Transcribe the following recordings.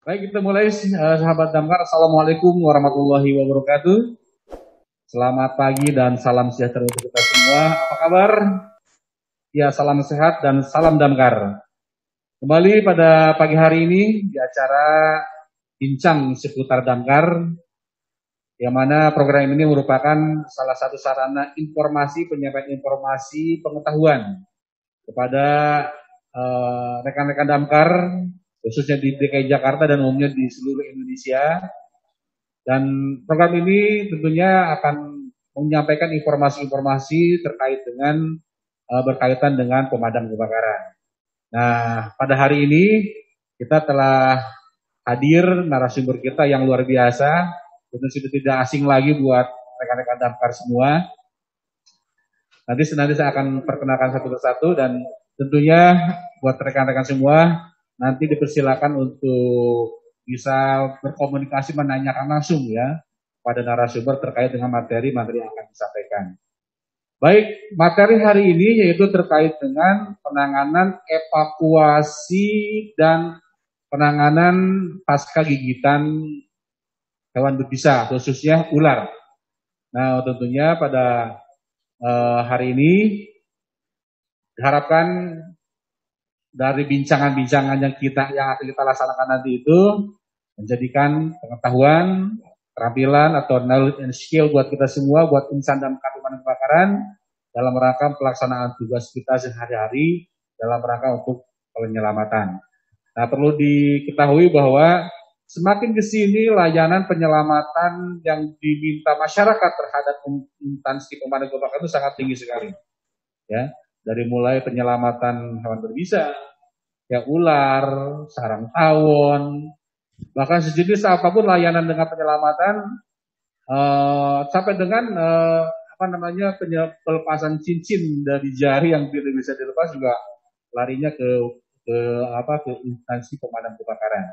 Baik, kita mulai sahabat Damkar. Assalamualaikum warahmatullahi wabarakatuh. Selamat pagi dan salam sejahtera untuk kita semua. Apa kabar? Ya, salam sehat dan salam Damkar. Kembali pada pagi hari ini di acara Bincang Seputar Damkar, yang mana program ini merupakan salah satu sarana informasi, penyampaian informasi, pengetahuan kepada rekan-rekan Damkar, khususnya di DKI Jakarta dan umumnya di seluruh Indonesia. Dan program ini tentunya akan menyampaikan informasi-informasi terkait dengan berkaitan dengan pemadam kebakaran. Nah, pada hari ini kita telah hadir narasumber kita yang luar biasa, tentu sudah tidak asing lagi buat rekan-rekan Damkar semua. Nanti saya akan perkenalkan satu persatu dan tentunya buat rekan-rekan semua nanti dipersilakan untuk bisa berkomunikasi menanyakan langsung ya pada narasumber terkait dengan materi-materi yang akan disampaikan. Baik, materi hari ini yaitu terkait dengan penanganan evakuasi dan penanganan pasca gigitan hewan berbisa, khususnya ular. Nah, tentunya pada hari ini diharapkan dari bincangan-bincangan yang akan kita laksanakan nanti itu menjadikan pengetahuan, keterampilan atau knowledge and skill buat kita semua, buat insan dan pemadam kebakaran dalam rangka pelaksanaan tugas kita sehari-hari dalam rangka untuk penyelamatan. Nah, perlu diketahui bahwa semakin ke sini layanan penyelamatan yang diminta masyarakat terhadap instansi pemadam kebakaran itu sangat tinggi sekali. Ya, dari mulai penyelamatan hewan berbisa, ya ular, sarang tawon, bahkan sejenis apapun layanan dengan penyelamatan sampai dengan pelepasan cincin dari jari yang tidak bisa dilepas juga larinya ke instansi pemadam kebakaran.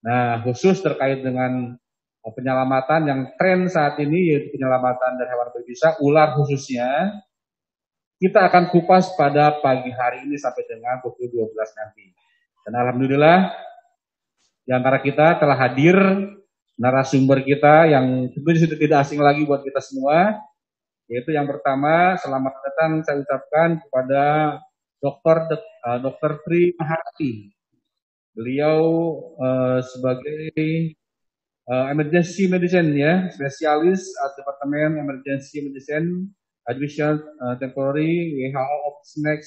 Nah, khusus terkait dengan penyelamatan yang tren saat ini yaitu penyelamatan dari hewan berbisa, ular khususnya, kita akan kupas pada pagi hari ini sampai dengan pukul 12 nanti. Dan alhamdulillah di antara kita telah hadir narasumber kita yang tentunya sudah tidak asing lagi buat kita semua, yaitu yang pertama, selamat datang saya ucapkan kepada Dr. Tri Maharti. Beliau sebagai emergency medicine ya, spesialis Departemen Emergency Medicine Division Temporary WHO of Snake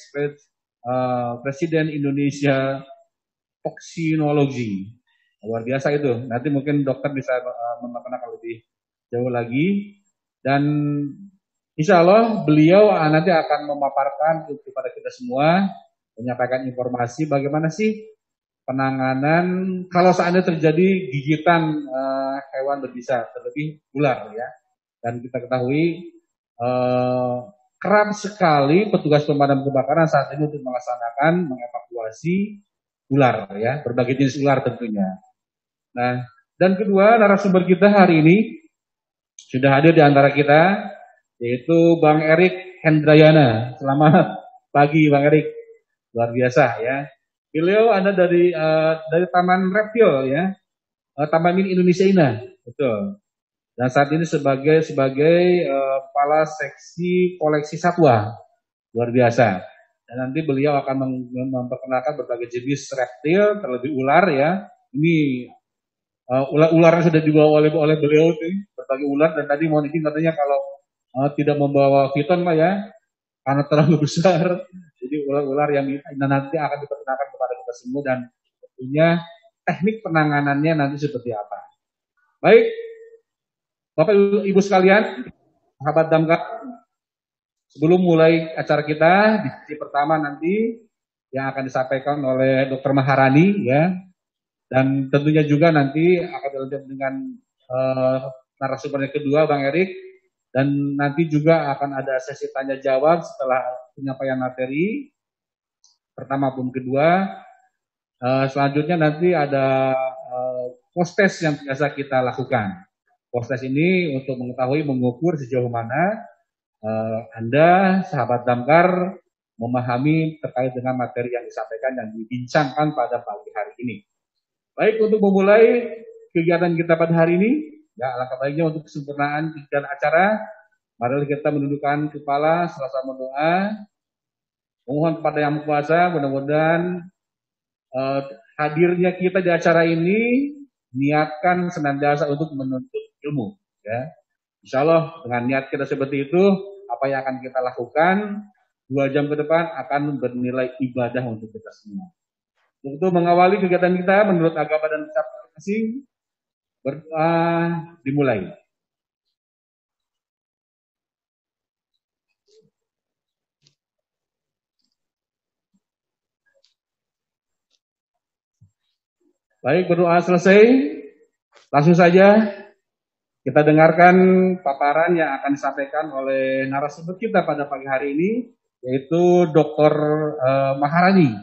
Presiden Indonesia Toksinologi. Luar biasa itu. Nanti mungkin dokter bisa memperkenalkan lebih jauh lagi. Dan insya Allah beliau nanti akan memaparkan kepada kita semua, menyampaikan informasi bagaimana sih penanganan kalau seandainya terjadi gigitan hewan berbisa, terlebih ular ya. Dan kita ketahui kerap sekali petugas pemadam kebakaran saat ini untuk melaksanakan mengevakuasi ular ya, berbagai jenis ular tentunya. Nah, dan kedua narasumber kita hari ini sudah hadir di antara kita, yaitu Bang Erik Hendrayana. Selamat pagi Bang Erik, luar biasa ya. Beliau ada dari Taman Reptil ya, Taman Mini Indonesia Indah, betul. Dan saat ini sebagai kepala seksi koleksi satwa, luar biasa. Dan nanti beliau akan memperkenalkan berbagai jenis reptil, terlebih ular ya. Ini ular sudah dibawa oleh beliau sih, berbagai ular. Dan tadi mohon izin katanya kalau tidak membawa piton Pak ya, karena terlalu besar. Jadi ular-ular yang nanti akan diperkenalkan kepada kita semua dan tentunya teknik penanganannya nanti seperti apa. Baik, Bapak Ibu sekalian, sahabat Damkar, sebelum mulai acara kita, di sesi pertama nanti yang akan disampaikan oleh Dr. Maharani ya, dan tentunya juga nanti akan dilanjutkan dengan narasumber yang kedua Bang Erik, dan nanti juga akan ada sesi tanya jawab setelah penyampaian materi pertama pun kedua. Selanjutnya nanti ada post-test yang biasa kita lakukan. Post-test ini untuk mengetahui, mengukur sejauh mana Anda, sahabat Damkar, memahami terkait dengan materi yang disampaikan dan dibincangkan pada pagi hari ini. Baik, untuk memulai kegiatan kita pada hari ini, ya alangkah baiknya untuk kesempurnaan kegiatan acara, mari kita menundukkan kepala selasa berdoa, mohon kepada Yang Maha Kuasa, mudah-mudahan hadirnya kita di acara ini niatkan senantiasa untuk menuntut ilmu, ya. Insya Allah dengan niat kita seperti itu, apa yang akan kita lakukan 2 jam ke depan akan bernilai ibadah untuk kita semua. Untuk mengawali kegiatan kita menurut agama dan ucapan masing-masing, berdoa dimulai. Baik, berdoa selesai. Langsung saja kita dengarkan paparan yang akan disampaikan oleh narasumber kita pada pagi hari ini, yaitu Dr. Maharani,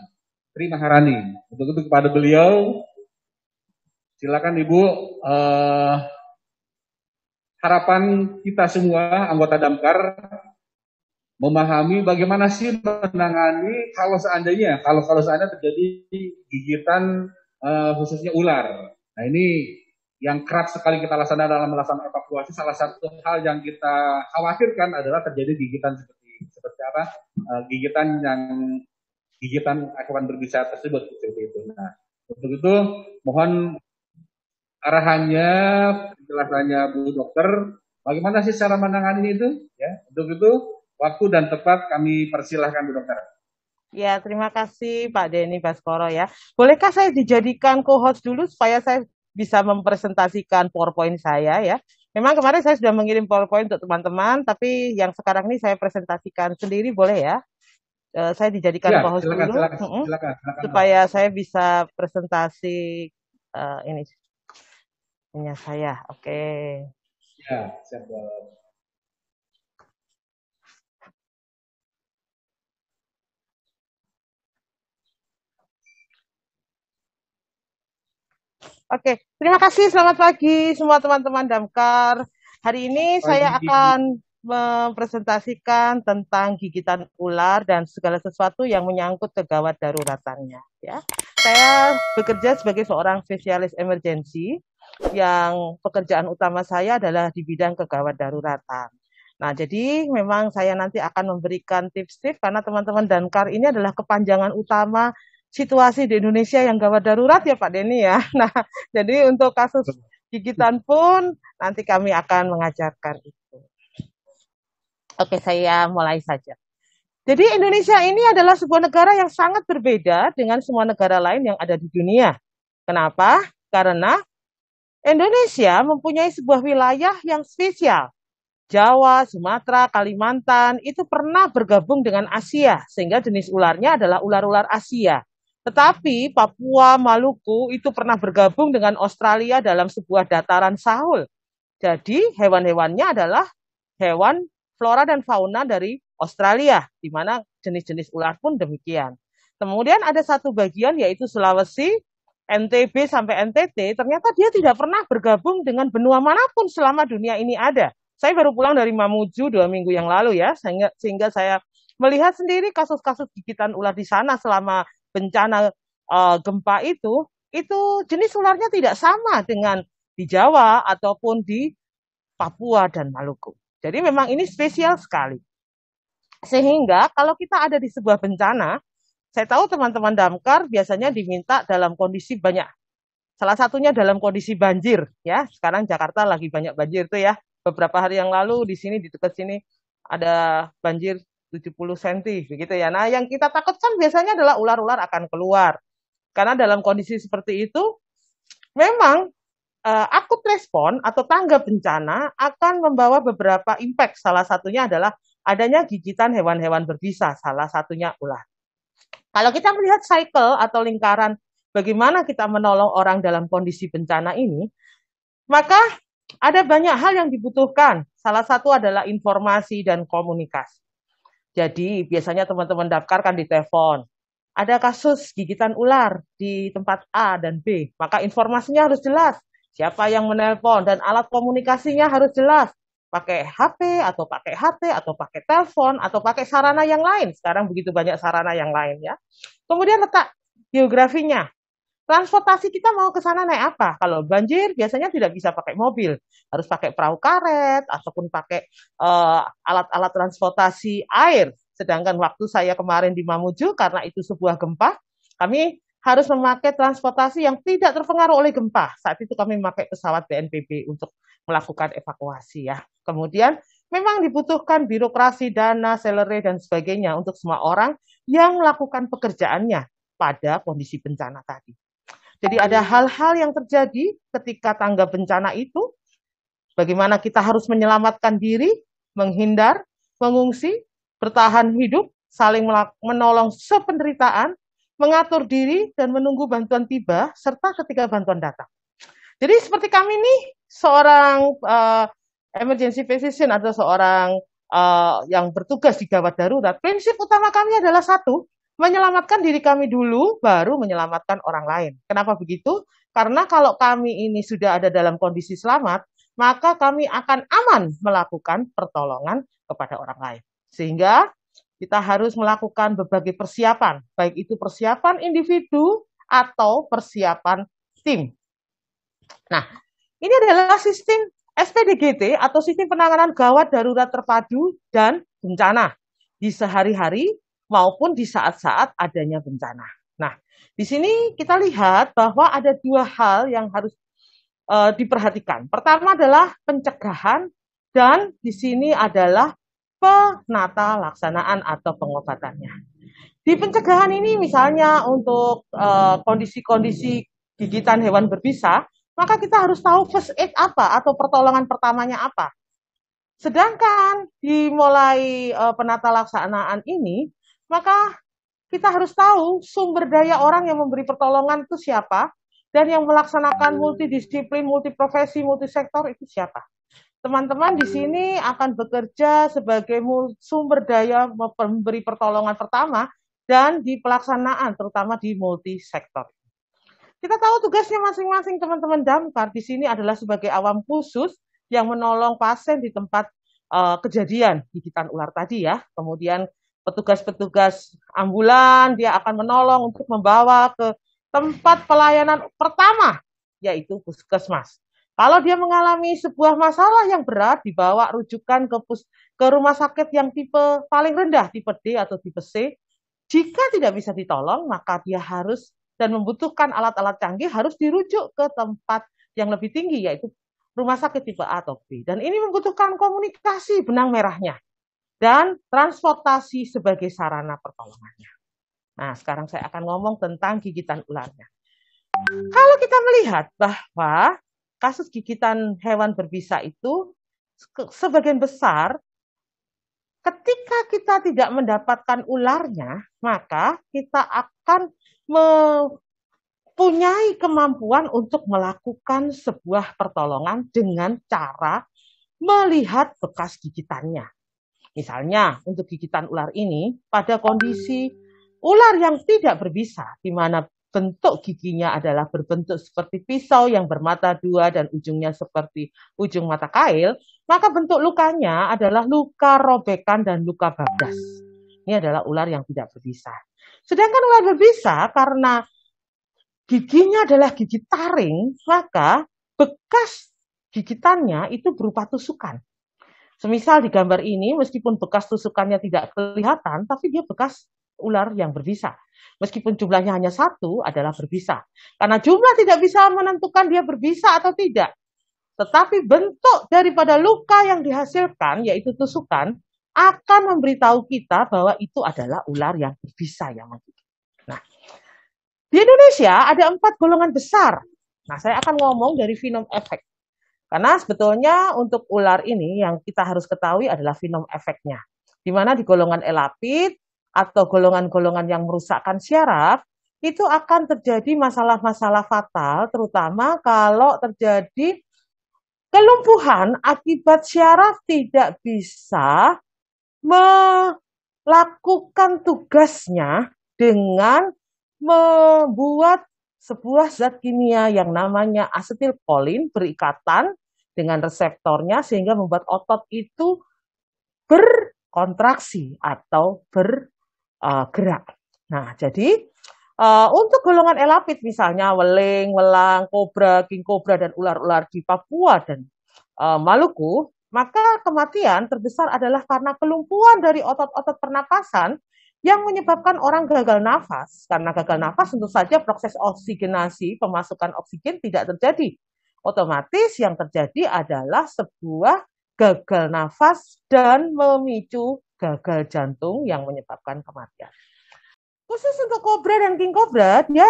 Tri Maharani. Untuk itu kepada beliau, silakan Ibu, harapan kita semua anggota Damkar memahami bagaimana sih menangani kalau seandainya terjadi gigitan khususnya ular. Nah, ini yang kerap sekali kita laksanakan dalam melaksanakan evakuasi. Salah satu hal yang kita khawatirkan adalah terjadi gigitan seperti apa? Gigitan hewan berbisa tersebut seperti itu. Nah, untuk itu mohon arahannya, penjelasannya Bu Dokter, bagaimana sih cara menangani itu? Ya, untuk itu waktu dan tepat kami persilahkan Bu Dokter. Ya, terima kasih Pak Denny Baskoro ya. Bolehkah saya dijadikan co-host dulu supaya saya bisa mempresentasikan PowerPoint saya ya. Memang kemarin saya sudah mengirim PowerPoint untuk teman-teman, tapi yang sekarang ini saya presentasikan sendiri boleh ya? Saya dijadikan Ya, co-host silakan, dulu silakan. supaya saya bisa presentasi ini punya saya. Oke. Ya, siap. Oke, terima kasih. Selamat pagi semua teman-teman Damkar. Hari ini saya akan mempresentasikan tentang gigitan ular dan segala sesuatu yang menyangkut kegawat daruratannya. Ya, saya bekerja sebagai seorang spesialis emergensi yang pekerjaan utama saya adalah di bidang kegawat daruratan. Nah, jadi memang saya nanti akan memberikan tips-tips karena teman-teman Damkar ini adalah kepanjangan utama situasi di Indonesia yang gawat darurat ya Pak Denny ya. Nah, jadi untuk kasus gigitan pun nanti kami akan mengajarkan itu. Oke, saya mulai saja. Jadi Indonesia ini adalah sebuah negara yang sangat berbeda dengan semua negara lain yang ada di dunia. Kenapa? Karena Indonesia mempunyai sebuah wilayah yang spesial. Jawa, Sumatera, Kalimantan itu pernah bergabung dengan Asia, sehingga jenis ularnya adalah ular-ular Asia. Tetapi Papua, Maluku itu pernah bergabung dengan Australia dalam sebuah dataran sahul. Jadi hewan-hewannya adalah hewan flora dan fauna dari Australia, di mana jenis-jenis ular pun demikian. Kemudian ada satu bagian yaitu Sulawesi, NTB sampai NTT, ternyata dia tidak pernah bergabung dengan benua manapun selama dunia ini ada. Saya baru pulang dari Mamuju 2 minggu yang lalu ya, sehingga saya melihat sendiri kasus-kasus gigitan ular di sana selama bencana gempa itu jenis ularnya tidak sama dengan di Jawa ataupun di Papua dan Maluku. Jadi memang ini spesial sekali. Sehingga kalau kita ada di sebuah bencana, saya tahu teman-teman Damkar biasanya diminta dalam kondisi banyak. Salah satunya dalam kondisi banjir ya. Sekarang Jakarta lagi banyak banjir tuh ya. Beberapa hari yang lalu di sini di dekat sini ada banjir 70 cm begitu ya. Nah, yang kita takutkan biasanya adalah ular-ular akan keluar. Karena dalam kondisi seperti itu memang akut respon atau tanggap bencana akan membawa beberapa impact. Salah satunya adalah adanya gigitan hewan-hewan berbisa, salah satunya ular. Kalau kita melihat cycle atau lingkaran bagaimana kita menolong orang dalam kondisi bencana ini, maka ada banyak hal yang dibutuhkan. Salah satu adalah informasi dan komunikasi. Jadi biasanya teman-teman daftar kan di telepon. Ada kasus gigitan ular di tempat A dan B, maka informasinya harus jelas. Siapa yang menelpon dan alat komunikasinya harus jelas. Pakai HP atau pakai HT atau pakai telepon atau pakai sarana yang lain. Sekarang begitu banyak sarana yang lain ya. Kemudian letak geografinya. transportasi kita mau ke sana naik apa? Kalau banjir biasanya tidak bisa pakai mobil, harus pakai perahu karet ataupun pakai alat-alat transportasi air. Sedangkan waktu saya kemarin di Mamuju, karena itu sebuah gempa, kami harus memakai transportasi yang tidak terpengaruh oleh gempa. Saat itu kami memakai pesawat BNPB untuk melakukan evakuasi ya. Kemudian memang dibutuhkan birokrasi, dana, salary, dan sebagainya untuk semua orang yang melakukan pekerjaannya pada kondisi bencana tadi. Jadi ada hal-hal yang terjadi ketika tangga bencana itu, bagaimana kita harus menyelamatkan diri, menghindar, mengungsi, bertahan hidup, saling menolong sependeritaan, mengatur diri, dan menunggu bantuan tiba, serta ketika bantuan datang. Jadi seperti kami nih, seorang emergency physician atau seorang yang bertugas di gawat darurat, prinsip utama kami adalah satu, menyelamatkan diri kami dulu, baru menyelamatkan orang lain. Kenapa begitu? Karena kalau kami ini sudah ada dalam kondisi selamat, maka kami akan aman melakukan pertolongan kepada orang lain. Sehingga kita harus melakukan berbagai persiapan, baik itu persiapan individu atau persiapan tim. Nah, ini adalah sistem SPDGT atau sistem penanganan gawat darurat terpadu dan bencana di sehari-hari maupun di saat-saat adanya bencana. Nah, di sini kita lihat bahwa ada dua hal yang harus diperhatikan. Pertama adalah pencegahan dan di sini adalah penata laksanaan atau pengobatannya. Di pencegahan ini misalnya untuk kondisi-kondisi gigitan hewan berbisa, maka kita harus tahu first aid apa atau pertolongan pertamanya apa. Sedangkan dimulai penata laksanaan ini, maka kita harus tahu sumber daya orang yang memberi pertolongan itu siapa, dan yang melaksanakan multidisiplin, multiprofesi, multisektor itu siapa. Teman-teman di sini akan bekerja sebagai sumber daya memberi pertolongan pertama dan di pelaksanaan, terutama di multisektor. Kita tahu tugasnya masing-masing teman-teman damkar di sini adalah sebagai awam khusus yang menolong pasien di tempat kejadian gigitan ular tadi ya. Kemudian petugas-petugas ambulan dia akan menolong untuk membawa ke tempat pelayanan pertama, yaitu puskesmas. Kalau dia mengalami sebuah masalah yang berat, dibawa rujukan ke rumah sakit yang tipe paling rendah, tipe D atau tipe C. Jika tidak bisa ditolong, maka dia harus dan membutuhkan alat-alat canggih harus dirujuk ke tempat yang lebih tinggi, yaitu rumah sakit tipe A atau B. Dan ini membutuhkan komunikasi benang merahnya dan transportasi sebagai sarana pertolongannya. Nah, sekarang saya akan ngomong tentang gigitan ularnya. Kalau kita melihat bahwa kasus gigitan hewan berbisa itu sebagian besar ketika kita tidak mendapatkan ularnya, maka kita akan mempunyai kemampuan untuk melakukan sebuah pertolongan dengan cara melihat bekas gigitannya. Misalnya untuk gigitan ular ini pada kondisi ular yang tidak berbisa, di mana bentuk giginya adalah berbentuk seperti pisau yang bermata dua dan ujungnya seperti ujung mata kail, maka bentuk lukanya adalah luka robekan dan luka bablas. Ini adalah ular yang tidak berbisa. Sedangkan ular berbisa karena giginya adalah gigi taring, maka bekas gigitannya itu berupa tusukan. Semisal di gambar ini, meskipun bekas tusukannya tidak kelihatan, tapi dia bekas ular yang berbisa. Meskipun jumlahnya hanya satu, adalah berbisa. Karena jumlah tidak bisa menentukan dia berbisa atau tidak. Tetapi bentuk daripada luka yang dihasilkan, yaitu tusukan, akan memberitahu kita bahwa itu adalah ular yang berbisa yang menggigit. Nah, di Indonesia ada 4 golongan besar. Nah, saya akan ngomong dari venom efek. Karena sebetulnya untuk ular ini yang kita harus ketahui adalah venom efeknya. Di mana di golongan elapid atau golongan-golongan yang merusakkan syaraf, itu akan terjadi masalah-masalah fatal, terutama kalau terjadi kelumpuhan akibat syaraf tidak bisa melakukan tugasnya dengan membuat sebuah zat kimia yang namanya asetilkolin berikatan dengan reseptornya sehingga membuat otot itu berkontraksi atau bergerak. Nah, jadi Untuk golongan elapid misalnya weling, welang, kobra, king kobra, dan ular-ular di Papua dan Maluku, maka kematian terbesar adalah karena kelumpuhan dari otot-otot pernapasan yang menyebabkan orang gagal nafas. Karena gagal nafas tentu saja proses oksigenasi, pemasukan oksigen tidak terjadi. Otomatis yang terjadi adalah sebuah gagal nafas dan memicu gagal jantung yang menyebabkan kematian. Khusus untuk kobra dan king kobra, dia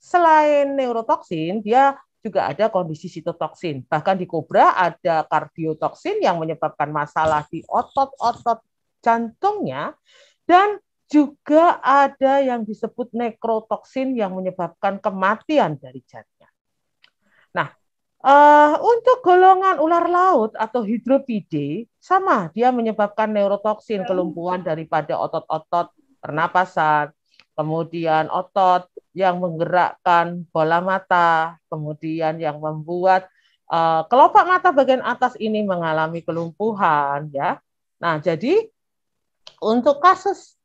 selain neurotoksin, dia juga ada kondisi sitotoksin. Bahkan di kobra ada kardiotoksin yang menyebabkan masalah di otot-otot jantungnya, dan juga ada yang disebut nekrotoksin yang menyebabkan kematian dari jantungnya. Nah, untuk golongan ular laut atau hidropide, sama, dia menyebabkan neurotoksin, kelumpuhan daripada otot-otot pernapasan, kemudian otot yang menggerakkan bola mata, kemudian yang membuat kelopak mata bagian atas ini mengalami kelumpuhan, ya. Nah, jadi untuk kasus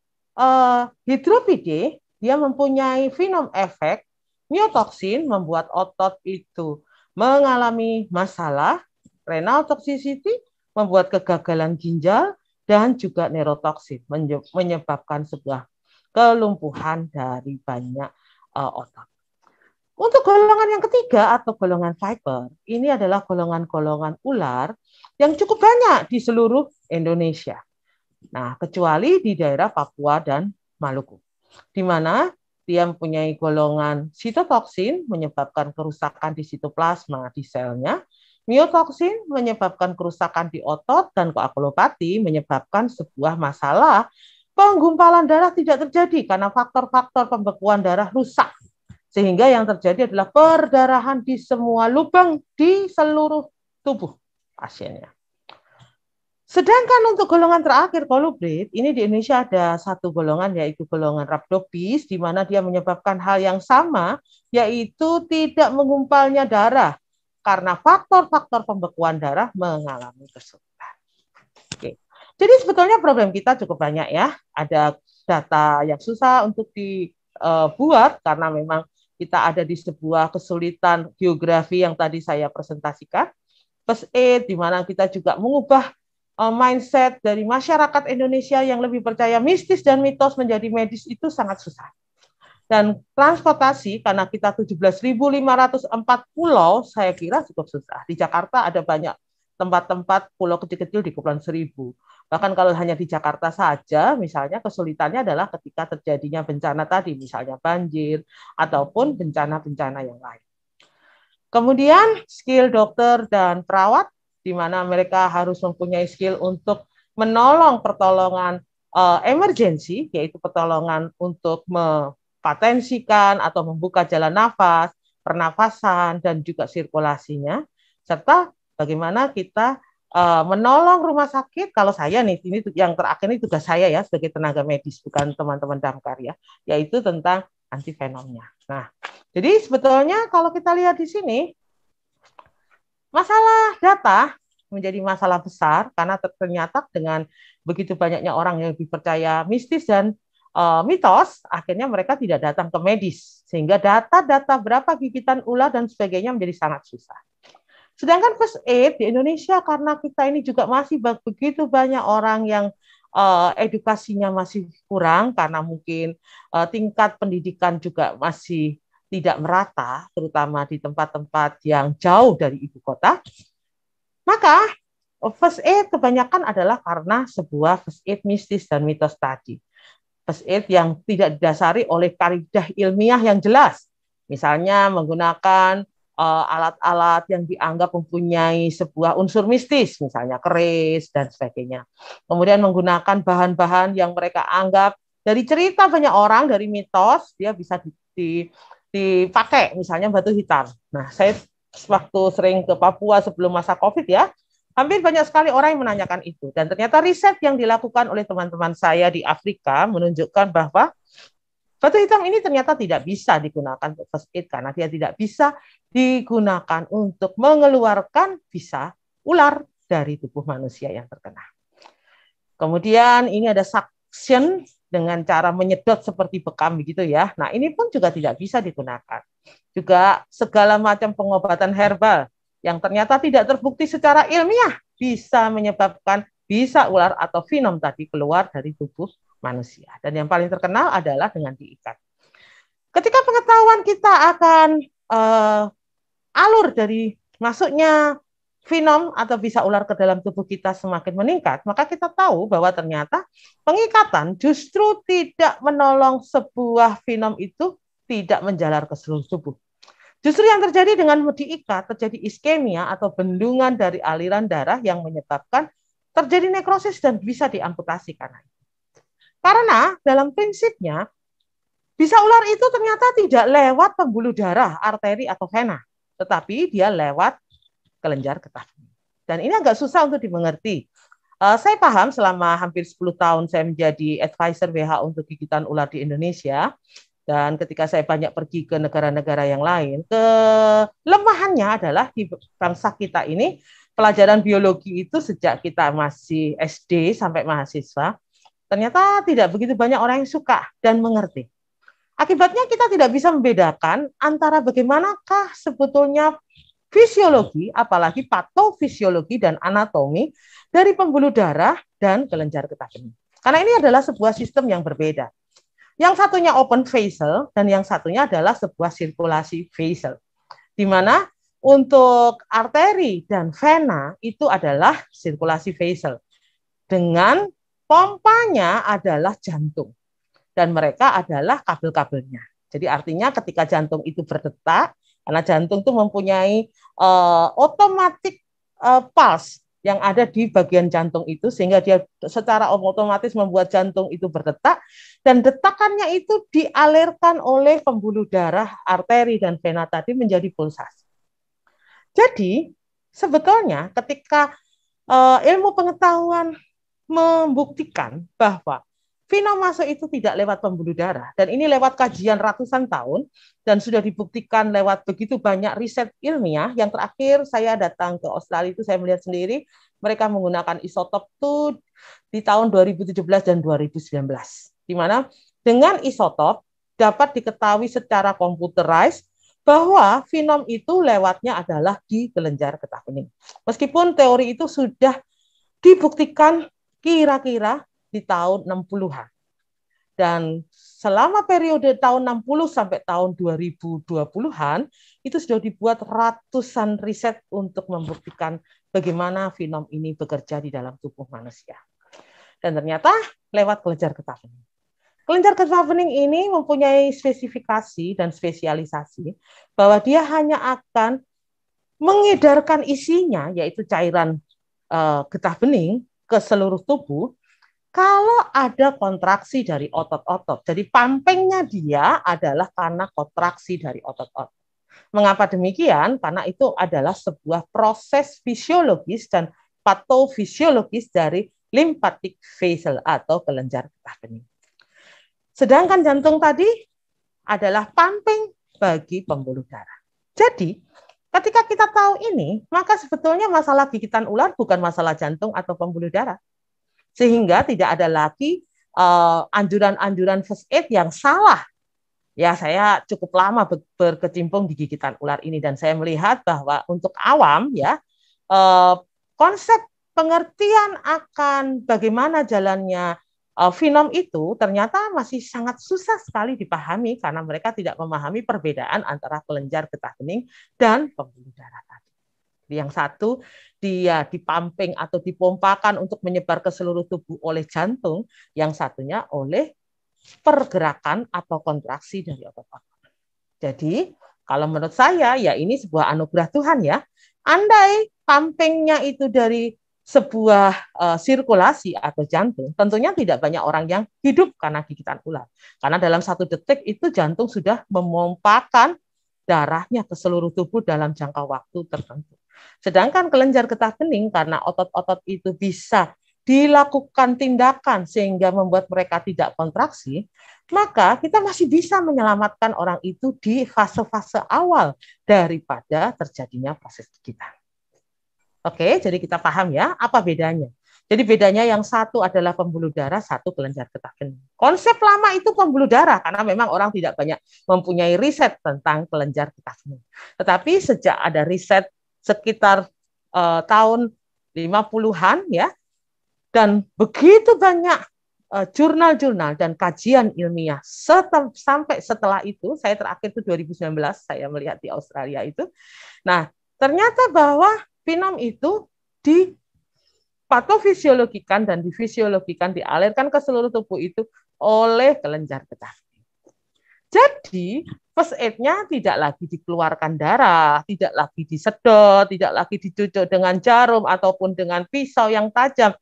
hidropide, dia mempunyai venom efek, myotoksin membuat otot itu mengalami masalah, renal toxicity membuat kegagalan ginjal, dan juga neurotoksin menyebabkan sebuah kelumpuhan dari banyak otot. Untuk golongan yang ketiga atau golongan viper, ini adalah golongan-golongan ular yang cukup banyak di seluruh Indonesia. Nah, kecuali di daerah Papua dan Maluku, di mana dia mempunyai golongan sitotoksin menyebabkan kerusakan di sitoplasma di selnya, myotoksin menyebabkan kerusakan di otot, dan koagulopati menyebabkan sebuah masalah penggumpalan darah tidak terjadi karena faktor-faktor pembekuan darah rusak. Sehingga yang terjadi adalah perdarahan di semua lubang di seluruh tubuh pasiennya. Sedangkan untuk golongan terakhir, kolubrid, ini di Indonesia ada satu golongan, yaitu golongan rhabdopis, di mana dia menyebabkan hal yang sama, yaitu tidak menggumpalnya darah, karena faktor-faktor pembekuan darah mengalami kesulitan. Oke. Jadi sebetulnya problem kita cukup banyak ya. Ada data yang susah untuk dibuat karena memang kita ada di sebuah kesulitan geografi yang tadi saya presentasikan. First aid, di mana kita juga mengubah mindset dari masyarakat Indonesia yang lebih percaya mistis dan mitos menjadi medis itu sangat susah. Dan transportasi, karena kita 17.504 pulau, saya kira cukup susah. Di Jakarta ada banyak tempat-tempat pulau kecil-kecil di Kepulauan Seribu. Bahkan kalau hanya di Jakarta saja, misalnya kesulitannya adalah ketika terjadinya bencana tadi, misalnya banjir, ataupun bencana-bencana yang lain. Kemudian skill dokter dan perawat, di mana mereka harus mempunyai skill untuk menolong pertolongan emergensi, yaitu pertolongan untuk mepatensikan atau membuka jalan nafas, pernafasan, dan juga sirkulasinya, serta bagaimana kita menolong rumah sakit. Kalau saya nih, ini yang terakhir ini tugas saya ya sebagai tenaga medis, bukan teman-teman damkar ya, yaitu tentang antivenomnya. Nah, jadi sebetulnya kalau kita lihat di sini, masalah data menjadi masalah besar karena ternyata dengan begitu banyaknya orang yang dipercaya mistis dan mitos, akhirnya mereka tidak datang ke medis, sehingga data-data berapa gigitan ular dan sebagainya menjadi sangat susah. Sedangkan first aid di Indonesia, karena kita ini juga masih begitu banyak orang yang edukasinya masih kurang, karena mungkin tingkat pendidikan juga masih tidak merata, terutama di tempat-tempat yang jauh dari ibu kota, maka first aid kebanyakan adalah karena sebuah first aid mistis dan mitos tadi. First aid yang tidak didasari oleh kaidah ilmiah yang jelas, misalnya menggunakan alat-alat yang dianggap mempunyai sebuah unsur mistis, misalnya keris dan sebagainya. Kemudian menggunakan bahan-bahan yang mereka anggap dari cerita banyak orang, dari mitos, dia bisa dipakai, misalnya batu hitam. Nah, saya waktu sering ke Papua sebelum masa COVID ya, hampir banyak sekali orang yang menanyakan itu. Dan ternyata riset yang dilakukan oleh teman-teman saya di Afrika menunjukkan bahwa batu hitam ini ternyata tidak bisa digunakan untuk first aid karena dia tidak bisa digunakan untuk mengeluarkan bisa ular dari tubuh manusia yang terkena. Kemudian ini ada suction dengan cara menyedot seperti bekam begitu ya. Nah, ini pun juga tidak bisa digunakan. Juga segala macam pengobatan herbal yang ternyata tidak terbukti secara ilmiah bisa menyebabkan bisa ular atau venom tadi keluar dari tubuh manusia. Dan yang paling terkenal adalah dengan diikat. Ketika pengetahuan kita akan alur dari masuknya venom atau bisa ular ke dalam tubuh kita semakin meningkat, maka kita tahu bahwa ternyata pengikatan justru tidak menolong sebuah venom itu tidak menjalar ke seluruh tubuh. Justru yang terjadi dengan diikat, terjadi iskemia atau bendungan dari aliran darah yang menyebabkan terjadi nekrosis dan bisa diamputasi karena dalam prinsipnya bisa ular itu ternyata tidak lewat pembuluh darah, arteri atau vena, tetapi dia lewat kelenjar getah bening. Dan ini agak susah untuk dimengerti. Saya paham selama hampir 10 tahun saya menjadi advisor WHO untuk gigitan ular di Indonesia. Dan ketika saya banyak pergi ke negara-negara yang lain, kelemahannya adalah di bangsa kita ini, pelajaran biologi itu sejak kita masih SD sampai mahasiswa, ternyata tidak begitu banyak orang yang suka dan mengerti. Akibatnya kita tidak bisa membedakan antara bagaimanakah sebetulnya fisiologi, apalagi patofisiologi dan anatomi dari pembuluh darah dan kelenjar getah bening. Karena ini adalah sebuah sistem yang berbeda. Yang satunya open vessel dan yang satunya adalah sebuah sirkulasi vessel. Di mana untuk arteri dan vena itu adalah sirkulasi vessel. Dengan pompanya adalah jantung. Dan mereka adalah kabel-kabelnya. Jadi artinya ketika jantung itu berdetak, karena jantung itu mempunyai otomatis pulse yang ada di bagian jantung itu, sehingga dia secara otomatis membuat jantung itu berdetak, dan detakannya itu dialirkan oleh pembuluh darah, arteri, dan vena tadi menjadi pulsasi. Jadi sebetulnya ketika ilmu pengetahuan membuktikan bahwa venom masuk itu tidak lewat pembuluh darah, dan ini lewat kajian ratusan tahun, dan sudah dibuktikan lewat begitu banyak riset ilmiah. Yang terakhir saya datang ke Australia itu saya melihat sendiri, mereka menggunakan isotop itu di tahun 2017 dan 2019, di mana dengan isotop dapat diketahui secara computerized bahwa venom itu lewatnya adalah di kelenjar getah bening. Meskipun teori itu sudah dibuktikan kira-kira di tahun 60-an. Dan selama periode tahun 60 sampai tahun 2020-an, itu sudah dibuat ratusan riset untuk membuktikan bagaimana venom ini bekerja di dalam tubuh manusia. Dan ternyata lewat kelenjar getah bening. Kelenjar getah bening ini mempunyai spesifikasi dan spesialisasi bahwa dia hanya akan mengedarkan isinya, yaitu cairan getah bening, ke seluruh tubuh kalau ada kontraksi dari otot-otot. Jadi pumpingnya dia adalah karena kontraksi dari otot-otot. Mengapa demikian? Karena itu adalah sebuah proses fisiologis dan patofisiologis dari lymphatic vessel atau kelenjar getah bening. Sedangkan jantung tadi adalah pumping bagi pembuluh darah. Jadi ketika kita tahu ini, maka sebetulnya masalah gigitan ular bukan masalah jantung atau pembuluh darah. Sehingga tidak ada lagi anjuran-anjuran first aid yang salah. Ya, saya cukup lama berkecimpung di gigitan ular ini, dan saya melihat bahwa untuk awam ya, konsep pengertian akan bagaimana jalannya venom itu ternyata masih sangat susah sekali dipahami karena mereka tidak memahami perbedaan antara kelenjar getah bening dan pembuluh darah tadi. Yang satu dia dipumping atau dipompakan untuk menyebar ke seluruh tubuh oleh jantung, yang satunya oleh pergerakan atau kontraksi dari otot-otot. Jadi kalau menurut saya ya ini sebuah anugerah Tuhan ya. Andai pumpingnya itu dari sebuah sirkulasi atau jantung, tentunya tidak banyak orang yang hidup karena gigitan ular. Karena dalam 1 detik itu jantung sudah memompakan darahnya ke seluruh tubuh dalam jangka waktu tertentu. Sedangkan kelenjar getah bening karena otot-otot itu bisa dilakukan tindakan sehingga membuat mereka tidak kontraksi, maka kita masih bisa menyelamatkan orang itu di fase-fase awal daripada terjadinya proses gigitan. Oke, jadi kita paham ya apa bedanya. Jadi bedanya yang satu adalah pembuluh darah, satu kelenjar getah bening. Konsep lama itu pembuluh darah karena memang orang tidak banyak mempunyai riset tentang kelenjar getah bening. Tetapi sejak ada riset sekitar tahun 50-an ya, dan begitu banyak jurnal-jurnal dan kajian ilmiah sampai setelah itu, saya terakhir itu 2019 saya melihat di Australia itu. Nah, ternyata bahwa finom itu di patofisiologikan dan difisiologikan, dialirkan ke seluruh tubuh itu oleh kelenjar getah. Jadi first aid-nya tidak lagi dikeluarkan darah, tidak lagi disedot, tidak lagi dicucuk dengan jarum ataupun dengan pisau yang tajam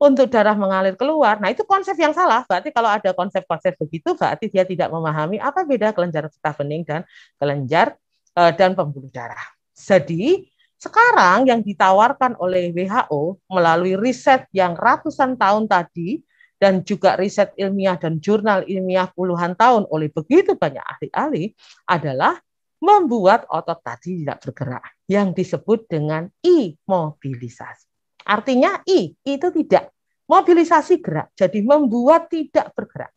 untuk darah mengalir keluar. Nah, itu konsep yang salah. Berarti kalau ada konsep-konsep begitu, berarti dia tidak memahami apa beda kelenjar getah bening dan kelenjar dan pembuluh darah. Jadi sekarang yang ditawarkan oleh WHO melalui riset yang ratusan tahun tadi dan juga riset ilmiah dan jurnal ilmiah puluhan tahun oleh begitu banyak ahli-ahli adalah membuat otot tadi tidak bergerak yang disebut dengan imobilisasi. Artinya itu tidak mobilisasi gerak, jadi membuat tidak bergerak.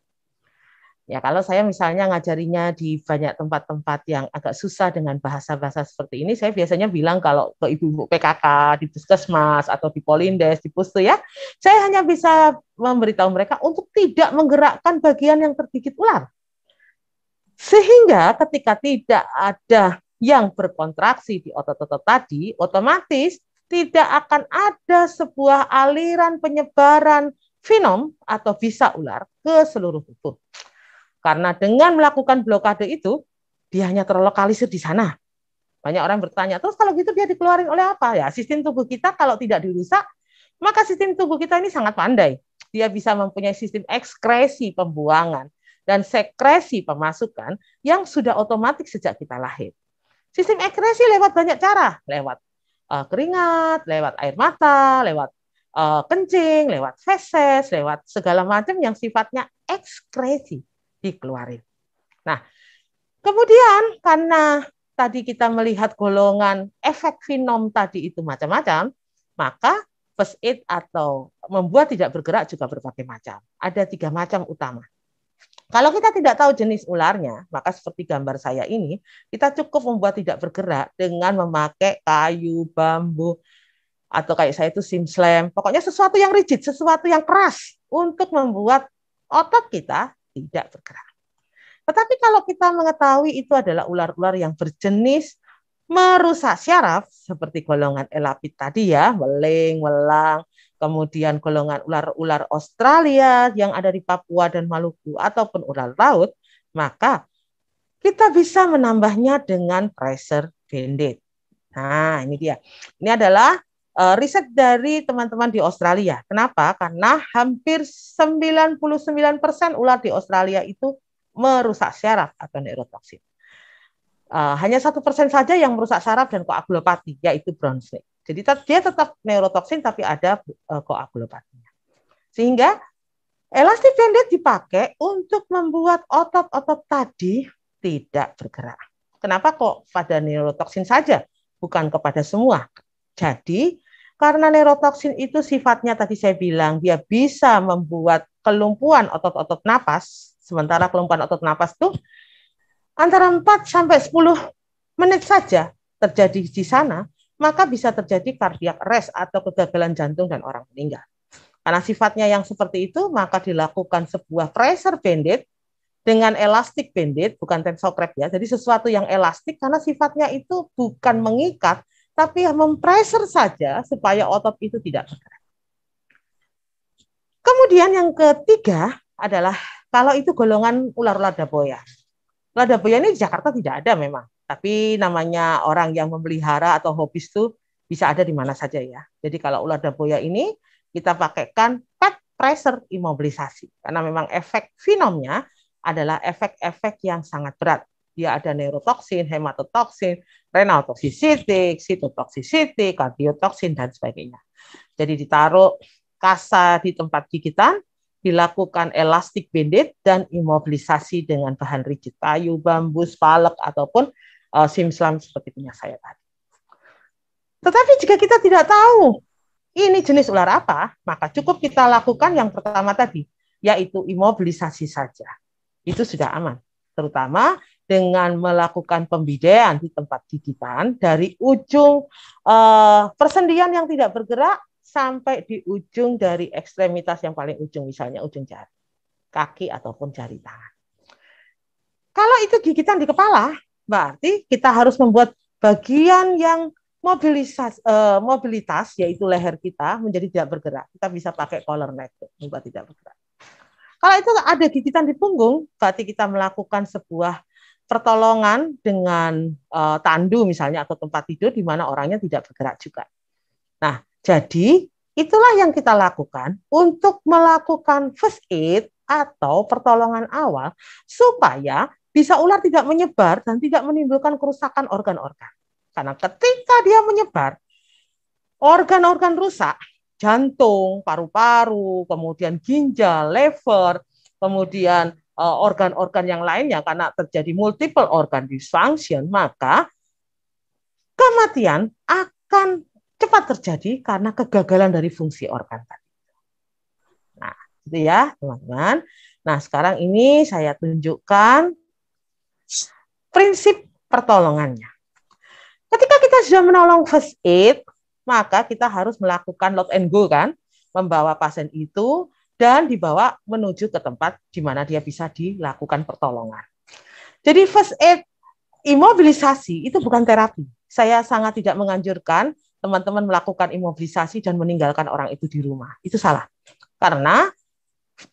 Ya, kalau saya misalnya ngajarinya di banyak tempat-tempat yang agak susah dengan bahasa-bahasa seperti ini, saya biasanya bilang kalau ke ibu-ibu PKK, di puskesmas, atau di Polindes, di Pustu ya, saya hanya bisa memberitahu mereka untuk tidak menggerakkan bagian yang tergigit ular. Sehingga ketika tidak ada yang berkontraksi di otot-otot tadi, otomatis tidak akan ada sebuah aliran penyebaran finom atau bisa ular ke seluruh tubuh. Karena dengan melakukan blokade itu, dia hanya terlokalisir di sana. Banyak orang bertanya, terus kalau gitu dia dikeluarin oleh apa? Ya, sistem tubuh kita kalau tidak dirusak, maka sistem tubuh kita ini sangat pandai. Dia bisa mempunyai sistem ekskresi pembuangan dan sekresi pemasukan yang sudah otomatis sejak kita lahir. Sistem ekskresi lewat banyak cara, lewat keringat, lewat air mata, lewat kencing, lewat feses, lewat segala macam yang sifatnya ekskresi dikeluarin. Nah, kemudian karena tadi kita melihat golongan efek finom tadi itu macam-macam, maka first aid atau membuat tidak bergerak juga berbagai macam. Ada 3 macam utama. Kalau kita tidak tahu jenis ularnya, maka seperti gambar saya ini, kita cukup membuat tidak bergerak dengan memakai kayu, bambu, atau kayak saya itu simslam, pokoknya sesuatu yang rigid, sesuatu yang keras untuk membuat otot kita tidak bergerak. Tetapi kalau kita mengetahui itu adalah ular-ular yang berjenis merusak syaraf, seperti golongan elapid tadi ya, weling, welang, kemudian golongan ular-ular Australia yang ada di Papua dan Maluku, ataupun ular laut, maka kita bisa menambahnya dengan pressure bandit. Nah, ini dia. Ini adalah riset dari teman-teman di Australia. Kenapa? Karena hampir 99% ular di Australia itu merusak syaraf atau neurotoksin. Hanya 1% saja yang merusak syaraf dan koagulopati, yaitu brown snake. Jadi dia tetap neurotoksin tapi ada koagulopatinya. Sehingga elastic bandit dipakai untuk membuat otot-otot tadi tidak bergerak. Kenapa kok pada neurotoksin saja, bukan kepada semua? Jadi karena neurotoksin itu sifatnya tadi saya bilang dia bisa membuat kelumpuhan otot-otot napas. Sementara kelumpuhan otot napas itu antara 4 sampai 10 menit saja terjadi di sana, maka bisa terjadi cardiac arrest atau kegagalan jantung dan orang meninggal. Karena sifatnya yang seperti itu, maka dilakukan sebuah pressure bandit dengan elastic bandit, bukan tensiotrap ya. Jadi sesuatu yang elastik karena sifatnya itu bukan mengikat, tapi mempressure saja supaya otot itu tidak bergerak. Kemudian yang ketiga adalah kalau itu golongan ular-ular daboya. Ular daboya ini di Jakarta tidak ada memang, tapi namanya orang yang memelihara atau hobis itu bisa ada di mana saja ya. Jadi kalau ular daboya ini kita pakaikan pet pressure imobilisasi karena memang efek finomnya adalah efek-efek yang sangat berat. Dia ada neurotoksin, hematotoksin, renal toxicity, cytotoxicity, kardiotoxin dan sebagainya. Jadi ditaruh kasa di tempat gigitan, dilakukan elastic bandit dan imobilisasi dengan bahan rigid kayu, bambu, spalek ataupun simslam seperti punya saya tadi. Tetapi jika kita tidak tahu ini jenis ular apa, maka cukup kita lakukan yang pertama tadi, yaitu imobilisasi saja. Itu sudah aman. Terutama dengan melakukan pembidaian di tempat gigitan dari ujung persendian yang tidak bergerak sampai di ujung dari ekstremitas yang paling ujung, misalnya ujung jari, kaki ataupun jari tangan. Kalau itu gigitan di kepala, berarti kita harus membuat bagian yang mobilitas, yaitu leher kita, menjadi tidak bergerak. Kita bisa pakai collar neck, membuat tidak bergerak. Kalau itu ada gigitan di punggung, berarti kita melakukan sebuah pertolongan dengan tandu misalnya atau tempat tidur di mana orangnya tidak bergerak juga. Nah, jadi itulah yang kita lakukan untuk melakukan first aid atau pertolongan awal supaya bisa ular tidak menyebar dan tidak menimbulkan kerusakan organ-organ. Karena ketika dia menyebar, organ-organ rusak, jantung, paru-paru, kemudian ginjal, lever, kemudian organ-organ yang lainnya karena terjadi multiple organ dysfunction, maka kematian akan cepat terjadi karena kegagalan dari fungsi organ tadi. Nah, itu ya, teman-teman. Nah, sekarang ini saya tunjukkan prinsip pertolongannya. Ketika kita sudah menolong first aid, maka kita harus melakukan load and go kan, membawa pasien itu dan dibawa menuju ke tempat di mana dia bisa dilakukan pertolongan. Jadi first aid imobilisasi itu bukan terapi. Saya sangat tidak menganjurkan teman-teman melakukan imobilisasi dan meninggalkan orang itu di rumah. Itu salah. Karena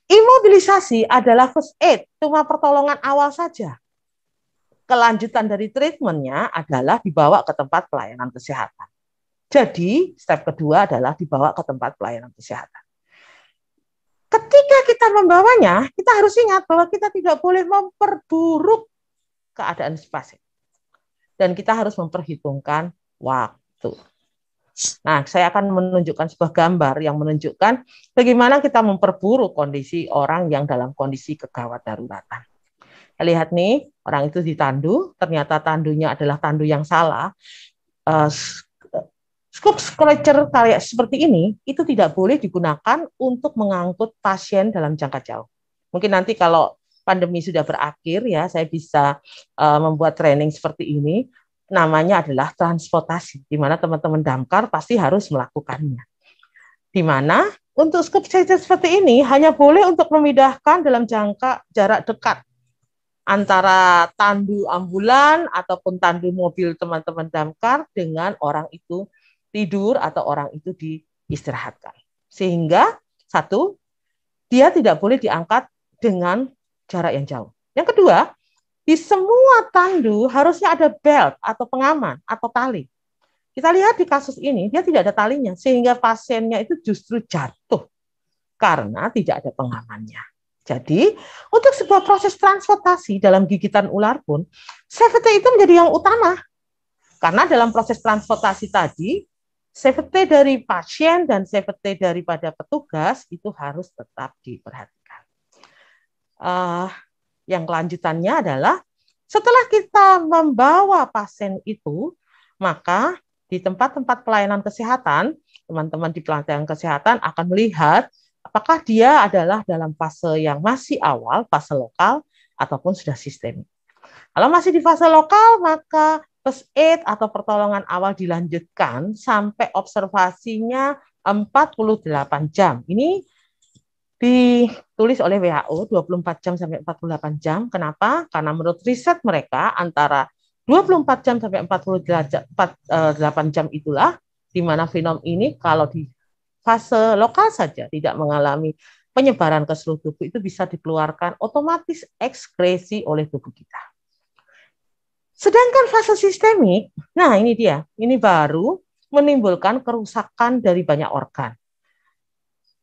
imobilisasi adalah first aid, cuma pertolongan awal saja. Kelanjutan dari treatmentnya adalah dibawa ke tempat pelayanan kesehatan. Jadi, step kedua adalah dibawa ke tempat pelayanan kesehatan. Ketika kita membawanya, kita harus ingat bahwa kita tidak boleh memperburuk keadaan si pasien. Dan kita harus memperhitungkan waktu. Nah, saya akan menunjukkan sebuah gambar yang menunjukkan bagaimana kita memperburuk kondisi orang yang dalam kondisi kegawat daruratan. Lihat nih, orang itu ditandu, ternyata tandunya adalah tandu yang salah. Scoop scratcher kayak seperti ini, itu tidak boleh digunakan untuk mengangkut pasien dalam jangka jauh. Mungkin nanti kalau pandemi sudah berakhir, ya saya bisa membuat training seperti ini, namanya adalah transportasi, di mana teman-teman damkar pasti harus melakukannya. Di mana untuk scoop scratcher seperti ini, hanya boleh untuk memindahkan dalam jarak dekat, antara tandu ambulan ataupun tandu mobil teman-teman damkar dengan orang itu tidur atau orang itu diistirahatkan. Sehingga satu, dia tidak boleh diangkat dengan jarak yang jauh. Yang kedua, di semua tandu harusnya ada belt atau pengaman atau tali. Kita lihat di kasus ini, dia tidak ada talinya, sehingga pasiennya itu justru jatuh karena tidak ada pengamannya. Jadi, untuk sebuah proses transportasi dalam gigitan ular pun, safety itu menjadi yang utama. Karena dalam proses transportasi tadi, safety dari pasien dan safety daripada petugas itu harus tetap diperhatikan. Yang kelanjutannya adalah, setelah kita membawa pasien itu, maka di tempat-tempat pelayanan kesehatan, teman-teman di pelayanan kesehatan akan melihat apakah dia adalah dalam fase yang masih awal, fase lokal, ataupun sudah sistemik. Kalau masih di fase lokal, maka first aid atau pertolongan awal dilanjutkan sampai observasinya 48 jam. Ini ditulis oleh WHO 24 jam sampai 48 jam. Kenapa? Karena menurut riset mereka antara 24 jam sampai 48 jam itulah di mana fenom ini kalau di fase lokal saja tidak mengalami penyebaran ke seluruh tubuh, itu bisa dikeluarkan otomatis ekskresi oleh tubuh kita. Sedangkan fase sistemik, nah ini dia, ini baru menimbulkan kerusakan dari banyak organ.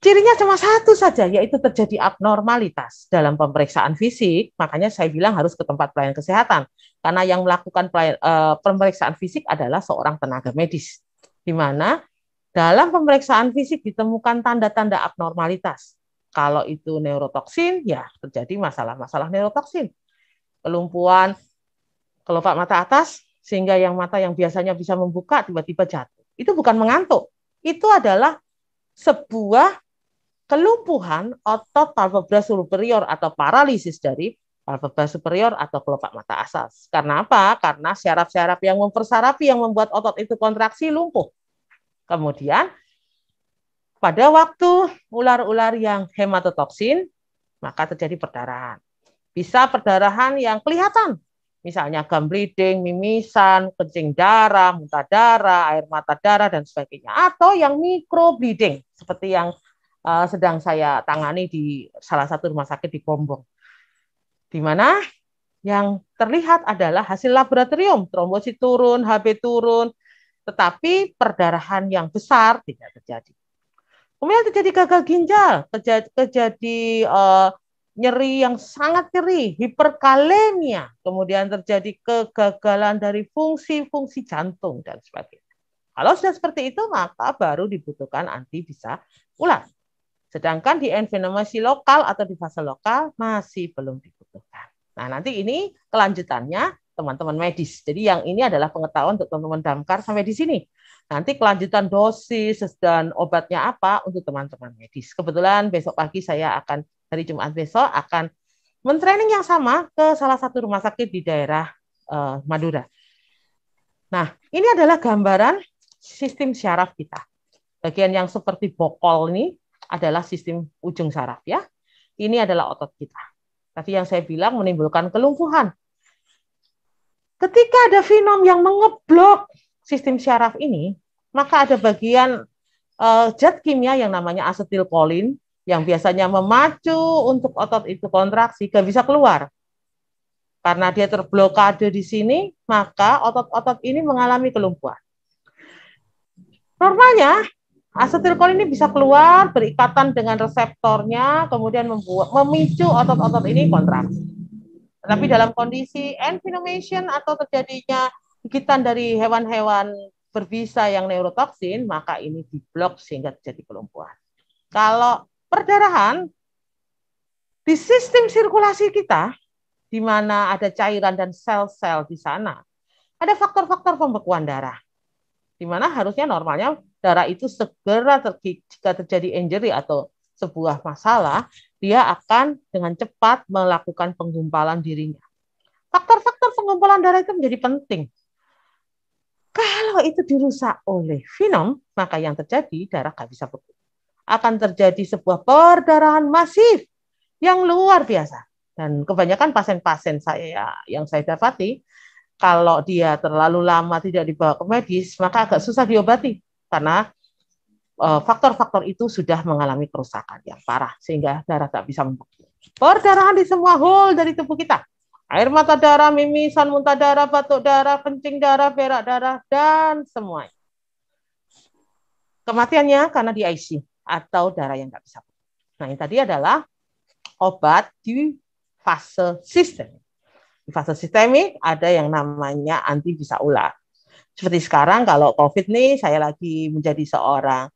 Cirinya cuma satu saja, yaitu terjadi abnormalitas dalam pemeriksaan fisik, makanya saya bilang harus ke tempat pelayanan kesehatan, karena yang melakukan pemeriksaan fisik adalah seorang tenaga medis, di mana dalam pemeriksaan fisik ditemukan tanda-tanda abnormalitas. Kalau itu neurotoksin, ya terjadi masalah-masalah neurotoksin. Kelumpuhan kelopak mata atas, sehingga yang mata yang biasanya bisa membuka tiba-tiba jatuh. Itu bukan mengantuk. Itu adalah sebuah kelumpuhan otot palpebra superior atau paralisis dari palpebra superior atau kelopak mata atas. Karena apa? Karena syaraf-syaraf yang mempersarafi yang membuat otot itu kontraksi lumpuh. Kemudian pada waktu ular-ular yang hematotoksin, maka terjadi perdarahan. Bisa perdarahan yang kelihatan, misalnya gum bleeding, mimisan, kencing darah, muntah darah, air mata darah, dan sebagainya. Atau yang micro bleeding, seperti yang sedang saya tangani di salah satu rumah sakit di Bombong, di mana yang terlihat adalah hasil laboratorium, trombosit turun, HB turun, tetapi perdarahan yang besar tidak terjadi. Kemudian terjadi gagal ginjal, terjadi nyeri yang sangat nyeri, hiperkalemia, kemudian terjadi kegagalan dari fungsi-fungsi jantung dan sebagainya. Kalau sudah seperti itu, maka baru dibutuhkan anti bisa ular. Sedangkan di envenomasi lokal atau di fase lokal masih belum dibutuhkan. Nah, nanti ini kelanjutannya teman-teman medis. Jadi yang ini adalah pengetahuan untuk teman-teman damkar sampai di sini. Nanti kelanjutan dosis dan obatnya apa untuk teman-teman medis. Kebetulan besok pagi saya akan, hari Jumat besok, akan mentraining yang sama ke salah satu rumah sakit di daerah Madura. Nah, ini adalah gambaran sistem syaraf kita. Bagian yang seperti bokol ini adalah sistem ujung saraf ya. Ini adalah otot kita. Tadi yang saya bilang menimbulkan kelumpuhan. Ketika ada venom yang mengeblok sistem syaraf ini, maka ada bagian zat kimia yang namanya asetilkolin yang biasanya memacu untuk otot itu kontraksi, gak bisa keluar. Karena dia terblokade di sini, maka otot-otot ini mengalami kelumpuhan. Normalnya asetilkolin ini bisa keluar, berikatan dengan reseptornya, kemudian memicu otot-otot ini kontraksi. Tetapi dalam kondisi envenomation atau terjadinya gigitan dari hewan-hewan berbisa yang neurotoksin, maka ini diblok sehingga terjadi kelumpuhan. Kalau perdarahan, di sistem sirkulasi kita, di mana ada cairan dan sel-sel di sana, ada faktor-faktor pembekuan darah. Di mana harusnya normalnya darah itu segera jika terjadi injury atau sebuah masalah, dia akan dengan cepat melakukan penggumpalan dirinya. Faktor-faktor penggumpalan darah itu menjadi penting. Kalau itu dirusak oleh venom, maka yang terjadi darah nggak bisa beku. Akan terjadi sebuah perdarahan masif yang luar biasa. Dan kebanyakan pasien-pasien saya yang saya dapati, kalau dia terlalu lama tidak dibawa ke medis, maka agak susah diobati karena faktor-faktor itu sudah mengalami kerusakan yang parah sehingga darah tak bisa membeku. Perdarahan di semua hole dari tubuh kita. Air mata darah, mimisan, muntah darah, batuk darah, kencing darah, berak darah, dan semuanya. Kematiannya karena di IC atau darah yang nggak bisa. Nah, ini tadi adalah obat di fase sistemik. Di fase sistemik ada yang namanya anti bisa ular. Seperti sekarang kalau COVID nih, saya lagi menjadi seorang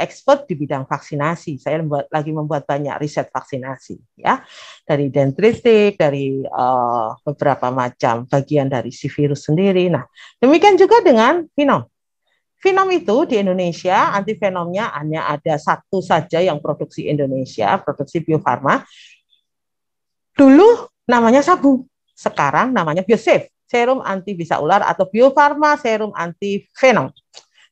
expert di bidang vaksinasi. Saya lagi membuat banyak riset vaksinasi, ya, dari dendritik, dari beberapa macam bagian dari si virus sendiri. Nah, demikian juga dengan venom. Venom itu di Indonesia antivenomnya hanya ada satu saja yang produksi Indonesia, produksi Bio Farma. Dulu namanya Sabu, sekarang namanya BioSafe, serum anti bisa ular atau Bio Farma serum anti venom,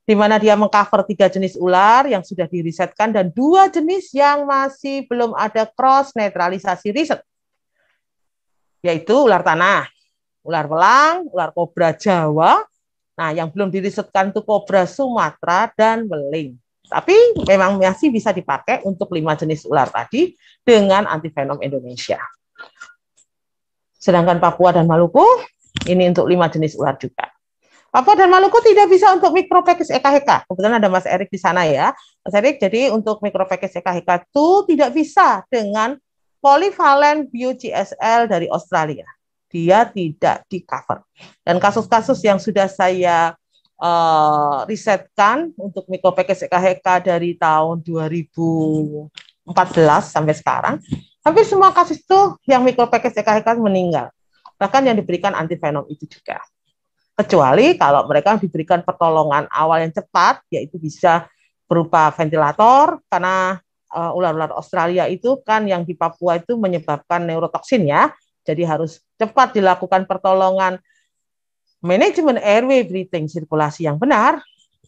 di mana dia mengcover 3 jenis ular yang sudah dirisetkan dan 2 jenis yang masih belum ada cross netralisasi riset, yaitu ular tanah, ular belang, ular kobra Jawa. Nah, yang belum dirisetkan itu kobra Sumatera dan beling. Tapi memang masih bisa dipakai untuk 5 jenis ular tadi dengan antivenom Indonesia. Sedangkan Papua dan Maluku, ini untuk 5 jenis ular juga. Papua dan Maluku tidak bisa untuk Micropechis EKHK. Kebetulan ada Mas Erik di sana ya. Mas Erik, jadi untuk Micropechis EKHK itu tidak bisa dengan Polyvalent Bio-GSL dari Australia. Dia tidak di-cover. Dan kasus-kasus yang sudah saya risetkan untuk Micropechis EKHK dari tahun 2014 sampai sekarang, hampir semua kasus itu yang Micropechis EKHK meninggal. Bahkan yang diberikan antivenom itu juga. Kecuali kalau mereka diberikan pertolongan awal yang cepat, yaitu bisa berupa ventilator, karena ular-ular Australia itu kan yang di Papua itu menyebabkan neurotoksin ya. Jadi harus cepat dilakukan pertolongan manajemen airway breathing, sirkulasi yang benar,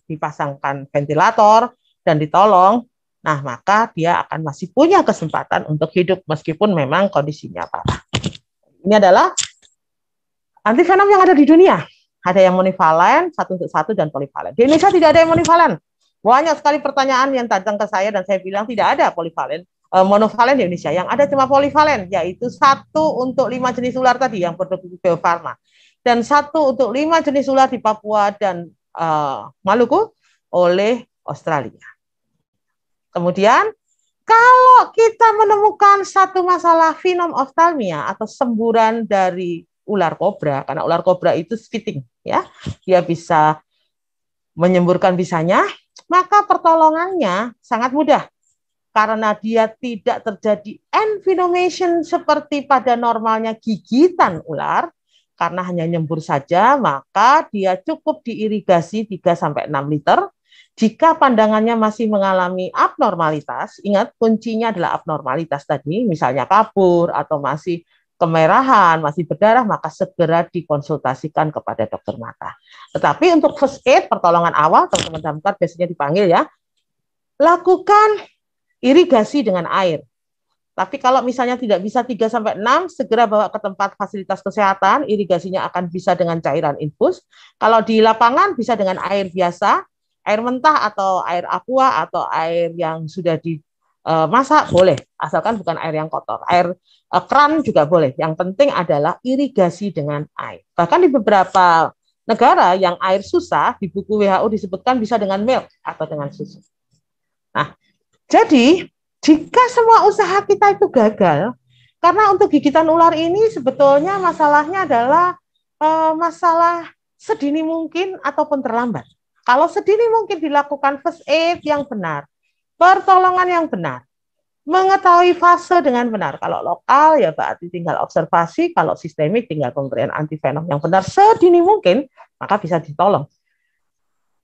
dipasangkan ventilator dan ditolong. Nah, maka dia akan masih punya kesempatan untuk hidup meskipun memang kondisinya parah. Ini adalah antivenom yang ada di dunia. Ada yang monivalen, 1:1 dan polivalen. Di Indonesia tidak ada yang monivalen. Banyak sekali pertanyaan yang datang ke saya dan saya bilang tidak ada polivalen, monovalen di Indonesia. Yang ada cuma polivalen, yaitu 1 untuk 5 jenis ular tadi yang produk Bio Farma. Dan 1 untuk 5 jenis ular di Papua dan Maluku oleh Australia. Kemudian, kalau kita menemukan satu masalah venom ophthalmia atau semburan dari ular kobra, karena ular kobra itu spitting, ya, dia bisa menyemburkan bisanya, maka pertolongannya sangat mudah karena dia tidak terjadi envenomation seperti pada normalnya gigitan ular, karena hanya nyembur saja, maka dia cukup diirigasi 3-6 liter. Jika pandangannya masih mengalami abnormalitas, ingat kuncinya adalah abnormalitas tadi, misalnya kabur atau masih kemerahan, masih berdarah, maka segera dikonsultasikan kepada dokter mata. Tetapi untuk first aid, pertolongan awal, teman-teman damkar biasanya dipanggil ya, lakukan irigasi dengan air. Tapi kalau misalnya tidak bisa 3-6, segera bawa ke tempat fasilitas kesehatan, irigasinya akan bisa dengan cairan infus. Kalau di lapangan bisa dengan air biasa, air mentah atau air aqua atau air yang sudah dimasak boleh, asalkan bukan air yang kotor. Air keran juga boleh. Yang penting adalah irigasi dengan air. Bahkan di beberapa negara yang air susah, di buku WHO disebutkan bisa dengan milk atau dengan susu. Nah, jadi jika semua usaha kita itu gagal, karena untuk gigitan ular ini sebetulnya masalahnya adalah masalah sedini mungkin ataupun terlambat. Kalau sedini mungkin dilakukan first aid yang benar, pertolongan yang benar, mengetahui fase dengan benar. Kalau lokal ya berarti tinggal observasi, kalau sistemik tinggal pemberian antivenom yang benar sedini mungkin, maka bisa ditolong.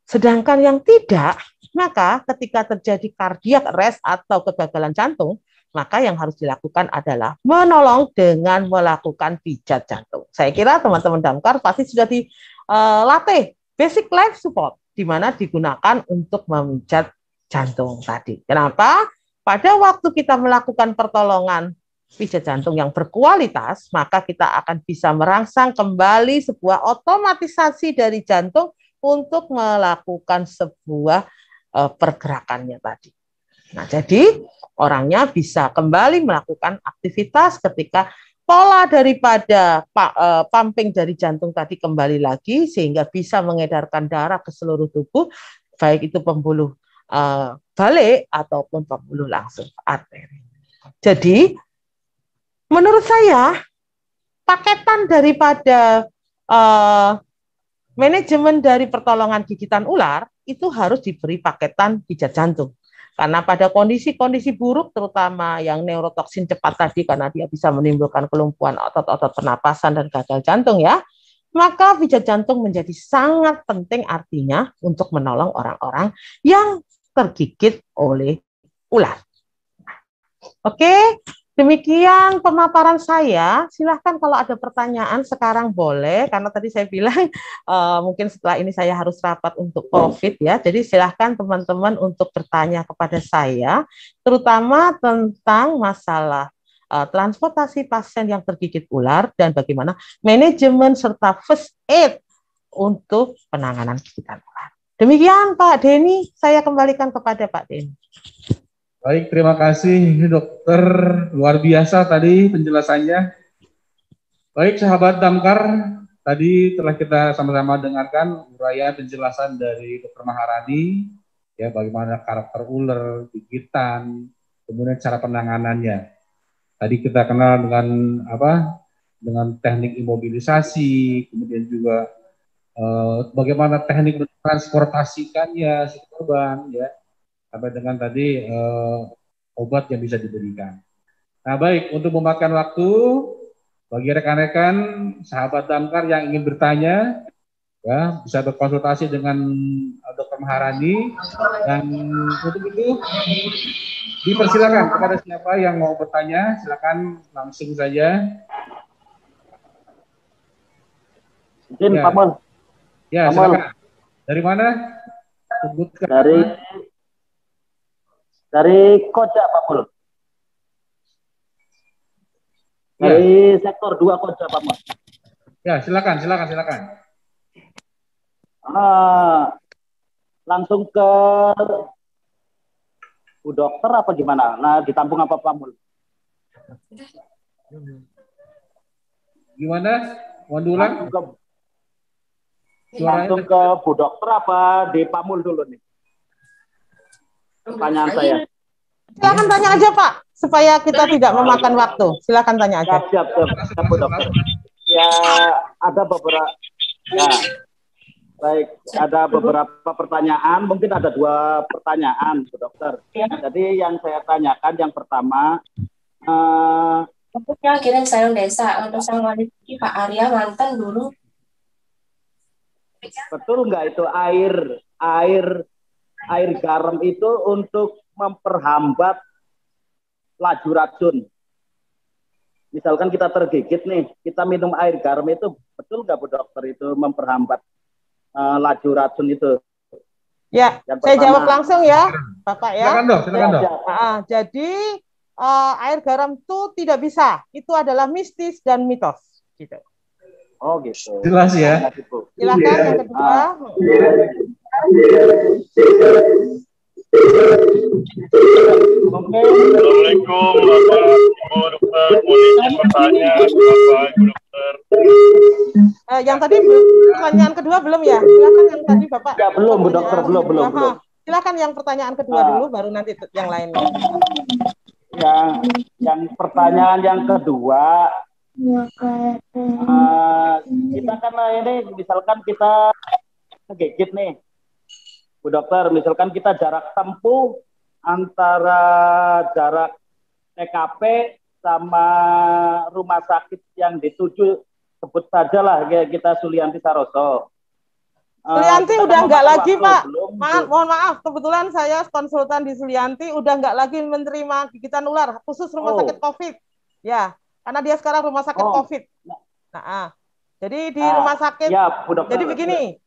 Sedangkan yang tidak, maka ketika terjadi cardiac arrest atau kegagalan jantung, maka yang harus dilakukan adalah menolong dengan melakukan pijat jantung. Saya kira teman-teman damkar pasti sudah dilatih basic life support, di mana digunakan untuk memijat jantung tadi. Kenapa? Pada waktu kita melakukan pertolongan pijat jantung yang berkualitas, maka kita akan bisa merangsang kembali sebuah otomatisasi dari jantung untuk melakukan sebuah pergerakannya tadi. Nah, jadi orangnya bisa kembali melakukan aktivitas ketika pola daripada pumping dari jantung tadi kembali lagi, sehingga bisa mengedarkan darah ke seluruh tubuh, baik itu pembuluh balik ataupun pembuluh langsung arteri. Jadi, menurut saya, paketan daripada manajemen dari pertolongan gigitan ular itu harus diberi paketan pijat jantung. Karena pada kondisi-kondisi buruk, terutama yang neurotoksin cepat tadi, karena dia bisa menimbulkan kelumpuhan otot-otot pernapasan dan gagal jantung ya, maka pijat jantung menjadi sangat penting artinya untuk menolong orang-orang yang tergigit oleh ular. Oke, demikian pemaparan saya. Silahkan kalau ada pertanyaan sekarang boleh, karena tadi saya bilang mungkin setelah ini saya harus rapat untuk COVID ya. Jadi silahkan teman-teman untuk bertanya kepada saya, terutama tentang masalah transportasi pasien yang tergigit ular dan bagaimana manajemen serta first aid untuk penanganan gigitan ular. Demikian Pak Denny, saya kembalikan kepada Pak Denny. Baik, terima kasih dokter, luar biasa tadi penjelasannya. Baik sahabat damkar, tadi telah kita sama-sama dengarkan uraian penjelasan dari Dr. Maharani, ya bagaimana karakter ular, gigitan, kemudian cara penanganannya. Tadi kita kenal dengan dengan teknik imobilisasi, kemudian juga bagaimana teknik mentransportasikannya si korban, ya. Sampai dengan tadi obat yang bisa diberikan. Nah baik, untuk memakan waktu, bagi rekan-rekan sahabat damkar yang ingin bertanya, ya bisa berkonsultasi dengan Dr. Dr. Maharani. Dan untuk itu dipersilakan kepada siapa yang mau bertanya, silakan langsung saja. Izin, Pak Mul. Ya, silakan. Dari mana? Sebutkan. Dari Koja, Pak Mul. Dari sektor 2 Koja, Pak Mul. Ya, silakan. Langsung ke Bu Dokter apa gimana? Nah, ditampung apa Pak Mul? Gimana? Mohon diulang. Langsung ke Bu Dokter apa di Pak Mul dulu nih? Pertanyaan saya. Silakan tanya aja Pak, supaya kita tidak memakan waktu. Silakan tanya aja. Siap, Bu Dokter. Ya, ada beberapa. Ya, baik. Ada beberapa pertanyaan. Mungkin ada 2 pertanyaan, Bu Dokter. Jadi yang saya tanyakan yang pertama. Maksudnya kirim sayur desa untuk sang wanita Pak Arya mantan dulu. Betul nggak itu air garam itu untuk memperhambat laju racun? Misalkan kita tergigit nih, kita minum air garam itu, betul nggak Bu Dokter itu memperhambat laju racun itu? Ya, saya jawab langsung ya, Bapak ya. Silakan dong. Jadi air garam itu tidak bisa, itu adalah mistis dan mitos, gitu. Oh gitu. Jelas ya. Silakan yang kedua. Assalamualaikum, Bu Dokter. Mohon bertanya, Bapak Ibu Dokter. Yang tadi pertanyaan kedua belum ya? Silakan yang tadi Bapak. Ya belum, Bu Dokter, belum. Silakan yang pertanyaan kedua dulu, baru nanti yang lainnya. Yang pertanyaan yang kedua, kita kan ini misalkan kita ngegigit nih, Bu Dokter, misalkan kita jarak tempuh antara jarak TKP sama rumah sakit yang dituju, sebut saja lah kita Sulianti Saroso. Sulianti udah nggak lagi Pak, mohon maaf, kebetulan saya konsultan di Sulianti udah nggak lagi menerima gigitan ular khusus rumah sakit COVID, ya, karena dia sekarang rumah sakit COVID. Nah, jadi di rumah sakit, ya, Bu Dokter.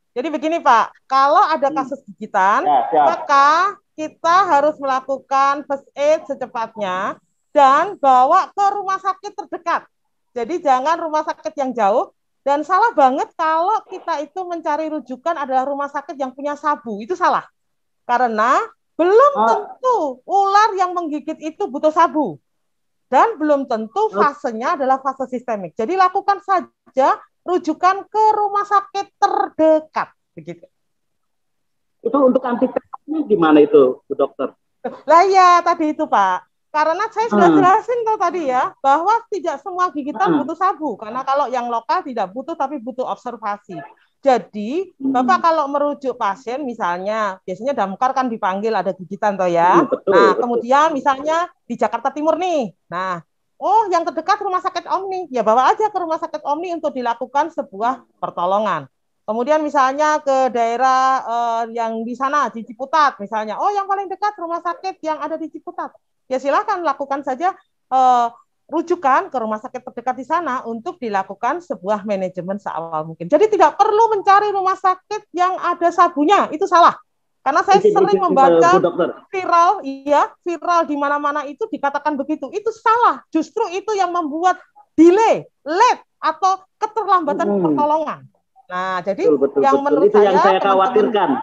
Jadi begini Pak, kalau ada kasus gigitan, maka kita harus melakukan first aid secepatnya dan bawa ke rumah sakit terdekat. Jadi jangan rumah sakit yang jauh. Dan salah banget kalau kita itu mencari rujukan adalah rumah sakit yang punya sabu. Itu salah. Karena belum tentu ular yang menggigit itu butuh sabu. Dan belum tentu fasenya adalah fase sistemik. Jadi lakukan saja rujukan ke rumah sakit terdekat. Begitu. Itu untuk antiseptiknya gimana itu, Bu Dokter? Lah ya, tadi itu Pak. Karena saya sudah jelasin tuh tadi ya, bahwa tidak semua gigitan butuh sabu. Karena kalau yang lokal tidak butuh, tapi butuh observasi. Jadi, Bapak kalau merujuk pasien misalnya, biasanya damkar kan dipanggil ada gigitan toh ya. Nah, kemudian misalnya di Jakarta Timur nih. Nah, oh yang terdekat rumah sakit Omni. Ya bawa aja ke rumah sakit Omni untuk dilakukan sebuah pertolongan. Kemudian misalnya ke daerah yang di sana, di Ciputat misalnya. Oh yang paling dekat rumah sakit yang ada di Ciputat. Ya silakan lakukan saja rujukan ke rumah sakit terdekat di sana untuk dilakukan sebuah manajemen seawal mungkin. Jadi tidak perlu mencari rumah sakit yang ada sabunya, itu salah. Karena saya sering membaca viral di mana-mana itu dikatakan begitu. Itu salah. Justru itu yang membuat delay, late atau keterlambatan pertolongan. Nah, jadi menurut itu yang saya khawatirkan.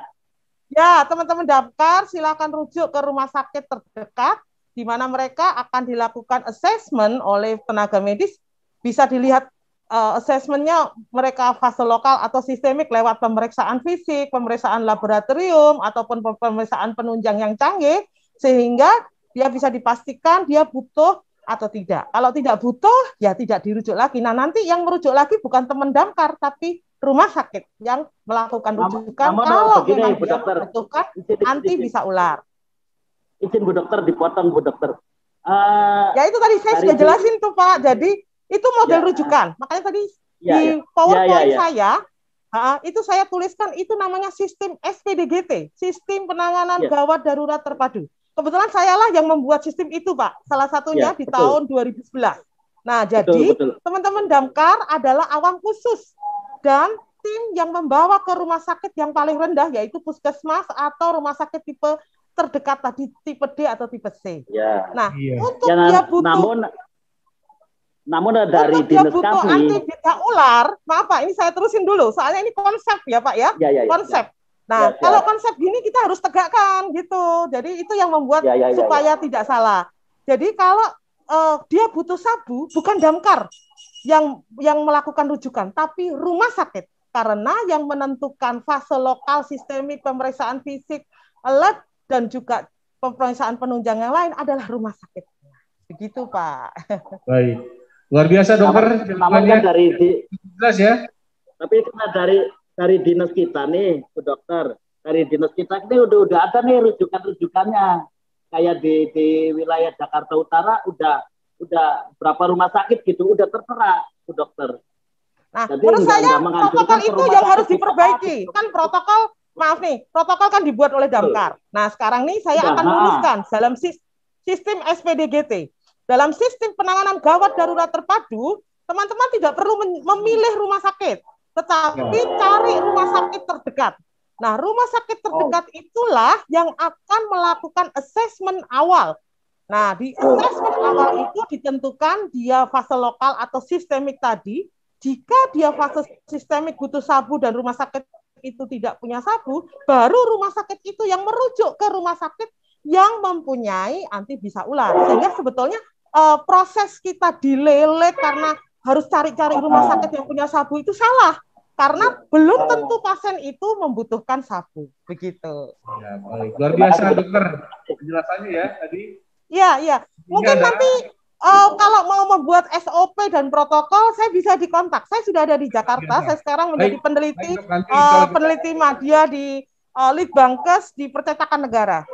Ya, teman-teman damkar silakan rujuk ke rumah sakit terdekat di mana mereka akan dilakukan assessment oleh tenaga medis, bisa dilihat assessment-nya mereka fase lokal atau sistemik lewat pemeriksaan fisik, pemeriksaan laboratorium, ataupun pemeriksaan penunjang yang canggih, sehingga dia bisa dipastikan dia butuh atau tidak. Kalau tidak butuh, ya tidak dirujuk lagi. Nah, nanti yang merujuk lagi bukan teman damkar, tapi rumah sakit yang melakukan rujukan kalau memang dia membutuhkan anti bisa ular. Izin Bu Dokter, dipotong Bu Dokter. Ya itu tadi saya sudah jelasin tuh Pak. Jadi itu model rujukan. Makanya tadi di PowerPoint saya Itu saya tuliskan, itu namanya sistem SPDGT, Sistem Penanganan Gawat Darurat Terpadu. Kebetulan sayalah yang membuat sistem itu, Pak. Salah satunya di tahun 2011. Nah, jadi teman-teman Damkar adalah awam khusus dan tim yang membawa ke rumah sakit yang paling rendah, yaitu puskesmas atau rumah sakit tipe terdekat tadi, tipe D atau tipe C. Nah, untuk dia butuh namun dari dinas kami antibiotika ular, maaf Pak, ini saya terusin dulu, soalnya ini konsep ya Pak ya, konsep. Nah, kalau konsep gini kita harus tegakkan gitu. Jadi itu yang membuat supaya tidak salah. Jadi kalau dia butuh sabu, bukan Damkar yang melakukan rujukan, tapi rumah sakit. Karena yang menentukan fase lokal, sistemik, pemeriksaan fisik, lab, dan juga pemeriksaan penunjang yang lain adalah rumah sakit. Begitu Pak. Baik. Luar biasa dokter. Namanya dari jelas ya. Tapi karena dari dinas kita nih, Bu Dokter, dari dinas kita ini udah ada nih rujukannya. Kayak di wilayah Jakarta Utara udah berapa rumah sakit gitu, udah tertera, Bu Dokter. Nah, jadi menurut saya protokol itu yang harus diperbaiki. Kan protokol, maaf nih, protokol kan dibuat oleh Damkar. Nah, sekarang nih saya akan luruskan dalam sistem SPDGT. Dalam sistem penanganan gawat darurat terpadu, teman-teman tidak perlu memilih rumah sakit, tetapi cari rumah sakit terdekat. Nah, rumah sakit terdekat itulah yang akan melakukan asesmen awal. Nah, di asesmen awal itu ditentukan dia fase lokal atau sistemik tadi. Jika dia fase sistemik butuh sabu dan rumah sakit itu tidak punya sabu, baru rumah sakit itu yang merujuk ke rumah sakit yang mempunyai anti bisa ular. Sehingga sebetulnya proses kita dilelet karena harus cari-cari rumah sakit yang punya sabu itu salah. Karena belum tentu pasien itu membutuhkan sabu. Begitu. Ya, baik. Luar biasa dokter penjelasannya ya tadi. Iya. Mungkin nanti kalau mau membuat SOP dan protokol, saya bisa dikontak. Saya sudah ada di Jakarta. Saya sekarang menjadi peneliti media di Litbangkes di Percetakan Negara.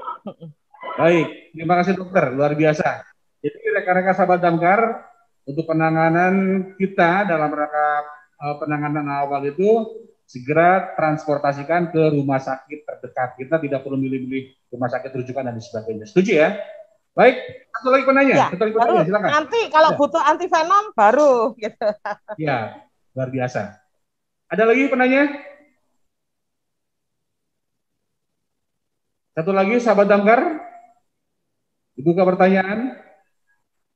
Baik, terima kasih dokter. Luar biasa. Jadi rekan-rekan sahabat Damkar, untuk penanganan kita dalam rangka penanganan awal itu segera transportasikan ke rumah sakit terdekat. Kita tidak perlu milih-milih rumah sakit rujukan dan sebagainya. Setuju ya? Baik, satu lagi penanya. Ya, baru, silakan. Nanti kalau butuh antivenom baru gitu. Ya, luar biasa. Ada lagi penanya? Satu lagi sahabat Damkar. Dibuka pertanyaan.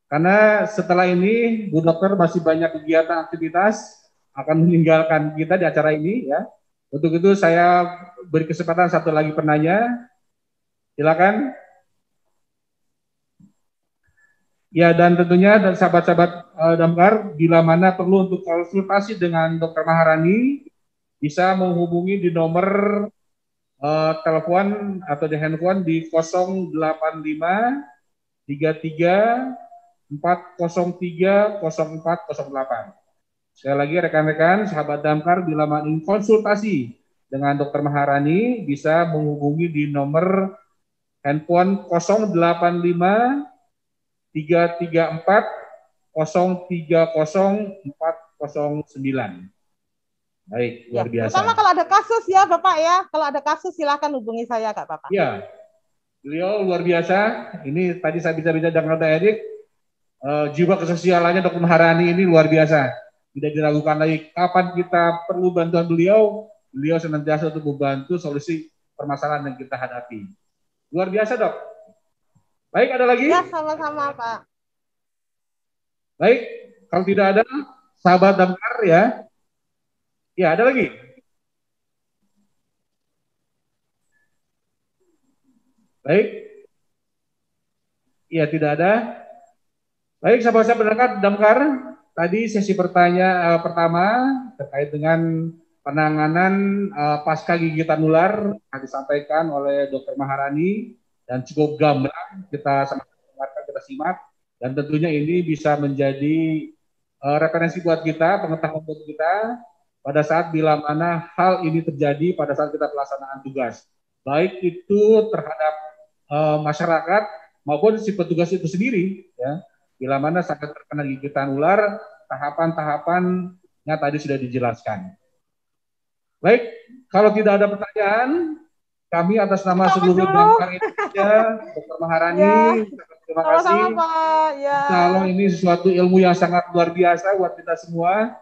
Karena setelah ini Bu Dokter masih banyak kegiatan aktivitas akan meninggalkan kita di acara ini ya. Untuk itu saya beri kesempatan satu lagi penanya. Silakan. Ya, dan tentunya dan sahabat-sahabat Damkar, bila mana perlu untuk konsultasi dengan Dr. Maharani, bisa menghubungi di nomor telepon atau di handphone di 085 33 403 0408. Sekali lagi rekan-rekan sahabat Damkar, bila ingin konsultasi dengan Dr. Maharani bisa menghubungi di nomor handphone 085 334 030 409. Baik, luar biasa. Terutama kalau ada kasus ya Bapak ya, kalau ada kasus silakan hubungi saya Kak Bapak. Iya, beliau luar biasa. Ini tadi saya bicara dengan Dr. Erik, jiwa kesosialannya Dr. Maharani ini luar biasa. Tidak diragukan lagi kapan kita perlu bantuan beliau senantiasa untuk membantu solusi permasalahan yang kita hadapi. Luar biasa Dok. Baik, ada lagi? Ya, sama-sama Pak. Baik, kalau tidak ada, sahabat Damkar ya. Ya, ada lagi? Baik. Ya, tidak ada. Baik, sahabat-sahabat Damkar, tadi sesi pertama terkait dengan penanganan pasca gigitan ular yang disampaikan oleh Dr. Maharani dan cukup gamblang, kita sama-sama kita simak, dan tentunya ini bisa menjadi referensi buat kita, pengetahuan buat kita pada saat bila mana hal ini terjadi pada saat kita pelaksanaan tugas, baik itu terhadap masyarakat maupun si petugas itu sendiri ya. Bila mana sampai terkena gigitan ular, tahapan-tahapannya tadi sudah dijelaskan. Baik, kalau tidak ada pertanyaan, kami atas nama Pamit seluruh dulu. Damkar Indonesia, Dr. Maharani, Ya, terima kasih. sama-sama Pak. Ya, Insya Allah ini sesuatu ilmu yang sangat luar biasa buat kita semua.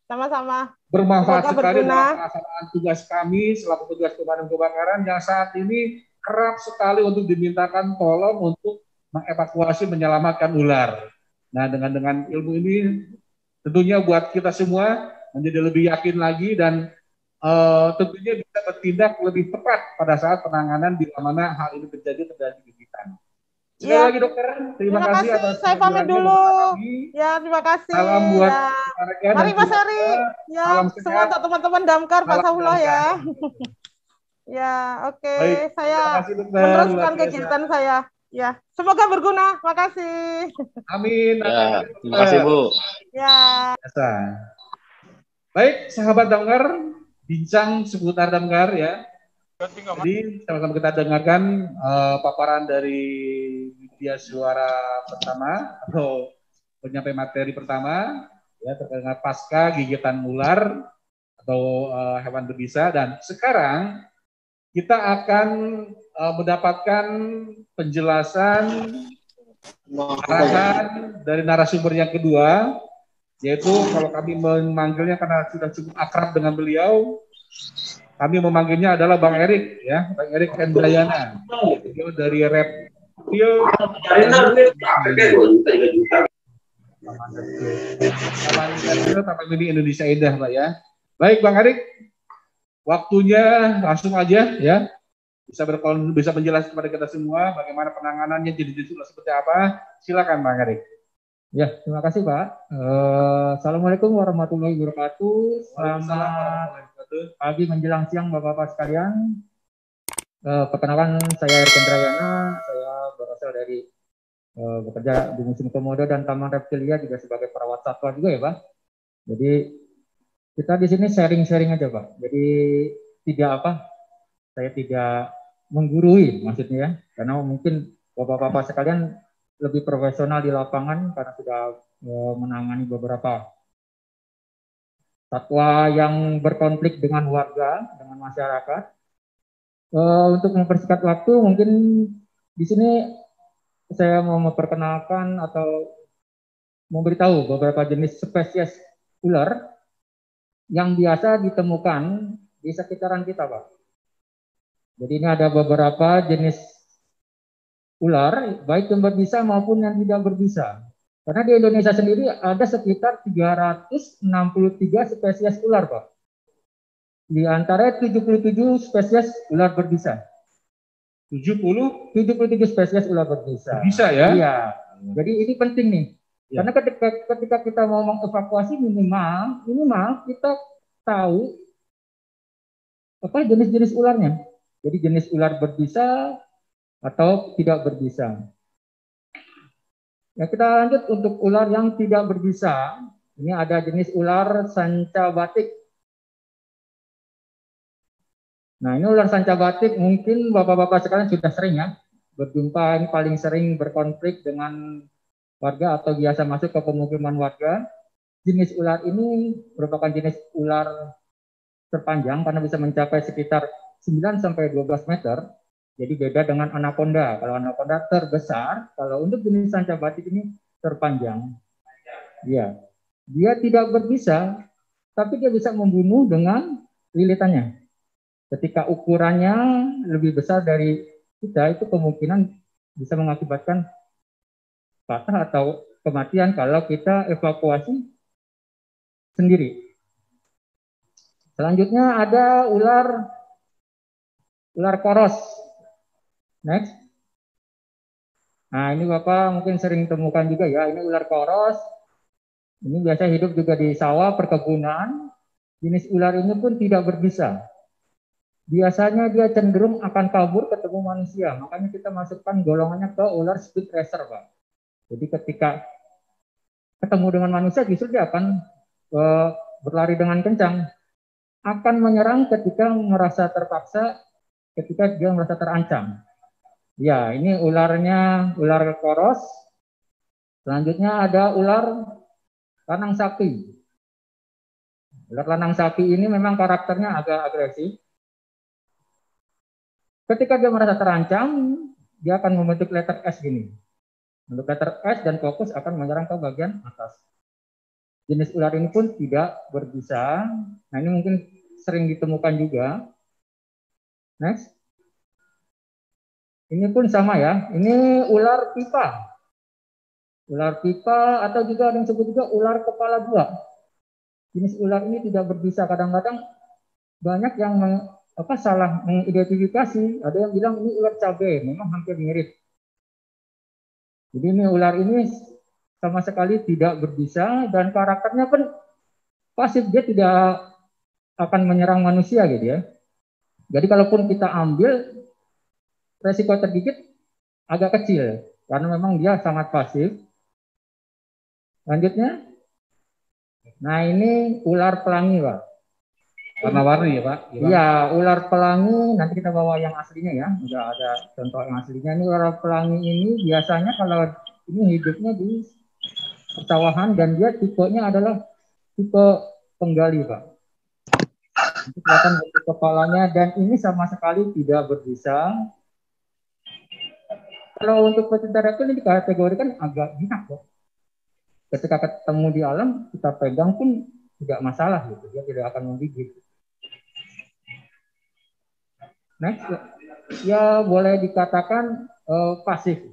sama-sama. Bermanfaat Semoga sekali dalam berguna. pelaksanaan tugas kami selaku petugas pemadam kebakaran yang saat ini kerap sekali untuk dimintakan tolong untuk mengevakuasi menyelamatkan ular. Nah, dengan ilmu ini tentunya buat kita semua menjadi lebih yakin lagi dan tentunya bisa bertindak lebih tepat pada saat penanganan bila mana hal ini terjadi di kita. Sekali Ya. lagi dokter, terima kasih atas Saya pamit kehadirannya dulu. bersama kami. Ya, terima kasih. Salam buat Ya. rekan Mari dan Mas keluarga. Heri. Ya, Salam semua sehat. untuk teman-teman Damkar, Pak Salam Saullah ya. Damkar. Ya, oke. Baik, Saya terima kasih dokter. meneruskan Luar biasa. kegiatan saya. Ya, semoga berguna. Makasih. Amin. Ya, terima kasih Bu. Ya. Biasa. Baik, sahabat Damkar, bincang seputar Damkar ya. Jadi sama-sama kita dengarkan paparan dari media suara pertama atau penyampaian materi pertama ya terkait dengan pasca gigitan ular atau hewan berbisa, dan sekarang kita akan mendapatkan penjelasan arahan dari narasumber yang kedua, yaitu kalau kami memanggilnya karena sudah cukup akrab dengan beliau, kami memanggilnya adalah Bang Erik ya, Bang Erik Hendrayana. Beliau dari Reptil Taman Mini Indonesia Indah, Pak ya. Baik Bang Erik, waktunya langsung aja ya. Bisa menjelaskan kepada kita semua bagaimana penanganannya, jenis-jenis seperti apa. Silakan Bang Erik. Ya, terima kasih Pak. Assalamualaikum warahmatullahi wabarakatuh. Selamat pagi menjelang siang Bapak-Bapak sekalian. Perkenalkan saya Erik Hendrayana, saya berasal dari bekerja di Museum Komodo dan Taman Reptilia juga sebagai perawat satwa juga ya Pak. Jadi kita di sini sharing-sharing aja Pak. Jadi saya tidak menggurui maksudnya ya, karena mungkin Bapak-Bapak sekalian lebih profesional di lapangan karena sudah menangani beberapa satwa yang berkonflik dengan warga, dengan masyarakat. Untuk mempersingkat waktu, mungkin di sini saya mau memperkenalkan atau memberitahu beberapa jenis spesies ular yang biasa ditemukan di sekitaran kita, Pak. Jadi ini ada beberapa jenis ular, baik yang berbisa maupun yang tidak berbisa. Karena di Indonesia sendiri ada sekitar 363 spesies ular, Pak. Di antara 77 spesies ular berbisa. 77 spesies ular berbisa. Bisa ya? Iya. Jadi ini penting nih. Ya. Karena ketika kita mau mengevakuasi minimal kita tahu apa jenis-jenis ularnya. Jadi jenis ular berbisa atau tidak berbisa. Ya, kita lanjut untuk ular yang tidak berbisa. Ini ada jenis ular sanca batik. Nah, ini ular sanca batik mungkin Bapak-bapak sekalian sudah sering ya berjumpa, ini paling sering berkonflik dengan warga atau biasa masuk ke pemukiman warga. Jenis ular ini merupakan jenis ular terpanjang karena bisa mencapai sekitar 9 sampai 12 meter. Jadi beda dengan anaconda. Kalau anaconda terbesar, kalau untuk jenis sanca batik ini terpanjang. Ya, dia tidak berbisa, tapi dia bisa membunuh dengan lilitannya. Ketika ukurannya lebih besar dari kita, itu kemungkinan bisa mengakibatkan patah atau kematian kalau kita evakuasi sendiri. Selanjutnya ada ular koros. Next. Nah, ini Bapak mungkin sering temukan juga ya. Ini ular koros. Ini biasa hidup juga di sawah, perkebunan. Jenis ular ini pun tidak berbisa. Biasanya dia cenderung akan kabur ketemu manusia. Makanya kita masukkan golongannya ke ular speed racer, Pak. Jadi ketika ketemu dengan manusia justru dia akan berlari dengan kencang. Akan menyerang ketika merasa terpaksa, ketika dia merasa terancam. Ya, ini ularnya ular koros. Selanjutnya ada ular kanang sapi. Ular lanang sapi ini memang karakternya agak agresif. Ketika dia merasa terancam, dia akan membentuk letter S gini. Untuk letter S dan fokus akan menyerang ke bagian atas. Jenis ular ini pun tidak berbisa. Nah, ini mungkin sering ditemukan juga. Next. Ini pun sama ya. Ini ular pipa. Ular pipa atau juga ada yang disebut juga ular kepala dua. Jenis ular ini tidak berbisa. Kadang-kadang banyak yang salah mengidentifikasi. Ada yang bilang ini ular cabai. Memang hampir mirip. Jadi ini ular ini sama sekali tidak berbisa dan karakternya pun pasif. Dia tidak akan menyerang manusia gitu ya. Jadi kalaupun kita ambil, resiko tergigit agak kecil karena memang dia sangat pasif. Lanjutnya, nah ini ular pelangi, Pak. Warna-warni ya, Pak? Iya, ular pelangi. Nanti kita bawa yang aslinya ya. Udah ada contoh yang aslinya. Ini ular pelangi ini biasanya kalau ini hidupnya di persawahan dan dia tipenya adalah tipe penggali, Pak. Itu kelihatan bentuk kepalanya dan ini sama sekali tidak berbisa. Kalau untuk pecinta reptil ini dikategorikan agak jinak, Pak. Ketika ketemu di alam, kita pegang pun tidak masalah gitu. Dia tidak akan menggigit. Next, ya boleh dikatakan pasif.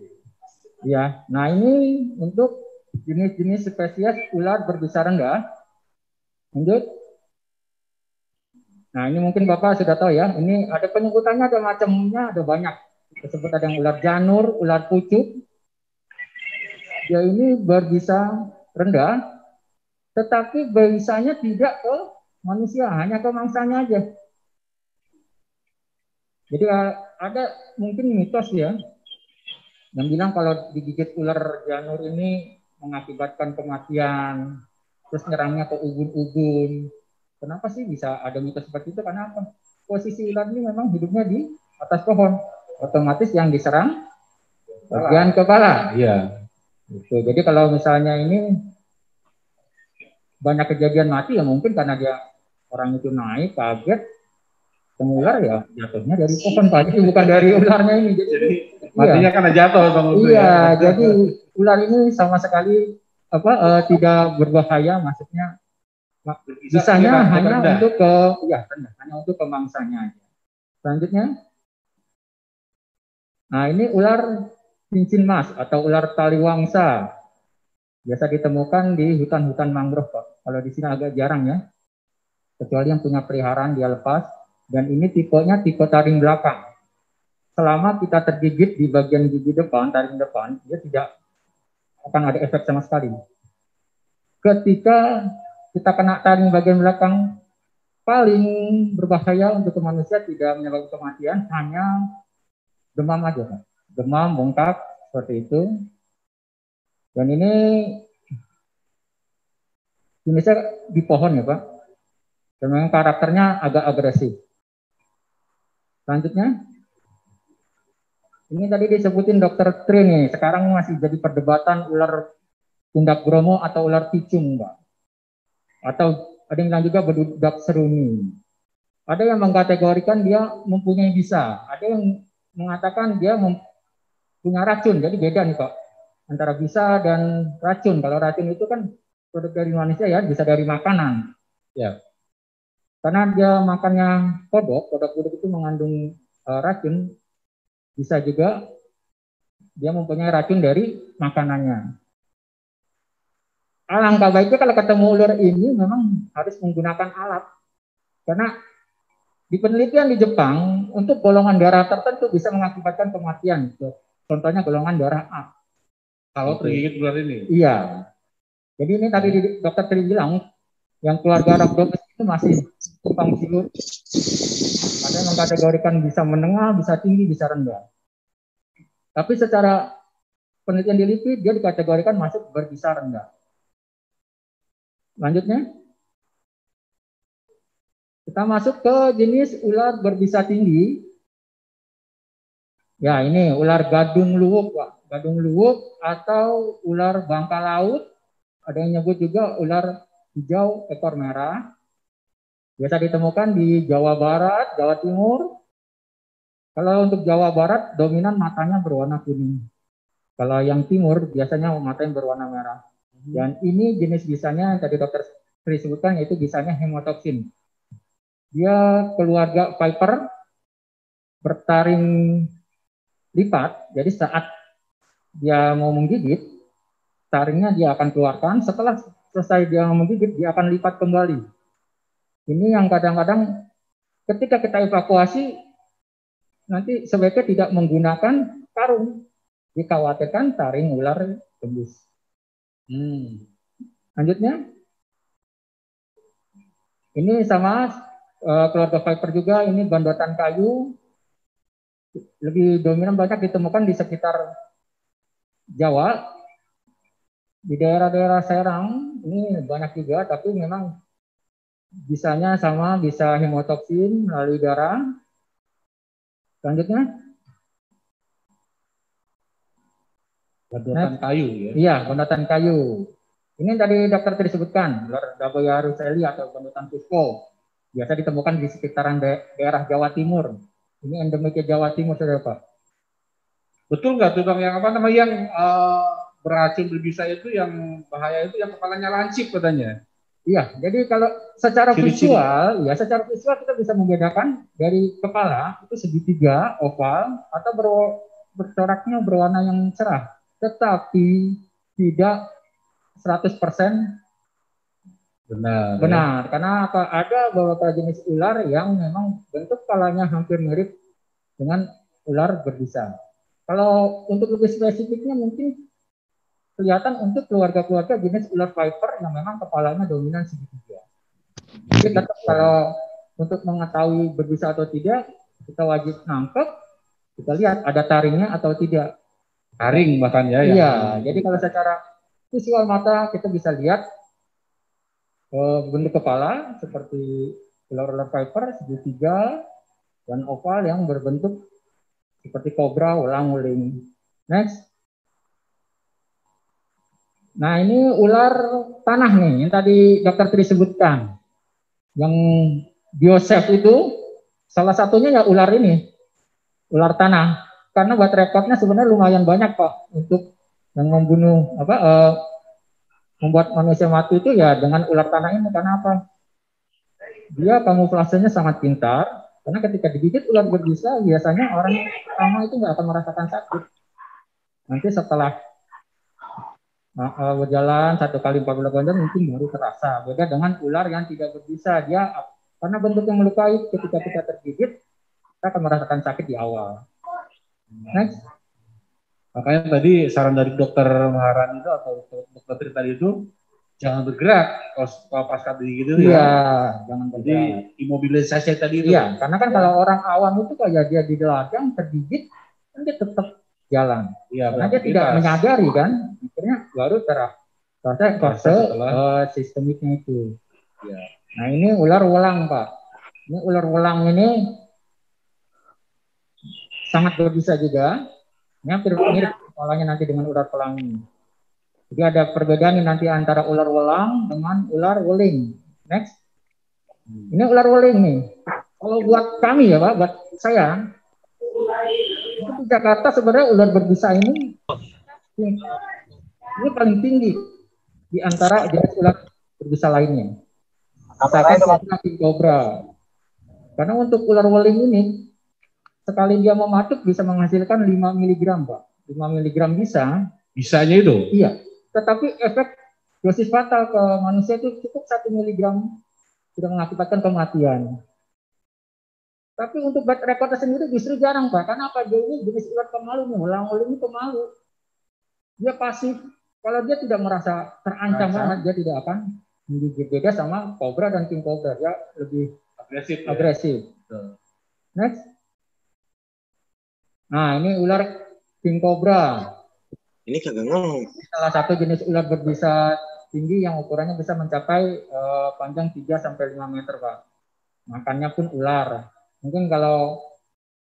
Ya, nah ini untuk jenis-jenis spesies ular berbisa rendah. Lanjut. Nah ini mungkin Bapak sudah tahu ya. Ini ada penyebutannya, ada macamnya, ada banyak. Disebut ada yang ular janur, ular pucuk. Ya ini berbisa rendah, tetapi berisanya tidak ke manusia, hanya ke mangsanya aja. Jadi ada mungkin mitos ya, yang bilang kalau digigit ular janur ini mengakibatkan kematian, terus nyerangnya ke ubun-ubun. Kenapa sih bisa ada mitos seperti itu? Karena apa? Posisi ular ini memang hidupnya di atas pohon, otomatis yang diserang bagian kepala. Iya. Gitu. Jadi kalau misalnya ini banyak kejadian mati ya mungkin karena dia orang itu naik kaget ular ya jatuhnya dari pohon Pak, jadi bukan dari ularnya ini. Jadi matinya karena jatuh Bang Udu. Iya, ya. Jadi ular ini sama sekali tidak berbahaya, maksudnya bisanya hanya rendah. Untuk ke hanya untuk ke mangsanya aja. Selanjutnya, nah ini ular cincin mas atau ular taliwangsa. Biasa ditemukan di hutan-hutan mangrove, Pak. Kalau di sini agak jarang ya. Kecuali yang punya peliharaan dia lepas. Dan ini tipenya tipe taring belakang. Selama kita tergigit di bagian gigi depan, taring depan, dia tidak akan ada efek sama sekali. Ketika kita kena taring bagian belakang, paling berbahaya untuk manusia, tidak menyebabkan kematian, hanya demam aja, Pak. Demam, bengkak, seperti itu. Dan ini jenisnya di pohon ya Pak. Dan memang karakternya agak agresif. Selanjutnya, ini tadi disebutin Dr. Tri nih. Sekarang masih jadi perdebatan ular pundak bromo atau ular picung, Pak. Atau ada yang bilang juga bedudak seruni. Ada yang mengkategorikan dia mempunyai bisa. Ada yang mengatakan dia punya racun. Jadi beda nih Pak. Antara bisa dan racun. Kalau racun itu kan produk dari manusia ya, bisa dari makanan. Ya. Karena dia makannya kodok itu mengandung racun, bisa juga dia mempunyai racun dari makanannya. Alangkah baiknya kalau ketemu ular ini memang harus menggunakan alat. Karena di penelitian di Jepang, untuk golongan darah tertentu bisa mengakibatkan kematian. Contohnya golongan darah A. Kalau tergigit ular ini? Iya. Jadi ini tadi dokter Tri bilang, yang keluarga Rhabdomys itu masih simpang siur. Ada yang mengkategorikan bisa menengah, bisa tinggi, bisa rendah. Tapi secara penelitian di LIPI, dia dikategorikan masuk berbisa rendah. Lanjutnya, kita masuk ke jenis ular berbisa tinggi. Ya ini ular gadung luwuk, Pak. Gadung luwuk atau ular bangka laut. Ada yang nyebut juga ular hijau ekor merah. Biasa ditemukan di Jawa Barat, Jawa Timur. Kalau untuk Jawa Barat, dominan matanya berwarna kuning. Kalau yang timur, biasanya matanya berwarna merah. Dan ini jenis bisanya yang tadi dokter Tri sebutkan, yaitu bisanya hemotoksin. Dia keluarga viper, bertaring lipat. Jadi saat dia mau menggigit, taringnya dia akan keluarkan. Setelah selesai dia menggigit, dia akan lipat kembali. Ini yang kadang-kadang ketika kita evakuasi, nanti sebaiknya tidak menggunakan karung. Dikhawatirkan taring ular tembus. Lanjutnya, ini sama keluarga viper juga. Ini bandotan kayu. Lebih dominan banyak ditemukan di sekitar Jawa. Di daerah-daerah Serang ini banyak juga, tapi memang bisanya sama, bisa hemotoksin melalui darah. Selanjutnya, bandotan kayu ya? Iya, bandotan kayu. Ini tadi dokter tadi sebutkan, ular Daboya ruseli atau bandotan Cusco. Biasa ditemukan di sekitaran daerah Jawa Timur. Ini endemiknya Jawa Timur, saudara Pak. Betul nggak tuh Bang, yang apa namanya yang beracun berbisa itu, yang bahaya itu yang kepalanya lancip katanya? Iya, jadi kalau secara visual, ya secara visual kita bisa membedakan dari kepala itu segitiga, oval, atau bercoraknya berwarna yang cerah. Tetapi tidak 100% benar. Karena apa? Ada beberapa jenis ular yang memang bentuk kepalanya hampir mirip dengan ular berbisa. Kalau untuk lebih spesifiknya mungkin kelihatan untuk keluarga-keluarga jenis ular viper yang memang kepalanya dominan segitiga. Jadi tetap kalau untuk mengetahui berbisa atau tidak, kita wajib nangkep, kita lihat ada taringnya atau tidak. Taring bahkan ya. Iya, jadi kalau secara visual mata kita bisa lihat bentuk kepala seperti ular-ular viper segitiga dan oval yang berbentuk seperti kobra, ulang-uling. Next. Nah, ini ular tanah nih, yang tadi dokter Tri sebutkan. Yang biosef itu, salah satunya ya ular ini, ular tanah. Karena buat rekodnya sebenarnya lumayan banyak Pak, untuk yang membunuh, membuat manusia mati itu ya dengan ular tanah ini. Karena apa? Dia kamuflasenya sangat pintar, karena ketika digigit ular berbisa, biasanya orang pertama itu nggak akan merasakan sakit. Nanti setelah berjalan 1 kali 14 jam mungkin baru terasa. Beda dengan ular yang tidak berbisa, dia karena bentuknya melukai, ketika kita tergigit kita akan merasakan sakit di awal. Next. Makanya tadi saran dari dokter Maharani itu atau dokter Tri tadi itu jangan bergerak kalau pasca digigit itu. Iya, jangan bergerak. Jadi imobilisasi tadi itu. Iya, karena kan kalau orang awam itu kayak dia di ladang tergigit, kan dia tetap jalan. Iya, karena dia tidak menyadari kan, akhirnya baru terasa sistemiknya itu. Ya. Nah ini ular welang Pak. Ini ular welang ini sangat berbisa juga. Ini hampir mirip kepalanya nanti dengan ular pelangi. Jadi ada perbedaan nanti antara ular welang dengan ular weling. Next. Ini ular weling nih. Kalau buat kami ya Pak, buat saya, di Jakarta sebenarnya ular berbisa ini paling tinggi di antara jenis ular berbisa lainnya. Misalkan king cobra. Karena untuk ular weling ini sekali dia mematuk bisa menghasilkan 5 mg Pak. 5 mg bisa. Bisanya itu? Iya. Tetapi efek dosis fatal ke manusia itu cukup 1 mg sudah mengakibatkan kematian. Tapi untuk bad recordnya sendiri justru jarang Pak. Karena apa? Dia ini jenis ular pemalu nih. Ular-ular ini pemalu. Dia pasif. Kalau dia tidak merasa terancam banget, dia tidak akan menggigit. Beda sama kobra dan king cobra. Dia lebih agresif. Ya? Next. Nah ini ular king cobra. Ini kagak ngomong. Salah satu jenis ular berbisa tinggi yang ukurannya bisa mencapai panjang 3-5 meter Pak. Makannya pun ular. Mungkin kalau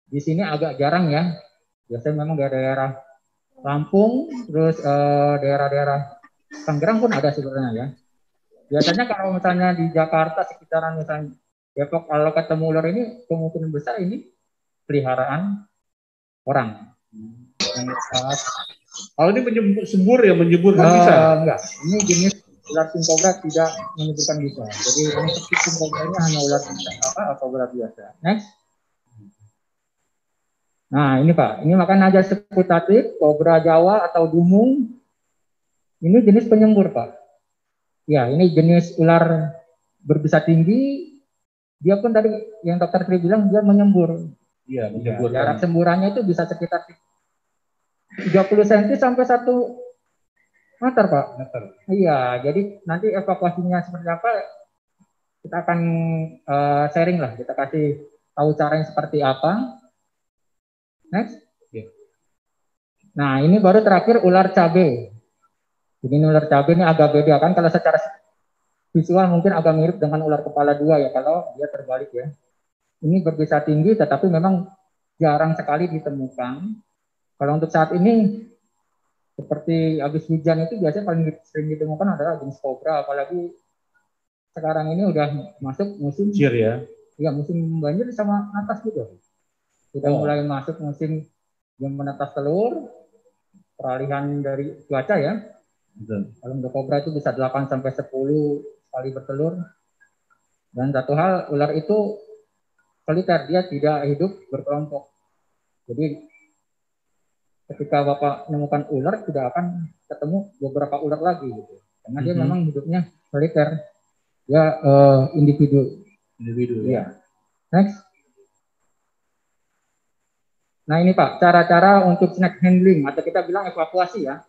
di sini agak jarang ya. Biasanya memang daerah Lampung, terus daerah-daerah Tangerang pun ada sebenarnya ya. Biasanya kalau misalnya di Jakarta sekitaran misalnya Ya kalau ketemu ular ini kemungkinan besar ini peliharaan orang. Kalau ini menyembur ya, menyembur kan bisa? Enggak, ini jenis ular king cobra tidak menyebutkan bisa. Jadi yang seperti king cobra ini hanya ular cobra biasa. Next. Nah ini Pak, ini makan aja sekutatif, kobra Jawa atau dumung. Ini jenis penyembur Pak. Ya ini jenis ular berbisa tinggi. Dia pun tadi yang dokter Tri bilang dia menyembur. Iya, menyembur. Ya, jarak semburannya itu bisa sekitar 30 cm sampai 1 meter Pak. Meter. Iya, jadi nanti evakuasinya seperti apa kita akan sharing lah, kita kasih tahu caranya seperti apa. Next. Nah ini baru terakhir ular cabe. Jadi ini ular cabe ini agak beda kan, kalau secara visual mungkin agak mirip dengan ular kepala 2 ya, kalau dia terbalik ya. Ini berbisa tinggi tetapi memang jarang sekali ditemukan. Kalau untuk saat ini seperti habis hujan itu biasanya paling sering ditemukan adalah jenis kobra, apalagi sekarang ini udah masuk musim banjir ya. Iya, musim banjir sama natas juga. Sudah mulai masuk musim yang menetas telur, peralihan dari cuaca ya. Betul. Kalau untuk kobra itu bisa 8 sampai 10 kali bertelur. Dan satu hal, ular itu soliter, dia tidak hidup berkelompok. Jadi ketika Bapak menemukan ular tidak akan ketemu beberapa ular lagi gitu. Karena dia memang hidupnya soliter. Ya individu. Ya. Next. Nah ini Pak, cara-cara untuk snake handling atau kita bilang evakuasi ya.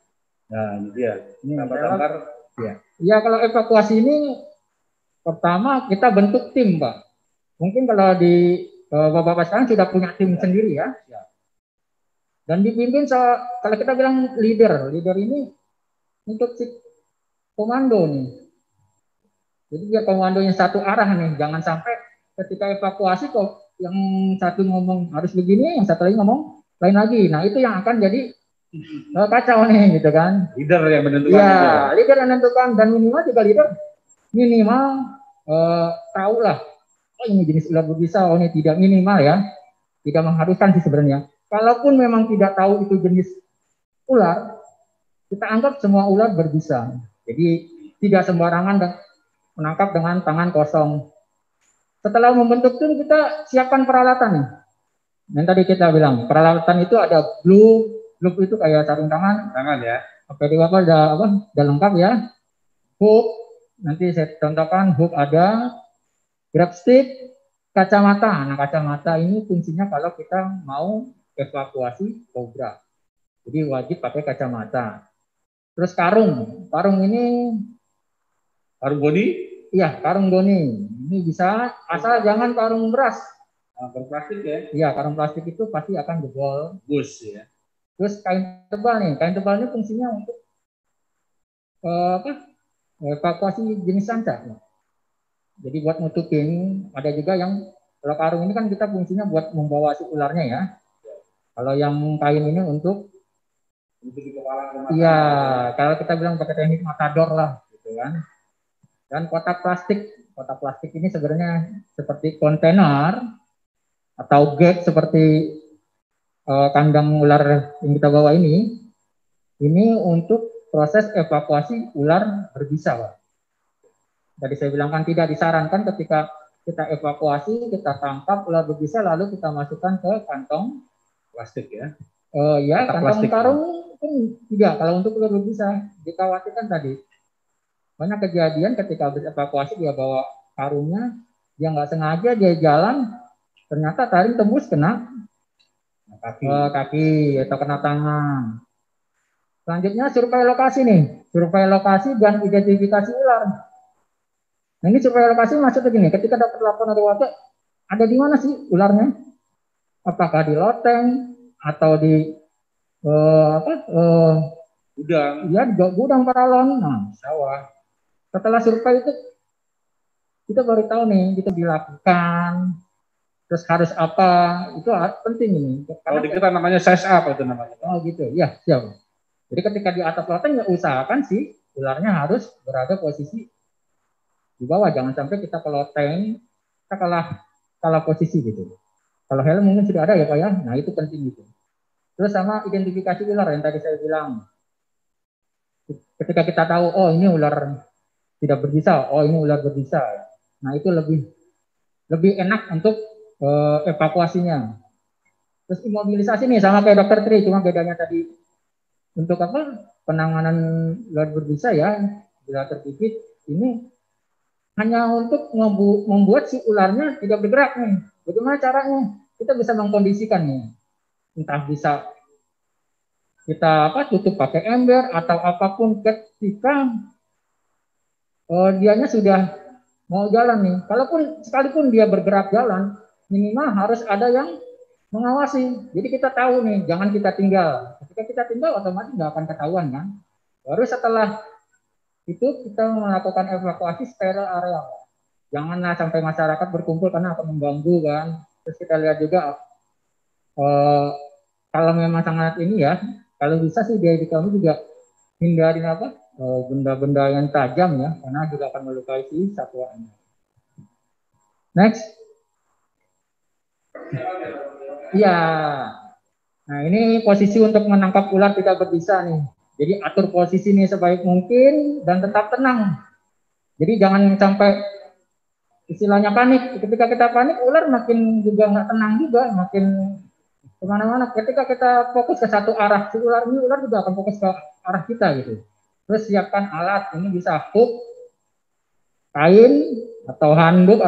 Nah ini dia. Ini ya. Ya kalau evakuasi ini pertama kita bentuk tim Pak. Mungkin kalau di Bapak sekarang sudah punya tim sendiri ya. Dan dipimpin kalau kita bilang leader ini untuk si komando nih. Jadi dia komandonya satu arah nih, jangan sampai ketika evakuasi kok yang satu ngomong harus begini, yang satu lagi ngomong lain lagi. Nah itu yang akan jadi kacau nih gitu kan. Leader yang menentukan. Ya, leader yang menentukan, dan minimal juga leader minimal tahu lah. Oh ini jenis ular berbisa, oh ini tidak, minimal ya. Tidak mengharuskan sih sebenarnya. Kalaupun memang tidak tahu itu jenis ular, kita anggap semua ular berbisa. Jadi tidak sembarangan dan menangkap dengan tangan kosong. Setelah membentuk tim, kita siapkan peralatan nih. Yang tadi kita bilang, peralatan itu ada glove itu kayak sarung tangan. Tangan ya. Oke, di Bapak udah lengkap ya. Hook, nanti saya contohkan, hook ada, grab stick, kacamata. Nah, kacamata ini fungsinya kalau kita mau evakuasi kobra. Jadi wajib pakai kacamata. Terus karung ini karung goni? Iya, karung goni. Ini bisa, asal jangan karung beras. Karung plastik ya? Iya, karung plastik itu pasti akan jebol. Bus ya. Terus kain tebal nih. Kain tebal ini fungsinya untuk evakuasi jenis sanca. Jadi buat nutupin. Ada juga yang kalau karung ini kan kita fungsinya buat membawa si ularnya ya. Kalau yang kain ini untuk di kepala. Iya, kalau kita bilang pakai teknik matador lah, gitu kan. Dan kotak plastik ini sebenarnya seperti kontainer atau gate seperti kandang ular yang kita bawa ini untuk proses evakuasi ular berbisa, Pak. Tadi saya bilang kan tidak disarankan ketika kita evakuasi, kita tangkap ular berbisa lalu kita masukkan ke kantong plastik ya. Ya, kantong karung pun tidak. Kalau untuk ular berbisa dikhawatirkan tadi banyak kejadian ketika habis evakuasi dia bawa karungnya, dia nggak sengaja dia jalan, ternyata taring tembus kena kaki atau kena tangan. Selanjutnya survei lokasi nih, survei lokasi dan identifikasi ular. Nah ini survei lokasi maksudnya gini, ketika dapat laporan dari warga, ada di mana sih ularnya? Apakah di loteng atau di gudang? Ya di gudang paralon, nah sawah. Setelah survei itu kita baru tahu nih, kita dilakukan, terus harus apa, itu penting ini. Kalau di kita namanya size up itu namanya. Oh gitu, ya siap. Jadi ketika di atas loteng ya usahakan sih ularnya harus berada posisi di bawah, jangan sampai kita ke loteng kita kalah posisi gitu. Kalau helm mungkin sudah ada ya Pak ya, nah itu penting gitu. Terus sama identifikasi ular yang tadi saya bilang. Ketika kita tahu, oh ini ular tidak berbisa, oh ini ular berbisa. Nah itu lebih enak untuk evakuasinya. Terus imobilisasi nih sama kayak dokter Tri, cuma bedanya tadi untuk apa penanganan ular berbisa ya, bila tergigit ini hanya untuk membuat si ularnya tidak bergerak nih. Bagaimana caranya? Kita bisa mengkondisikan nih, entah bisa kita tutup pakai ember atau apapun ketika dianya sudah mau jalan nih. Sekalipun dia bergerak jalan, minimal harus ada yang mengawasi. Jadi kita tahu nih, jangan kita tinggal. Ketika kita tinggal otomatis nggak akan ketahuan kan. Baru setelah itu kita melakukan evakuasi steril area. Janganlah sampai masyarakat berkumpul karena akan mengganggu kan. Terus kita lihat juga kalau memang sangat ini ya, kalau bisa sih di kami juga hindarin benda-benda yang tajam ya, karena juga akan melukai si satwanya. Next. Iya. Nah ini posisi untuk menangkap ular tidak berbisa nih. Jadi atur posisi nih sebaik mungkin dan tetap tenang. Jadi jangan sampai istilahnya panik. Ketika kita panik, ular makin juga nggak tenang juga, makin kemana-mana. Ketika kita fokus ke satu arah, si ular juga akan fokus ke arah kita gitu. Terus siapkan alat, ini bisa hook, kain, atau handuk,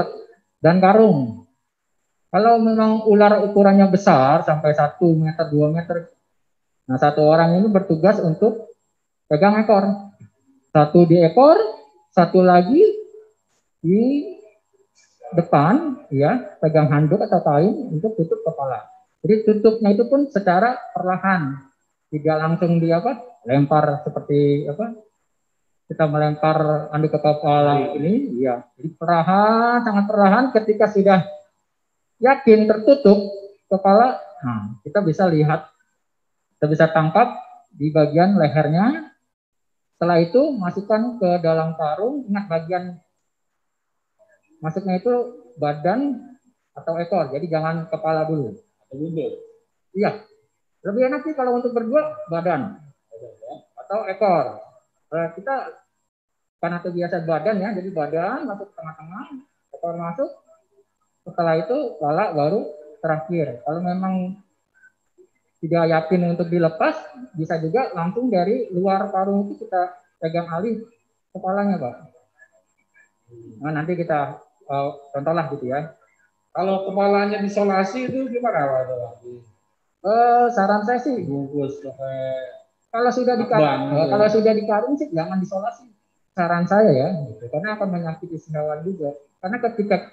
dan karung. Kalau memang ular ukurannya besar, sampai 1 meter, 2 meter, nah satu orang ini bertugas untuk pegang ekor. Satu di ekor, satu lagi di depan, ya pegang handuk atau kain untuk tutup kepala. Jadi tutupnya itu pun secara perlahan, tidak langsung lempar seperti kita melempar handuk ke kepala ini, ya. Jadi perlahan, sangat perlahan. Ketika sudah yakin tertutup kepala, nah kita bisa lihat, kita bisa tangkap di bagian lehernya. Setelah itu masukkan ke dalam karung. Ingat bagian masuknya itu badan atau ekor, jadi jangan kepala dulu. Iya, lebih enak sih kalau untuk berdua badan atau ekor. Kita karena terbiasa badan ya, jadi badan masuk tengah-tengah, ekor masuk. Setelah itu kepala baru terakhir. Kalau memang tidak yakin untuk dilepas, bisa juga langsung dari luar karung itu kita pegang alih kepalanya, Pak. Nah, nanti kita contohlah gitu ya. Kalau kepalanya disolasi itu gimana, Pak? Saran saya sih bungkus kalau sudah di karung sih jangan disolasi. Saran saya ya, gitu. Karena akan menyakiti hewan juga. Karena ketika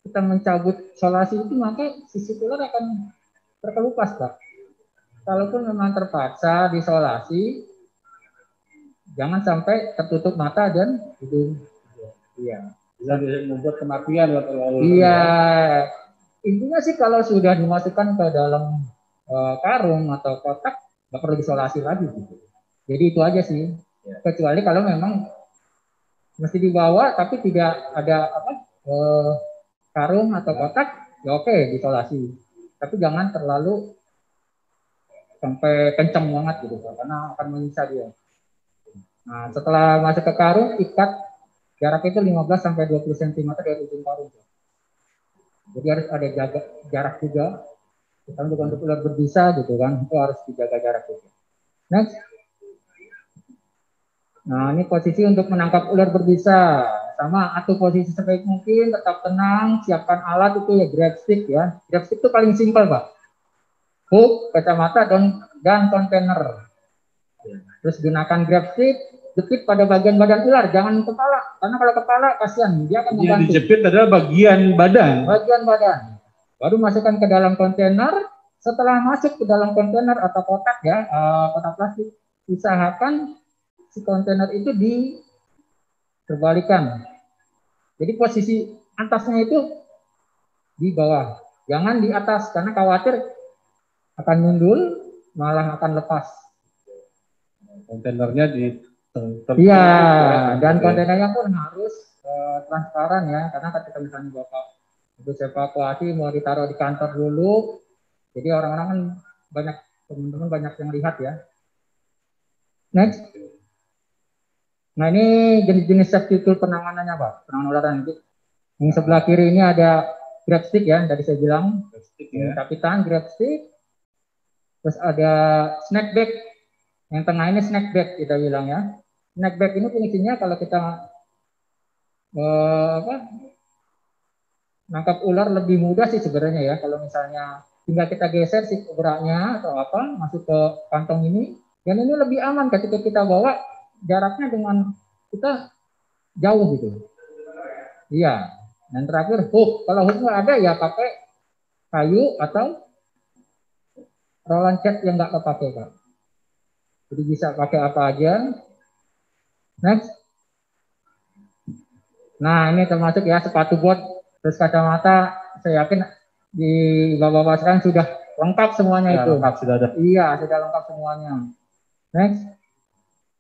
kita mencabut solasi itu, maka sisi ular akan terkelupas, Pak. Kalaupun memang terpaksa disolasi, jangan sampai tertutup mata dan hidung. Iya. Bisa membuat kematian atau iya. Intinya sih kalau sudah dimasukkan ke dalam karung atau kotak, nggak perlu disolasi lagi gitu. Jadi itu aja sih. Ya. Kecuali kalau memang mesti dibawa tapi tidak ada karung atau kotak, ya oke disolasi. Tapi jangan terlalu sampai kencang banget gitu, karena akan menyiksa dia. Nah, setelah masuk ke karung, ikat jarak itu 15 sampai 20 cm dari ujung karung. Jadi harus ada jarak juga. Kita juga untuk ular berbisa gitu kan, itu harus dijaga jarak juga. Next. Nah, ini posisi untuk menangkap ular berbisa. Sama, atur posisi sebaik mungkin, tetap tenang, siapkan alat itu ya grab stick ya. Grab stick itu paling simpel, Pak. Hook, kacamata, dan kontainer. Terus gunakan grab stick, jepit pada bagian badan ular, jangan kepala. Karena kalau kepala kasihan, dia akan membantu. Yang dijepit adalah bagian badan. Bagian badan. Baru masukkan ke dalam kontainer. Setelah masuk ke dalam kontainer atau kotak ya, kotak plastik, usahakan si kontainer itu diterbalikan. Jadi posisi atasnya itu di bawah, jangan di atas karena khawatir akan mundur, malah akan lepas. Kontainernya di iya, dan kontainernya pun harus transparan ya, karena ketika misalnya Bapak habis evakuasi mau ditaruh di kantor dulu, jadi orang-orang kan banyak, teman-teman banyak yang lihat ya. Next. Nah ini jenis-jenis safety tool penanganannya Pak, penanganan ular nanti. Yang sebelah kiri ini ada grab stick ya, tadi saya bilang. Ini kapitan grab stick. Terus ada snack bag. Yang tengah ini snack bag kita bilang ya. Snack bag ini fungsinya kalau kita nangkap ular lebih mudah sih sebenarnya ya. Kalau misalnya tinggal kita geser si geraknya atau apa masuk ke kantong ini, dan ini lebih aman ketika kita bawa jaraknya dengan kita jauh gitu. Iya. Dan terakhir hook. Kalau hook nggak ada ya pakai kayu atau roland cat yang nggak kepake Pak. Jadi bisa pakai apa aja. Next. Nah ini termasuk ya sepatu bot, terus kacamata. Saya yakin di bapak-bapak sekarang sudah lengkap semuanya ya, itu. Lengkap sudah ada. Iya sudah lengkap semuanya. Next.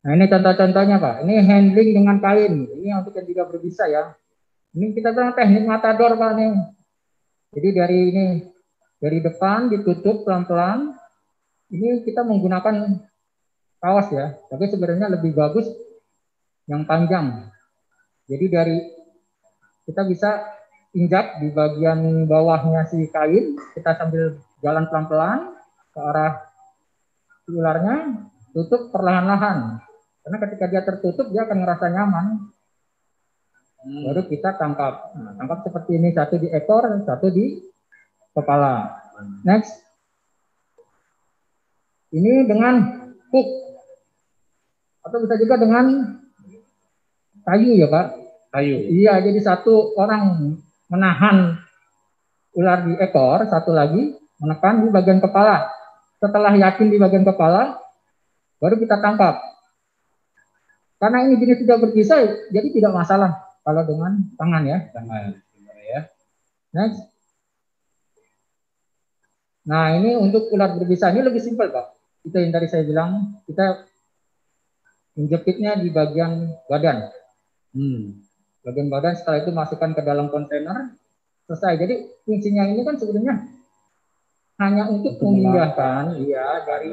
Nah ini contoh-contohnya Pak. Ini handling dengan kain. Ini untuk yang tidak berbisa ya. Ini kita bilang teknik matador Pak nih. Jadi dari depan ditutup pelan-pelan. Ini kita menggunakan kaos ya. Tapi sebenarnya lebih bagus yang panjang. Jadi kita bisa injak di bagian bawahnya si kain. Kita sambil jalan pelan-pelan ke arah ularnya. Tutup perlahan-lahan. Karena ketika dia tertutup dia akan ngerasa nyaman. Baru kita tangkap. Nah, tangkap seperti ini, satu di ekor, satu di kepala. Next. Ini dengan hook. Atau bisa juga dengan kayu ya Pak. Kayu. Iya, jadi satu orang menahan ular di ekor, satu lagi menekan di bagian kepala. Setelah yakin di bagian kepala, baru kita tangkap. Karena ini jenis tidak berbisa, jadi tidak masalah. Kalau dengan tangan ya. Tangan. Ya. Next. Nah ini untuk ular berbisa ini lebih simpel Pak. Itu yang tadi saya bilang, kita menjepitnya di bagian badan. Bagian badan, setelah itu masukkan ke dalam kontainer, selesai. Jadi fungsinya ini kan sebenarnya hanya untuk memindahkan dari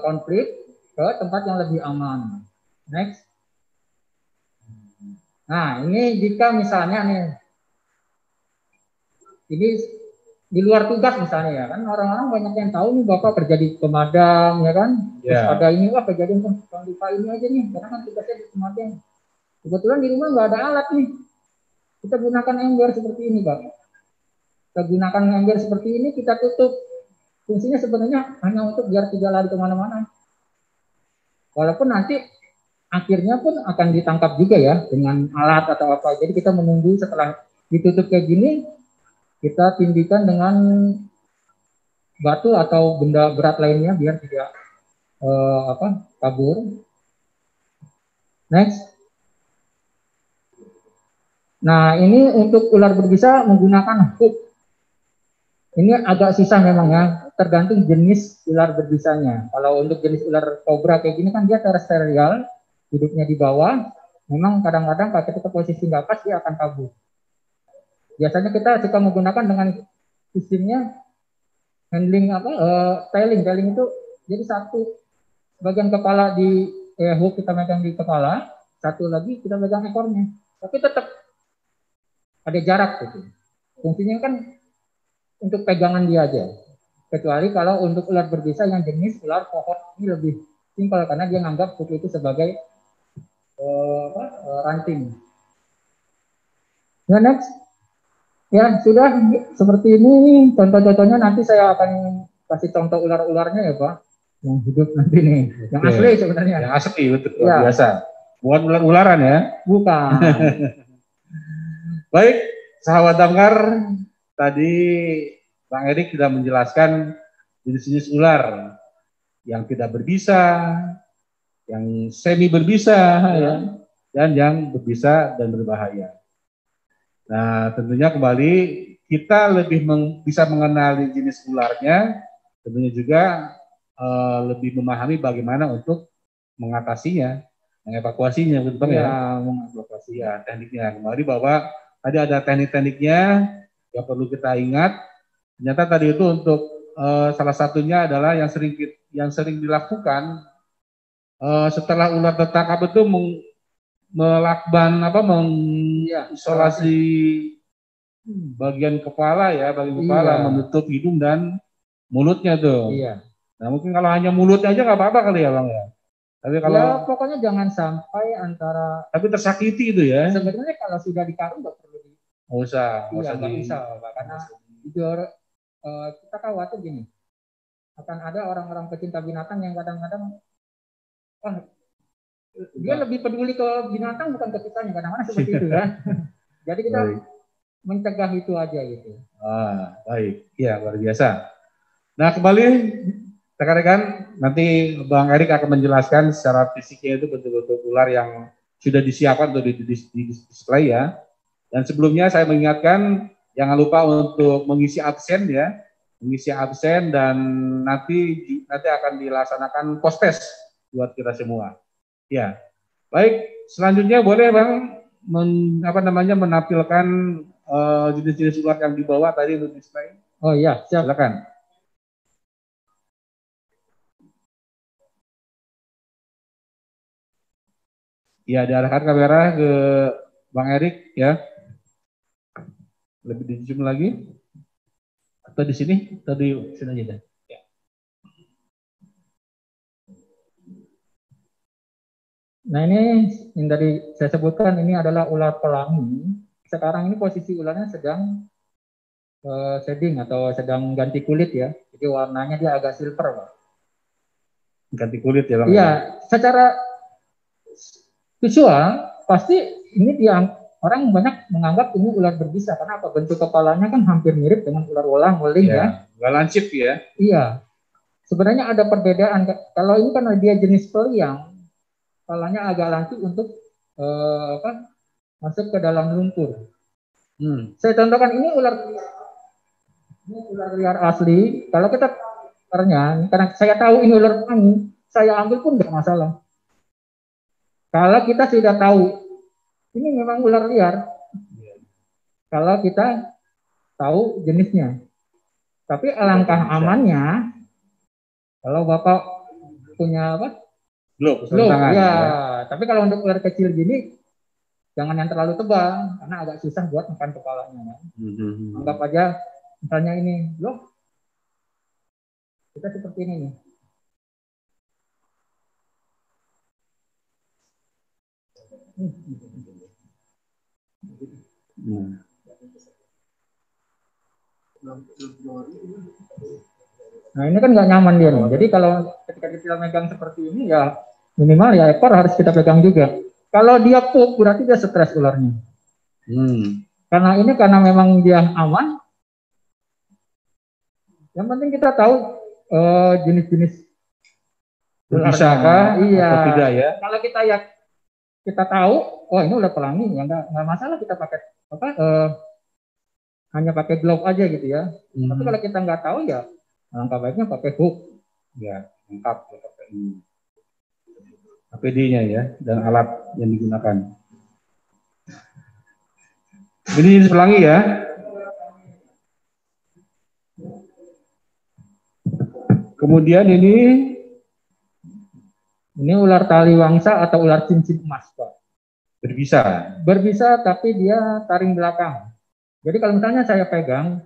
konflik ke tempat yang lebih aman. Next. Nah, ini jika misalnya ini di luar tugas misalnya ya kan, orang-orang banyak yang tahu nih Bapak kerja di pemadam ya kan, terus ada ini kejadian ini aja nih, karena kan tugasnya di pemadam. Kebetulan di rumah nggak ada alat nih, kita gunakan ember seperti ini Pak. Kita gunakan ember seperti ini, kita tutup. Fungsinya sebenarnya hanya untuk biar tidak lari kemana-mana. Walaupun nanti akhirnya pun akan ditangkap juga ya dengan alat atau apa. Jadi kita menunggu setelah ditutup kayak gini, kita tindikan dengan batu atau benda berat lainnya biar tidak kabur. Next. Nah ini untuk ular berbisa menggunakan hook. Ini agak susah memang ya, tergantung jenis ular berbisanya. Kalau untuk jenis ular kobra kayak gini kan dia terestrial, hidupnya di bawah, memang kadang-kadang kalau kita posisi nggak pas dia akan kabur. Biasanya kita suka menggunakan dengan sistemnya handling tailing itu jadi satu bagian kepala di hook kita megang di kepala, satu lagi kita megang ekornya, tapi tetap ada jarak gitu. Fungsinya kan untuk pegangan dia aja. Kecuali kalau untuk ular berbisa yang jenis ular pohon ini lebih simpel karena dia menganggap hook itu sebagai ranting. Ya next. Ya sudah seperti ini contoh-contohnya, nanti saya akan kasih contoh ular-ularnya ya Pak, yang hidup nanti nih, yang asli sebenarnya. Yang asli betul ya. Biasa. Bukan ular-ularan ya? Bukan. Baik, sahabat Damkar, tadi Bang Erik sudah menjelaskan jenis-jenis ular yang tidak berbisa, yang semi berbisa, ya, dan yang berbisa dan berbahaya. Nah, tentunya kembali kita lebih bisa mengenali jenis ularnya, tentunya juga lebih memahami bagaimana untuk mengatasinya. mengevakuasinya, betul ya? Iya, mengevakuasi. Ya, tekniknya. Kembali bahwa tadi ada teknik-tekniknya yang perlu kita ingat. Ternyata tadi itu untuk salah satunya adalah yang sering dilakukan setelah ular tertangkap itu mengisolasi bagian kepala ya, bagian kepala, menutup hidung dan mulutnya tuh. Iya. Nah mungkin kalau hanya mulutnya aja nggak apa-apa kali ya Bang ya. Tapi kalau ya pokoknya jangan sampai antara. Tapi tersakiti itu ya. Sebenarnya kalau sudah dikarung nggak perlu di. Nggak usah. Iya nggak usah Pak. Karena kita khawatir gini. Akan ada orang-orang pecinta binatang yang kadang-kadang dia lebih peduli ke binatang bukan ke kitanya, kadang-kadang seperti itu ya. Jadi kita mencegah itu aja gitu. Baik, iya luar biasa. Nah kembali rekan-rekan, nanti Bang Erik akan menjelaskan secara fisiknya itu betul-betul ular yang sudah disiapkan untuk di display ya. Dan sebelumnya saya mengingatkan jangan lupa untuk mengisi absen ya, dan nanti akan dilaksanakan post test buat kita semua. Ya, baik. Selanjutnya boleh Bang menampilkan jenis-jenis ular yang dibawa tadi untuk display. Oh iya, siap. Silakan. Ya, diarahkan kamera ke Bang Erik ya. Lebih di zoom lagi. Atau di sini, atau di sini aja. Ya. Nah ini yang tadi saya sebutkan ini adalah ular pelangi. Sekarang ini posisi ularnya sedang shading atau sedang ganti kulit ya. Jadi warnanya dia agak silver, Pak. Ganti kulit ya Bang? Iya, secara visual pasti ini orang banyak menganggap ini ular berbisa karena apa? Bentuk kepalanya kan hampir mirip dengan ular wolang-woling ya. Nggak lancip ya? Iya. Sebenarnya ada perbedaan. Kalau ini kan dia jenis peliang, kepalanya agak lancip untuk masuk ke dalam lumpur. Saya contohkan ini ular liar asli. Kalau kita karena saya tahu ini ular pelangi, saya ambil pun nggak masalah. Kalau kita sudah tahu ini memang ular liar, kalau kita tahu jenisnya. Tapi alangkah amannya kalau Bapak punya apa? Glove ya. Tapi kalau untuk ular kecil gini jangan yang terlalu tebal karena agak susah buat makan kepalanya. Anggap aja misalnya ini glove. Kita seperti ini nih. Nah ini kan nggak nyaman dia nih. Jadi kalau ketika kita megang seperti ini ya minimal ya ekor harus kita pegang juga. Kalau dia pup berarti dia stres ularnya. Karena memang dia aman. Yang penting kita tahu jenis-jenis berbisakah atau tidak ya. Kalau kita tahu, oh ini ular pelangi, ya nggak masalah kita pakai hanya pakai glove aja gitu ya. Tapi kalau kita nggak tahu ya alangkah baiknya pakai hook. Ya, lengkap pakai APD-nya ya dan alat yang digunakan. Ini jenis pelangi ya. Kemudian ini ular tali wangsa atau ular cincin emas, Pak. Berbisa tapi dia taring belakang. Jadi kalau misalnya saya pegang,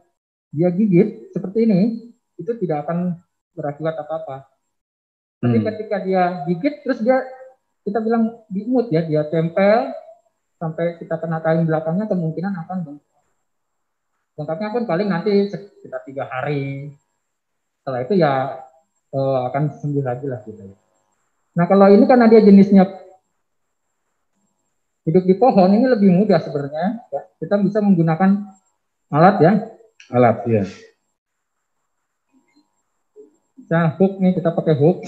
dia gigit seperti ini, itu tidak akan berakibat apa-apa. Tapi ketika dia gigit, terus kita bilang diemut ya, dia tempel sampai kita kena taring belakangnya, kemungkinan akan bengkaknya pun paling nanti sekitar 3 hari. Setelah itu ya akan sembuh lagi lah gitu. Nah kalau ini karena dia jenisnya hidup di pohon, ini lebih mudah sebenarnya. Ya. Kita bisa menggunakan alat ya. Alat ya. Nah hook nih, kita pakai hook.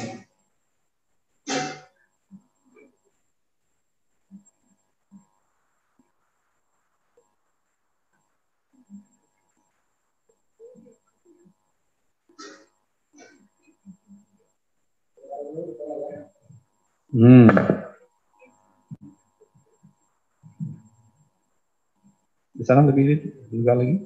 sana lebih juga lagi.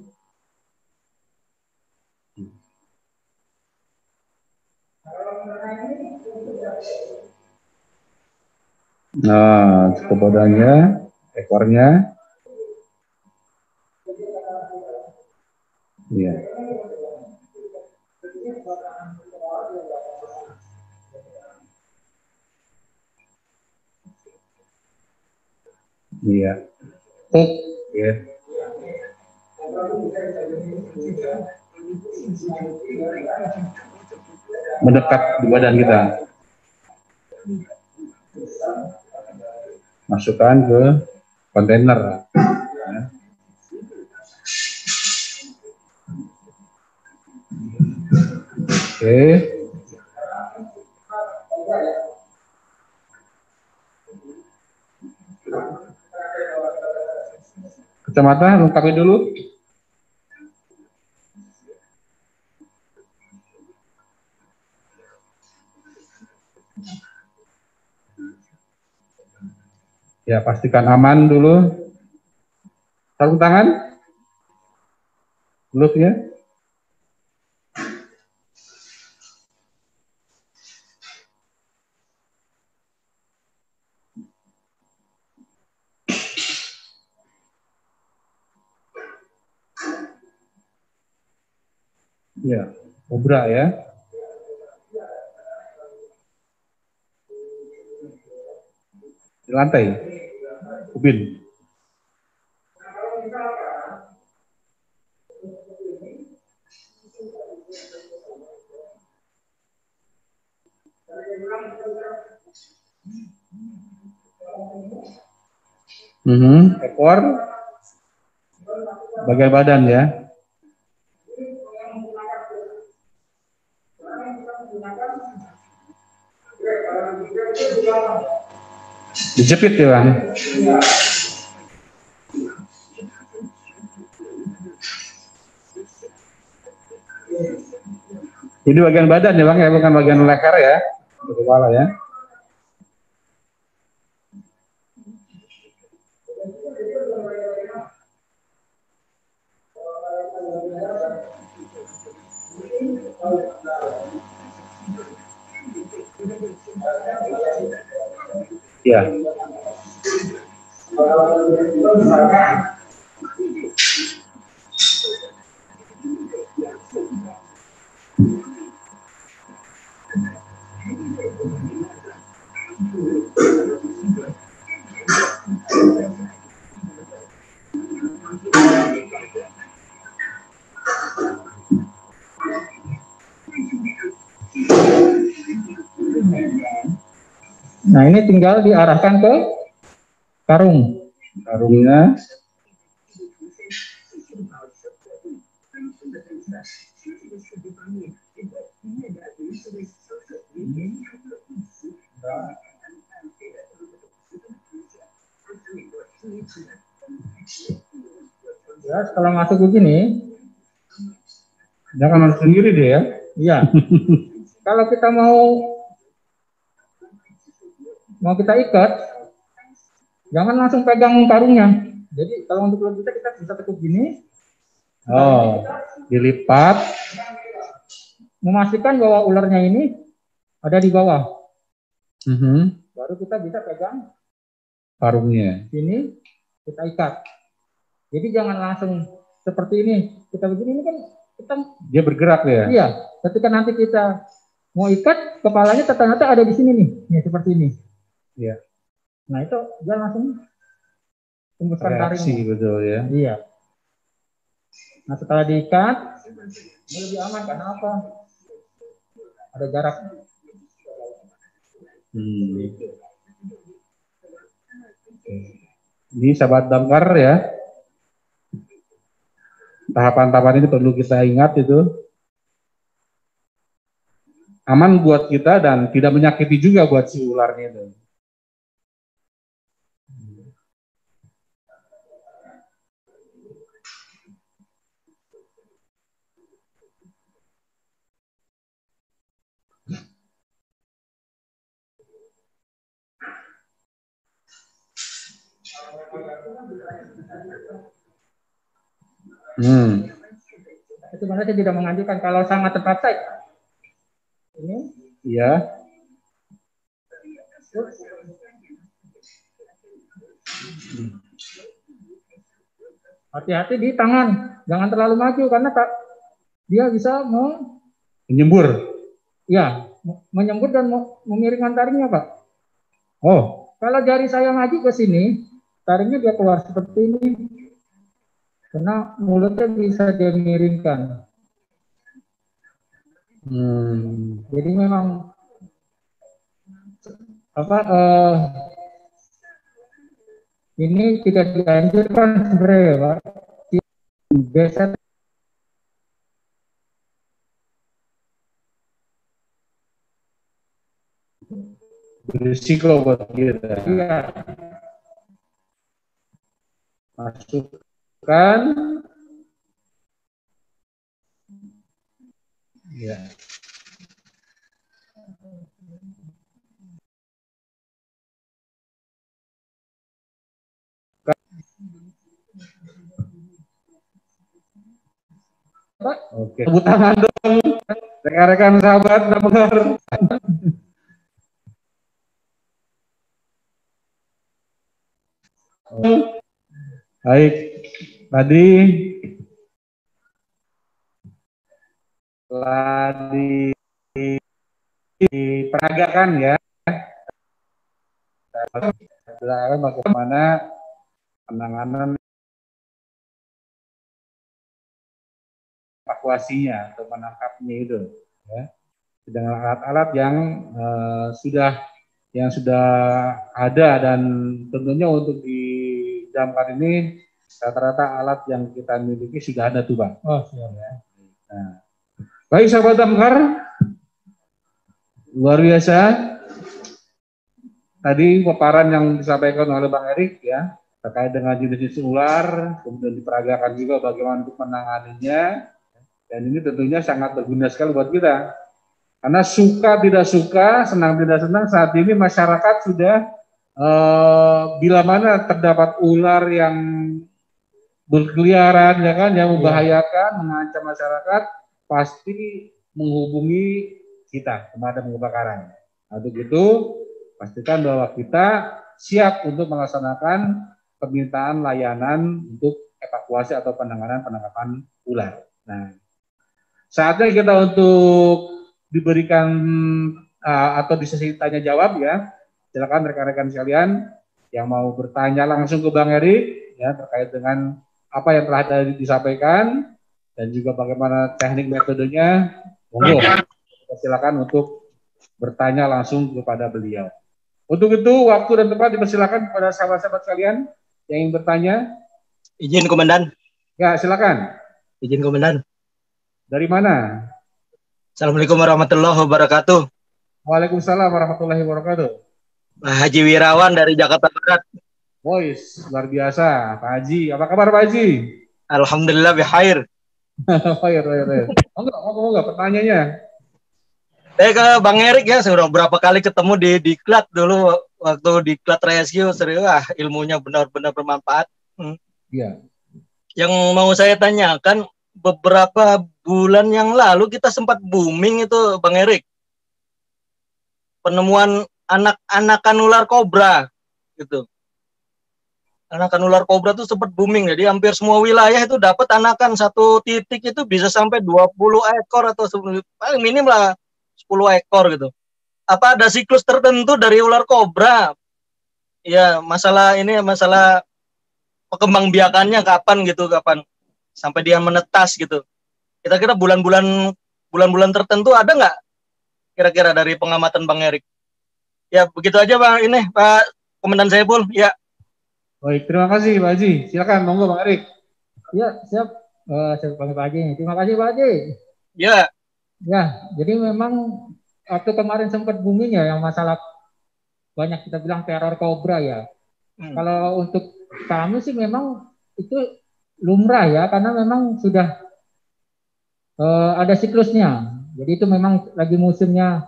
Nah, cukup badannya, ekornya. Iya. Iya. Ya. Mendekat di badan kita. Masukkan ke kontainer. Ya. Oke. Kacamata lengkapi dulu. Ya, pastikan aman dulu. Sarung tangan. Glove-nya. Ya, obra ya. Di lantai. Ubin. Ekor. Bagian badan ya. Dijepit ya Bang. Ini bagian badan ya Bang ya, bukan bagian leher ya, untuk kepala ya. Ya. Nah, ini tinggal diarahkan ke karung. Karungnya. Ya, setelah masuk begini, jangan masuk sendiri deh ya. Iya. Kalau kita mau kita ikat, jangan langsung pegang karungnya. Jadi kalau untuk ular kita bisa tekuk gini. Oh, dilipat. Memastikan bahwa ularnya ini ada di bawah. Baru kita bisa pegang karungnya. Ini kita ikat. Jadi jangan langsung seperti ini. Kita begini ini kan kita dia bergerak ya. Iya. Ketika nanti kita mau ikat, kepalanya ternyata ada di sini nih. Nih seperti ini. Iya. Nah itu dia langsung tembuskan taringnya. Betul ya. Iya. Nah setelah diikat, ini lebih aman karena apa? Ada jarak. Ini sahabat damkar ya. Tahapan-tahapan ini perlu kita ingat itu. Aman buat kita dan tidak menyakiti juga buat si ularnya itu. Itu mana saya tidak menganjurkan kalau sangat terpaksa. Ini, ya. Hati-hati di tangan, jangan terlalu maju karena dia bisa menyembur. Ya, menyembur dan memiringkan taringnya, Pak. Oh, kalau jari saya maju ke sini, taringnya dia keluar seperti ini. Karena mulutnya bisa dia miringkan. Jadi memang ini tidak dianjurkan sebenarnya, Pak. Biasa berisiko buat kita. Iya. Masukkan. Ya. Oke. Tepuk tangan dong, rekan-rekan sahabat pendengar. Baik, tadi telah diperagakan ya. Bagaimana penanganan evakuasinya atau menangkapnya itu, ya. Dengan alat-alat yang sudah ada, dan tentunya untuk di Damkar ini rata-rata alat yang kita miliki sudah ada tuh, Bang. Oh, siap ya. Nah, baik sahabat Damkar, luar biasa tadi paparan yang disampaikan oleh Bang Erik ya terkait dengan jenis-jenis ular, kemudian diperagakan juga bagaimana untuk menanganinya, dan ini tentunya sangat berguna sekali buat kita. Karena suka tidak suka, senang tidak senang, saat ini masyarakat sudah bila mana terdapat ular yang berkeliaran, ya kan, yang membahayakan, mengancam masyarakat, pasti menghubungi kita, pemadam kebakaran. Nah, untuk itu pastikan bahwa kita siap untuk melaksanakan permintaan layanan untuk evakuasi atau penanganan ular. Nah, saatnya kita untuk diberikan atau di sesi tanya jawab ya. Silakan rekan-rekan sekalian yang mau bertanya langsung ke Bang Erik ya terkait dengan apa yang telah tadi disampaikan dan juga bagaimana teknik metodenya. Monggo, silakan untuk bertanya langsung kepada beliau. Untuk itu waktu dan tempat dipersilakan kepada sahabat-sahabat sekalian yang ingin bertanya. Izin Komandan. Ya, silakan. Izin Komandan. Dari mana? Assalamualaikum warahmatullahi wabarakatuh. Waalaikumsalam warahmatullahi wabarakatuh. Haji Wirawan dari Jakarta Barat. Boys, luar biasa. Pak Haji, apa kabar Pak Haji? Alhamdulillah bihair. Baik. Enggak, pertanyaannya. Ke Bang Erik ya, sudah berapa kali ketemu di Diklat dulu, waktu Diklat Rescue, serius ilmunya benar-benar bermanfaat. Iya. Yang mau saya tanyakan, beberapa bulan yang lalu kita sempat booming itu Bang Erik. Penemuan anak-anakan ular kobra gitu. Anakan ular kobra itu sempat booming, jadi hampir semua wilayah itu dapat anakan, satu titik itu bisa sampai 20 ekor atau paling minim lah 10 ekor gitu. Apa ada siklus tertentu dari ular kobra? Ya, masalah perkembangbiakannya kapan sampai dia menetas gitu. Kira-kira bulan-bulan tertentu ada nggak kira-kira dari pengamatan Bang Erik? Ya, begitu aja Bang, ini Pak Komandan Saiful, ya. Baik, terima kasih Pak Haji. Silakan, monggo Bang Erik. Ya, siap. Saya panggil Pak Haji. Terima kasih Pak Haji. Ya. Ya, jadi memang waktu kemarin sempat booming ya yang masalah banyak kita bilang teror kobra ya. Kalau untuk kami sih memang itu lumrah ya, karena memang sudah ada siklusnya. Jadi itu memang lagi musimnya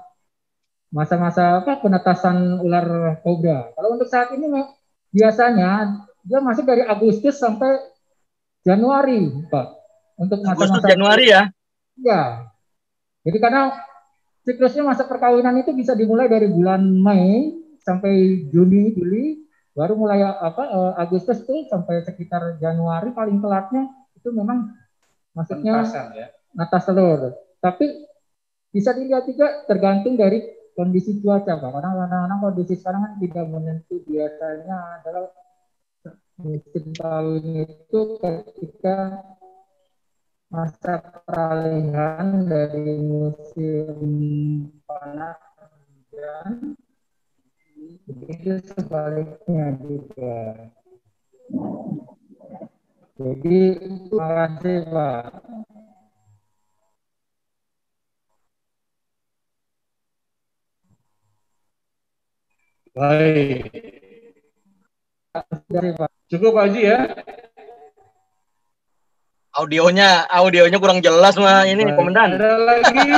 masa-masa penetasan ular kobra. Kalau untuk saat ini biasanya dia masuk dari Agustus sampai Januari, Pak. Untuk Agustus masa-masa Januari ya? ya. Jadi karena siklusnya masa perkawinan itu bisa dimulai dari bulan Mei sampai Juni, Juli, baru mulai Agustus tuh sampai sekitar Januari paling telatnya itu memang maksudnya ya. natas telur. Tapi bisa dilihat juga tergantung dari kondisi cuaca, Pak. Karena kadang-kadang kondisi sekarang kan tidak menentu, biasanya adalah musim kawin itu ketika masa peralihan dari musim panas ke hujan, itu sebaliknya juga. Jadi terima kasih, Pak. Baik. Cukup Pak Haji ya. Audionya kurang jelas mah ini Baik. Komandan. Ada lagi?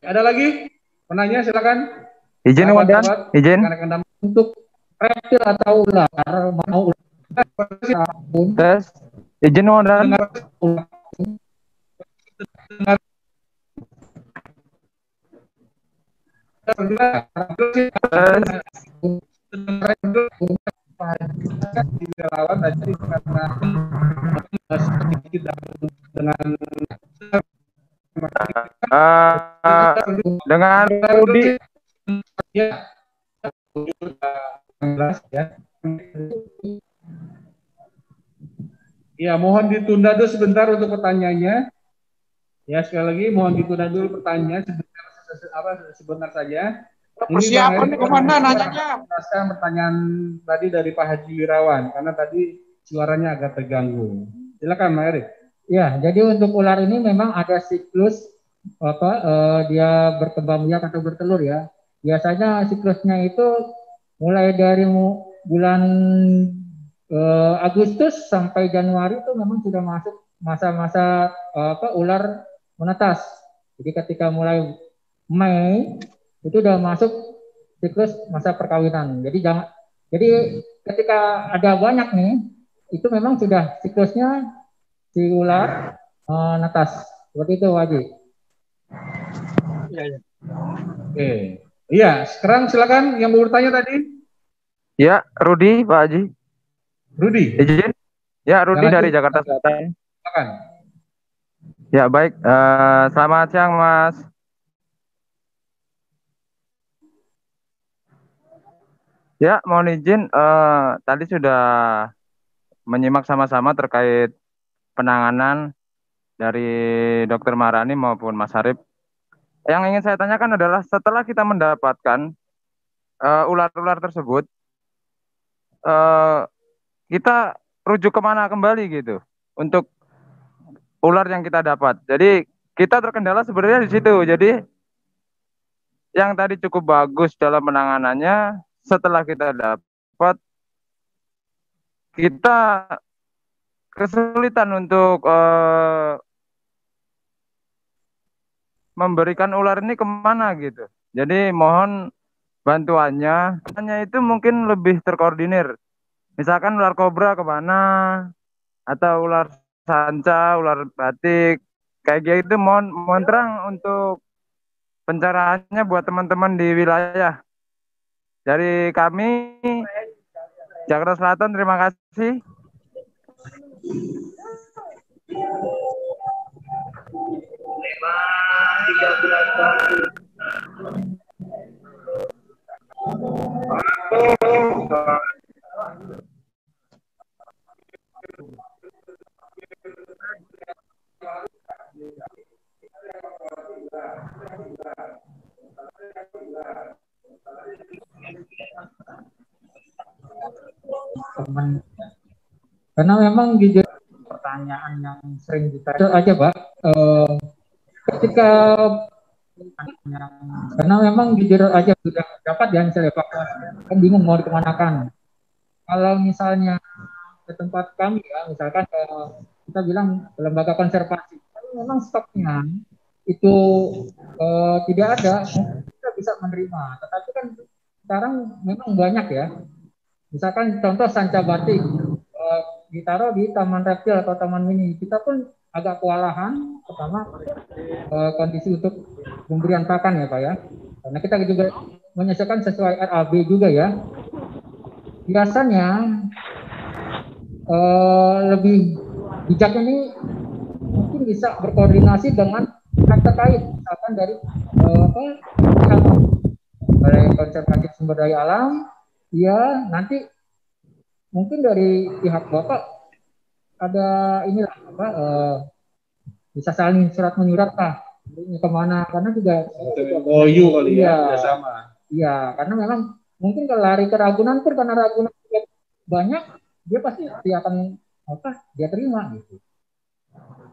Ada lagi? Penanya silakan. Izin Komandan, izin. Untuk reptil atau ular, mau tes. Izin Komandan. Relawan tadi karena dengan Rudi ya. Ya, mohon ditunda dulu sebentar untuk pertanyaannya. Ya, sekali lagi mohon ditunda dulu pertanyaan sebentar saja. Persiapan nih Komandan nanyanya. Pertanyaan tadi dari Pak Haji Wirawan karena tadi suaranya agak terganggu. Silakan Pak Erik. Ya, jadi untuk ular ini memang ada siklus dia berkembang biak atau bertelur ya. Biasanya siklusnya itu mulai dari bulan Agustus sampai Januari itu memang sudah masuk masa-masa ular menetas. Jadi ketika mulai Mei itu udah masuk siklus masa perkawinan. Jadi ketika ada banyak nih, itu memang sudah siklusnya si ular netas. Seperti itu, Waji. Oke. Iya, sekarang silakan yang mau bertanya tadi. Ya, Rudi, Pak Haji. Rudi. Izin. Ya, Rudi dari Jakarta Selatan. Silakan. Ya, baik. Selamat siang, Mas. Ya, mohon izin, tadi sudah menyimak sama-sama terkait penanganan dari Dr. Maharani maupun Mas Harip. Yang ingin saya tanyakan adalah setelah kita mendapatkan ular-ular tersebut, kita rujuk kemana kembali gitu untuk ular yang kita dapat. Jadi kita terkendala sebenarnya di situ. Jadi yang tadi cukup bagus dalam penanganannya, setelah kita dapat, kita kesulitan untuk memberikan ular ini kemana gitu. Jadi mohon bantuannya. Hanya itu mungkin lebih terkoordinir. Misalkan ular kobra kemana, atau ular sanca, ular batik, kayak gitu. Mohon terang untuk pencaraannya buat teman-teman di wilayah. Dari kami Jakarta Selatan, terima kasih. Karena memang jujur pertanyaan yang sering ditanya aja Pak, ketika karena memang jujur aja sudah dapat ya misalnya evakuasi, kan bingung mau dikemanakan. Kalau misalnya ke tempat kami ya, misalkan kita bilang lembaga konservasi, kalau memang stoknya itu tidak ada, kita bisa bisa menerima. Tetapi kan sekarang memang banyak ya. Misalkan contoh sanca batik ditaruh di taman reptil atau taman mini, kita pun agak kewalahan pertama kondisi untuk pemberian pakan ya Pak ya. Karena kita juga menyesuaikan sesuai RAB juga ya. Biasanya lebih bijak ini mungkin bisa berkoordinasi dengan pihak terkait, misalkan dari Balai Konservasi Sumber Daya Alam, ya nanti mungkin dari pihak Bapak ada inilah bisa saling surat menyurat lah ini kemana, karena juga MOU kali ya, sama. Iya, karena memang mungkin kalau lari ke Ragunan pun karena Ragunan banyak, dia pasti dia akan dia terima gitu.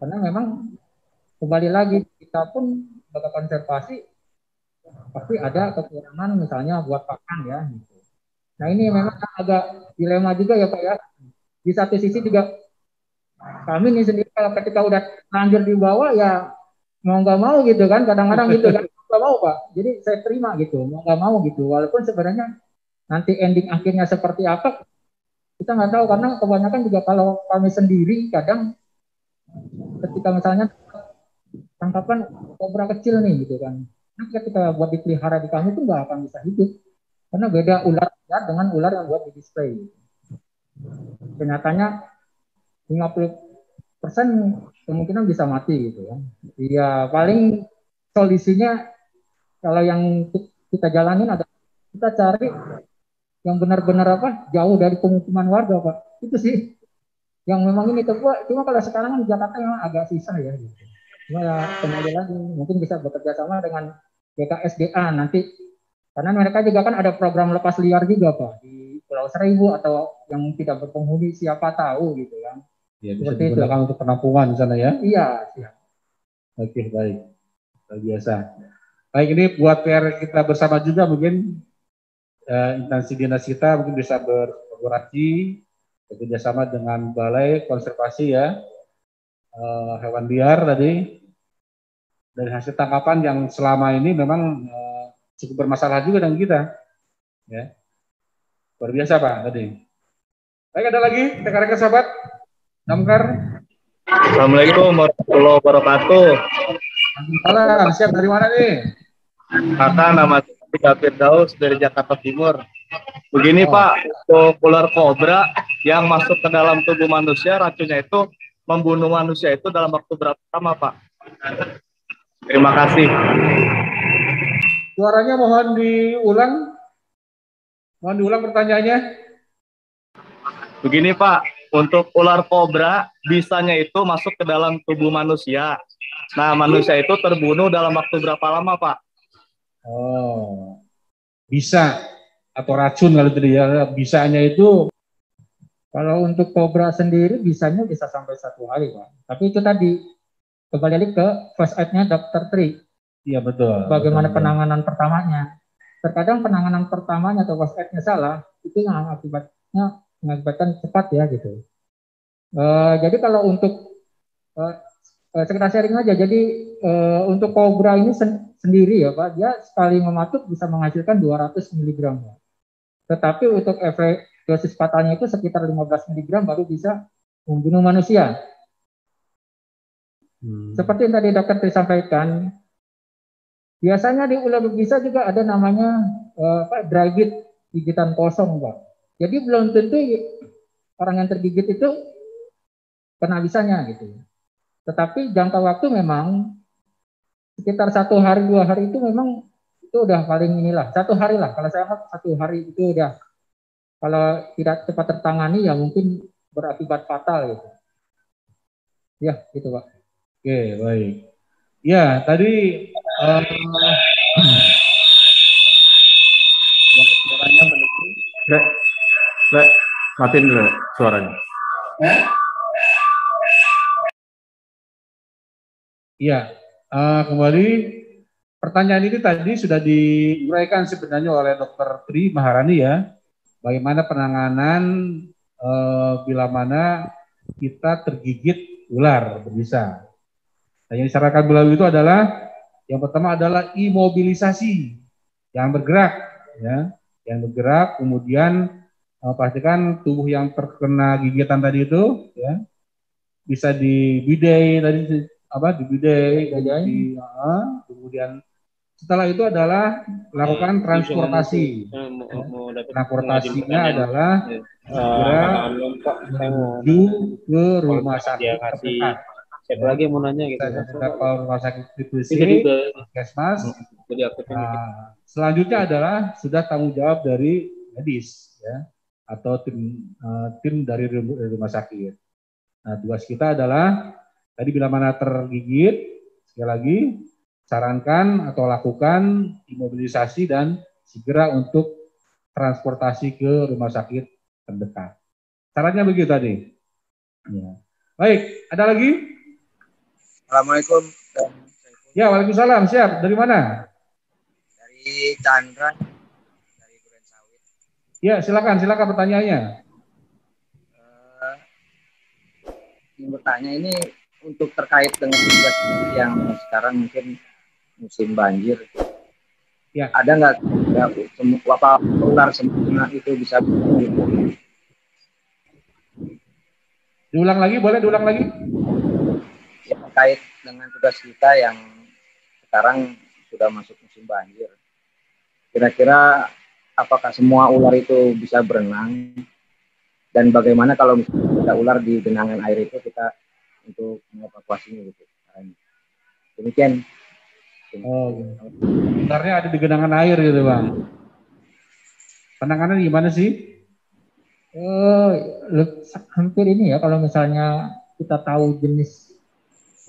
Karena memang kembali lagi kita pun sebagai konservasi pasti ada kekurangan misalnya buat pakan ya gitu. Nah ini memang agak dilema juga ya Pak ya. Di satu sisi juga kami nih sendiri kalau ketika udah lanjut di bawah ya mau nggak mau gitu kan, kadang-kadang gitu kan nggak mau Pak. Jadi saya terima gitu, mau nggak mau gitu. Walaupun sebenarnya nanti ending akhirnya seperti apa kita nggak tahu, karena kebanyakan juga kalau kami sendiri kadang ketika misalnya tangkapan kobra kecil nih gitu kan, nah ketika buat dipelihara di kami tuh nggak akan bisa hidup karena beda ular dengan ular yang buat di display. Kenyataannya 50% kemungkinan bisa mati gitu ya. Iya, paling solusinya kalau yang kita jalanin ada kita cari yang benar-benar jauh dari pemukiman warga Pak. Itu sih yang memang ini Pak. Cuma kalau sekarang di Jakarta memang agak susah ya gitu. Cuma ya kembali lagi mungkin bisa bekerja sama dengan BKSDA nanti, karena mereka juga kan ada program lepas liar juga Pak di Pulau Seribu atau yang tidak berpenghuni siapa tahu gitu kan. Ya, bisa digunakan untuk penampungan di sana ya. Iya, siap. Oke, baik. Luar biasa. Baik, ini buat PR kita bersama juga mungkin instansi dinas kita mungkin bisa berkolaborasi bekerjasama dengan Balai Konservasi ya hewan liar tadi, dari hasil tangkapan yang selama ini memang cukup bermasalah juga dengan kita ya. Luar biasa Pak tadi. Baik, ada lagi rekan-rekan sahabat Damkar. Assalamualaikum warahmatullahi wabarakatuh. Waalaikumsalam. Siap, dari mana nih? Kakak, nama saya Firdaus dari Jakarta Timur. Begini Pak, untuk ular kobra yang masuk ke dalam tubuh manusia, racunnya itu membunuh manusia itu dalam waktu berapa lama Pak? Terima kasih. Suaranya mohon diulang. Mohon diulang pertanyaannya. Begini Pak, untuk ular kobra bisanya itu masuk ke dalam tubuh manusia. Nah, manusia itu terbunuh dalam waktu berapa lama Pak? Oh, bisa atau racun kalau tadi ya, bisanya itu kalau untuk kobra sendiri bisanya bisa sampai 1 hari Pak. Tapi itu tadi kembali lagi ke first aid-nya Dr. Tri. Iya betul. Bagaimana penanganan pertamanya? Terkadang penanganan pertamanya atau first aid-nya salah, itu yang mengakibatkan cepat ya gitu. Jadi kalau untuk sekedar sharing aja, jadi untuk kobra ini sendiri ya Pak, dia sekali mematuk bisa menghasilkan 200 mg. Tetapi untuk efek dosis fatalnya itu sekitar 15 mg baru bisa membunuh manusia. Seperti yang tadi dokter disampaikan, biasanya di ular berbisa juga ada namanya dry bite, gigitan kosong Pak. Jadi belum tentu orang yang tergigit itu kena bisanya gitu. Tetapi jangka waktu memang sekitar 1 hari 2 hari itu memang itu udah paling inilah 1 hari lah. Kalau saya anggap 1 hari itu udah, kalau tidak cepat tertangani ya mungkin berakibat fatal gitu. Ya gitu Pak. Oke, baik. Ya tadi suaranya menunggu. Matiin dulu suaranya. Iya, kembali pertanyaan ini tadi sudah diuraikan sebenarnya oleh Dr. Tri Maharani ya. Bagaimana penanganan bila mana kita tergigit ular berbisa. Nah, yang disarankan beliau itu adalah yang pertama adalah imobilisasi. yang bergerak, ya, yang bergerak. Kemudian pastikan tubuh yang terkena gigitan tadi itu, ya, bisa dibidai tadi dibidai, kemudian setelah itu adalah lakukan transportasi. Transportasinya adalah segera menuju ke rumah sakit terdekat. Siapa lagi mau nanya gitu? Ke rumah sakit institusi, puskesmas. Selanjutnya adalah sudah tanggung jawab dari medis, ya, atau tim dari rumah sakit. Nah, tugas kita adalah tadi bila mana tergigit, sekali lagi sarankan atau lakukan imobilisasi dan segera untuk transportasi ke rumah sakit terdekat. Caranya begitu tadi. Ya. Baik, ada lagi? Assalamualaikum. Ya, waalaikumsalam. Siap. Dari mana? Dari Chandra, dari Duren Sawit. Ya, silakan pertanyaannya. Yang bertanya ini untuk terkait dengan tugas yang sekarang mungkin musim banjir. Ya. Ada nggak apa ular sempurna itu bisa diulang lagi? Boleh diulang lagi? Ya, terkait dengan tugas kita yang sekarang sudah masuk musim banjir. Kira-kira apakah semua ular itu bisa berenang? Dan bagaimana kalau misalnya ada ular di genangan air itu kita untuk mengevakuasinya gitu. Demikian. Ularnya ada di genangan air gitu, Bang. Penanganan gimana sih? Hampir ini ya, kalau misalnya kita tahu jenis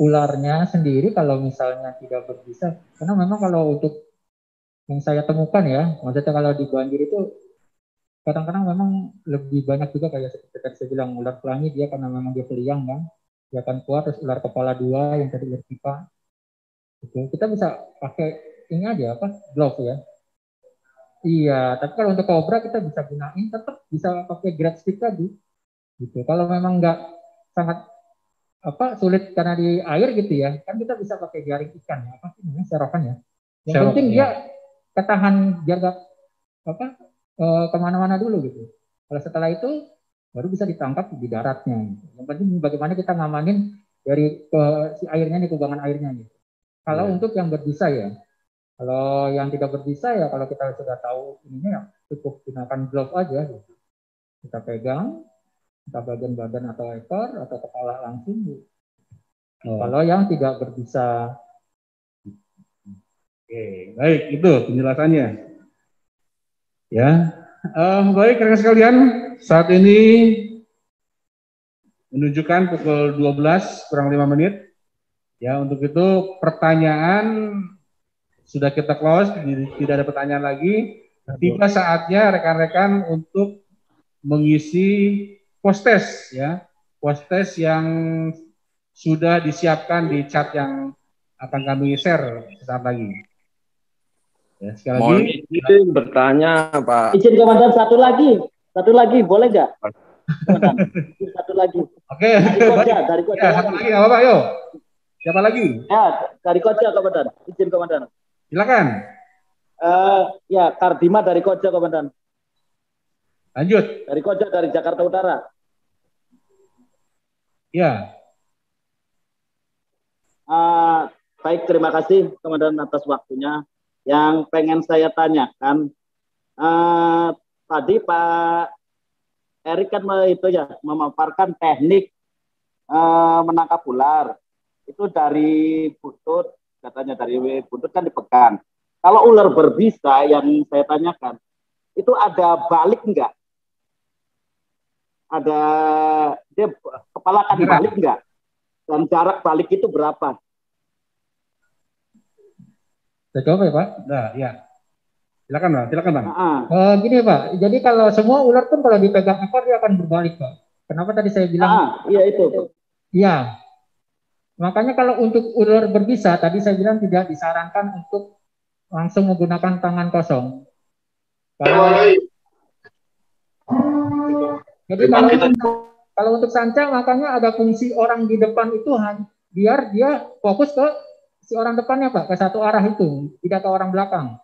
ularnya sendiri, kalau misalnya tidak berbisa, karena memang kalau untuk yang saya temukan ya, maksudnya kalau di banjir itu kadang-kadang memang lebih banyak juga kayak seperti tadi saya bilang, ular pelangi dia karena memang dia peliang kan, dia akan kuat. Terus ular kepala 2 yang tadi ular pipa, itu kita bisa pakai ini aja glove ya. Iya, tapi kalau untuk kobra kita bisa gunain, tetap bisa pakai grab stick tadi. Gitu. Kalau memang nggak sangat sulit karena di air gitu ya, kan kita bisa pakai jaring ikan ya, serokan ya. Yang penting dia ketahan jaga kemana-mana dulu gitu. Kalau setelah itu baru bisa ditangkap di daratnya. Gitu. Yang penting bagaimana kita ngamanin dari si airnya nih, kubangan airnya gitu. Kalau untuk yang berbisa ya. Kalau yang tidak berbisa ya, kalau kita sudah tahu ininya ya cukup gunakan glove aja gitu. Kita pegang, kita bagian-bagian atau ekor atau kepala langsung gitu. Kalau yang tidak berbisa. Oke, baik, itu penjelasannya. Ya, baik rekan sekalian, saat ini menunjukkan pukul 12 kurang 5 menit. Ya, untuk itu pertanyaan sudah kita close, tidak ada pertanyaan lagi. Tiba saatnya rekan-rekan untuk mengisi post-test ya. Post-test yang sudah disiapkan di chat yang akan kami share sesaat lagi. Ya, sekali lagi. Izin bertanya, Pak. Izin Komandan satu lagi, boleh nggak? Satu lagi. Oke. Dari Koja. Ya, satu lagi, nggak apa-apa, ayo. Siapa lagi? Ya, dari Koja, Komandan. Izin Komandan. Silakan. Ya, Kardima dari Koja, Komandan. Lanjut. Dari Koja, dari Jakarta Utara. Ya. Baik, terima kasih Komandan atas waktunya. Yang pengen saya tanyakan, tadi Pak Erik kan itu ya memaparkan teknik menangkap ular. Itu dari buntut, katanya dari buntut kan dipegang. Kalau ular berbisa yang saya tanyakan, itu ada balik enggak? Ada dia kepala akan balik enggak? Dan jarak balik itu berapa? Saya coba ya Pak. Nah, ya. Silakan Bang. Gini Pak, jadi kalau semua ular pun kalau dipegang ekor dia akan berbalik Pak. Kenapa tadi saya bilang? Iya itu. Iya. Makanya kalau untuk ular berbisa, tadi saya bilang tidak disarankan untuk langsung menggunakan tangan kosong. Jadi kalau untuk sanca, makanya ada fungsi orang di depan itu biar dia fokus ke si orang depannya Pak, ke satu arah itu, tidak ke orang belakang.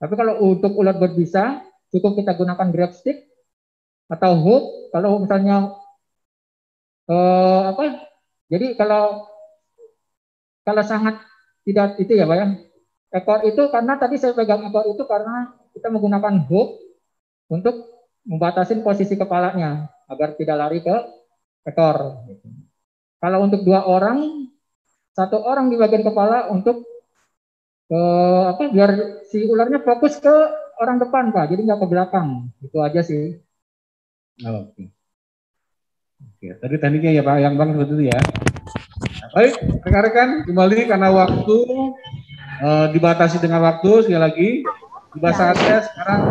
Tapi kalau untuk ular berbisa, cukup kita gunakan grab stick atau hook. Kalau misalnya jadi kalau sangat tidak itu ya Pak ya, ekor itu karena tadi saya pegang ekor itu karena kita menggunakan hook untuk membatasi posisi kepalanya agar tidak lari ke ekor. Kalau untuk 2 orang, 1 orang di bagian kepala untuk biar si ularnya fokus ke orang depan Pak, jadi nggak ke belakang. Itu aja sih. Oke. Tadi tekniknya ya Pak, yang Bang seperti itu ya. Baik, rekan-rekan, kembali karena waktu dibatasi dengan waktu, sekali lagi tiba saatnya sekarang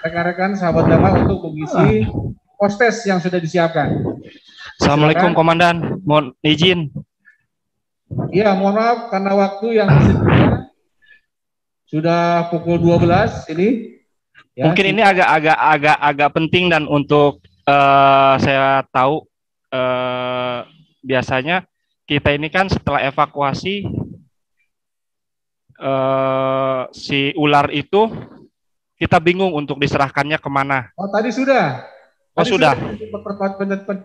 rekan-rekan sahabat Damkar untuk mengisi postes yang sudah disiapkan. Assalamualaikum Komandan, mohon izin. Iya, mohon maaf karena waktu yang sudah pukul 12 ini. Ya, mungkin ini agak penting dan untuk saya tahu biasanya kita ini kan setelah evakuasi si ular itu kita bingung untuk diserahkannya kemana. Oh tadi sudah. Oh tadi sudah.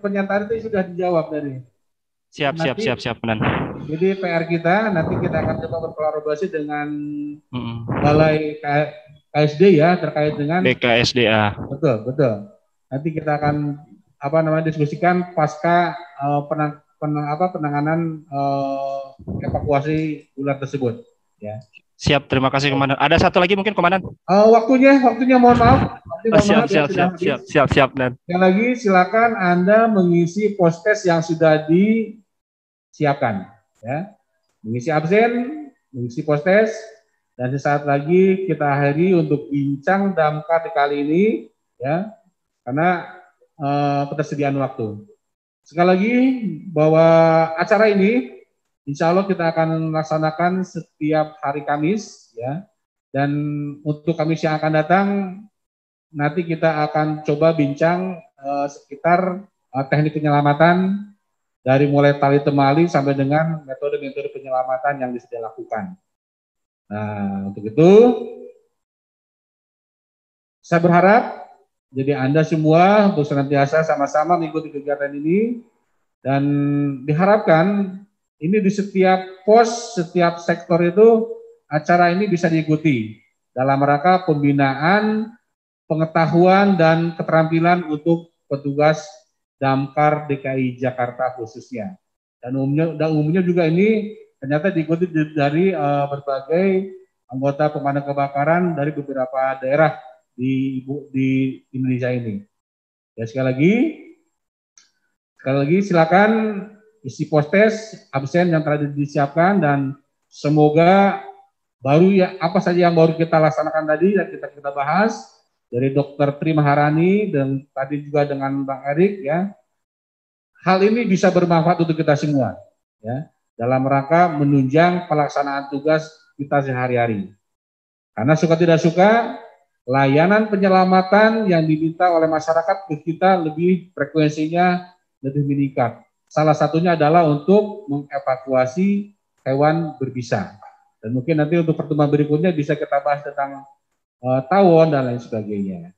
Pernyataan itu sudah dijawab tadi. Siap benar. Jadi PR kita nanti kita akan coba berkolaborasi dengan Balai KSD ya terkait dengan BKSDA. Betul. Nanti kita akan diskusikan pasca penanganan evakuasi ular tersebut. Ya. Siap, terima kasih Komandan. Ada satu lagi mungkin Komandan? Waktunya mohon maaf. Siap Dan. Yang lagi silakan Anda mengisi postes yang sudah disiapkan. Ya, mengisi absen, mengisi postes, dan sesaat lagi kita akhiri untuk bincang damkar di kali ini, ya, karena ketersediaan waktu. Sekali lagi bahwa acara ini insya Allah kita akan laksanakan setiap hari Kamis, ya. Dan untuk Kamis yang akan datang, nanti kita akan coba bincang sekitar teknik penyelamatan dari mulai tali temali sampai dengan metode-metode penyelamatan yang bisa dilakukan. Nah, untuk itu saya berharap jadi Anda semua untuk senantiasa sama-sama mengikuti kegiatan ini dan diharapkan ini di setiap pos, setiap sektor itu acara ini bisa diikuti dalam rangka pembinaan, pengetahuan dan keterampilan untuk petugas Damkar DKI Jakarta khususnya. Dan umumnya juga ini ternyata diikuti dari berbagai anggota pemadam kebakaran dari beberapa daerah di Indonesia ini. Ya, sekali lagi silakan isi postes absen yang telah disiapkan dan semoga apa saja yang baru kita laksanakan tadi dan kita bahas dari Dr. Tri Maharani dan tadi juga dengan Bang Erik, ya. Hal ini bisa bermanfaat untuk kita semua, ya, dalam rangka menunjang pelaksanaan tugas kita sehari-hari. Karena suka tidak suka, layanan penyelamatan yang diminta oleh masyarakat ke kita frekuensinya lebih meningkat. Salah satunya adalah untuk mengevakuasi hewan berbisa. Dan mungkin nanti untuk pertemuan berikutnya bisa kita bahas tentang tawon dan lain sebagainya.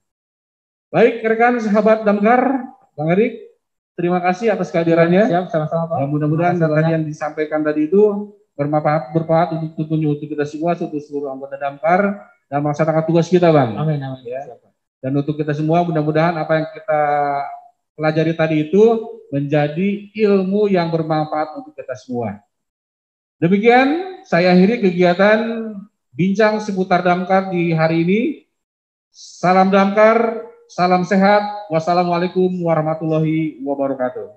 Baik, rekan sahabat Damkar, Bang Erik, terima kasih atas kehadirannya. Siap, sama-sama Pak. Mudah-mudahan tadi yang disampaikan tadi itu bermanfaat untuk kita semua, untuk seluruh anggota Damkar dan melaksanakan tugas kita, Bang. Amin. Ya. Dan untuk kita semua, mudah-mudahan apa yang kita pelajari tadi itu menjadi ilmu yang bermanfaat untuk kita semua. Demikian saya akhiri kegiatan bincang seputar Damkar di hari ini. Salam Damkar, salam sehat. Wassalamualaikum warahmatullahi wabarakatuh.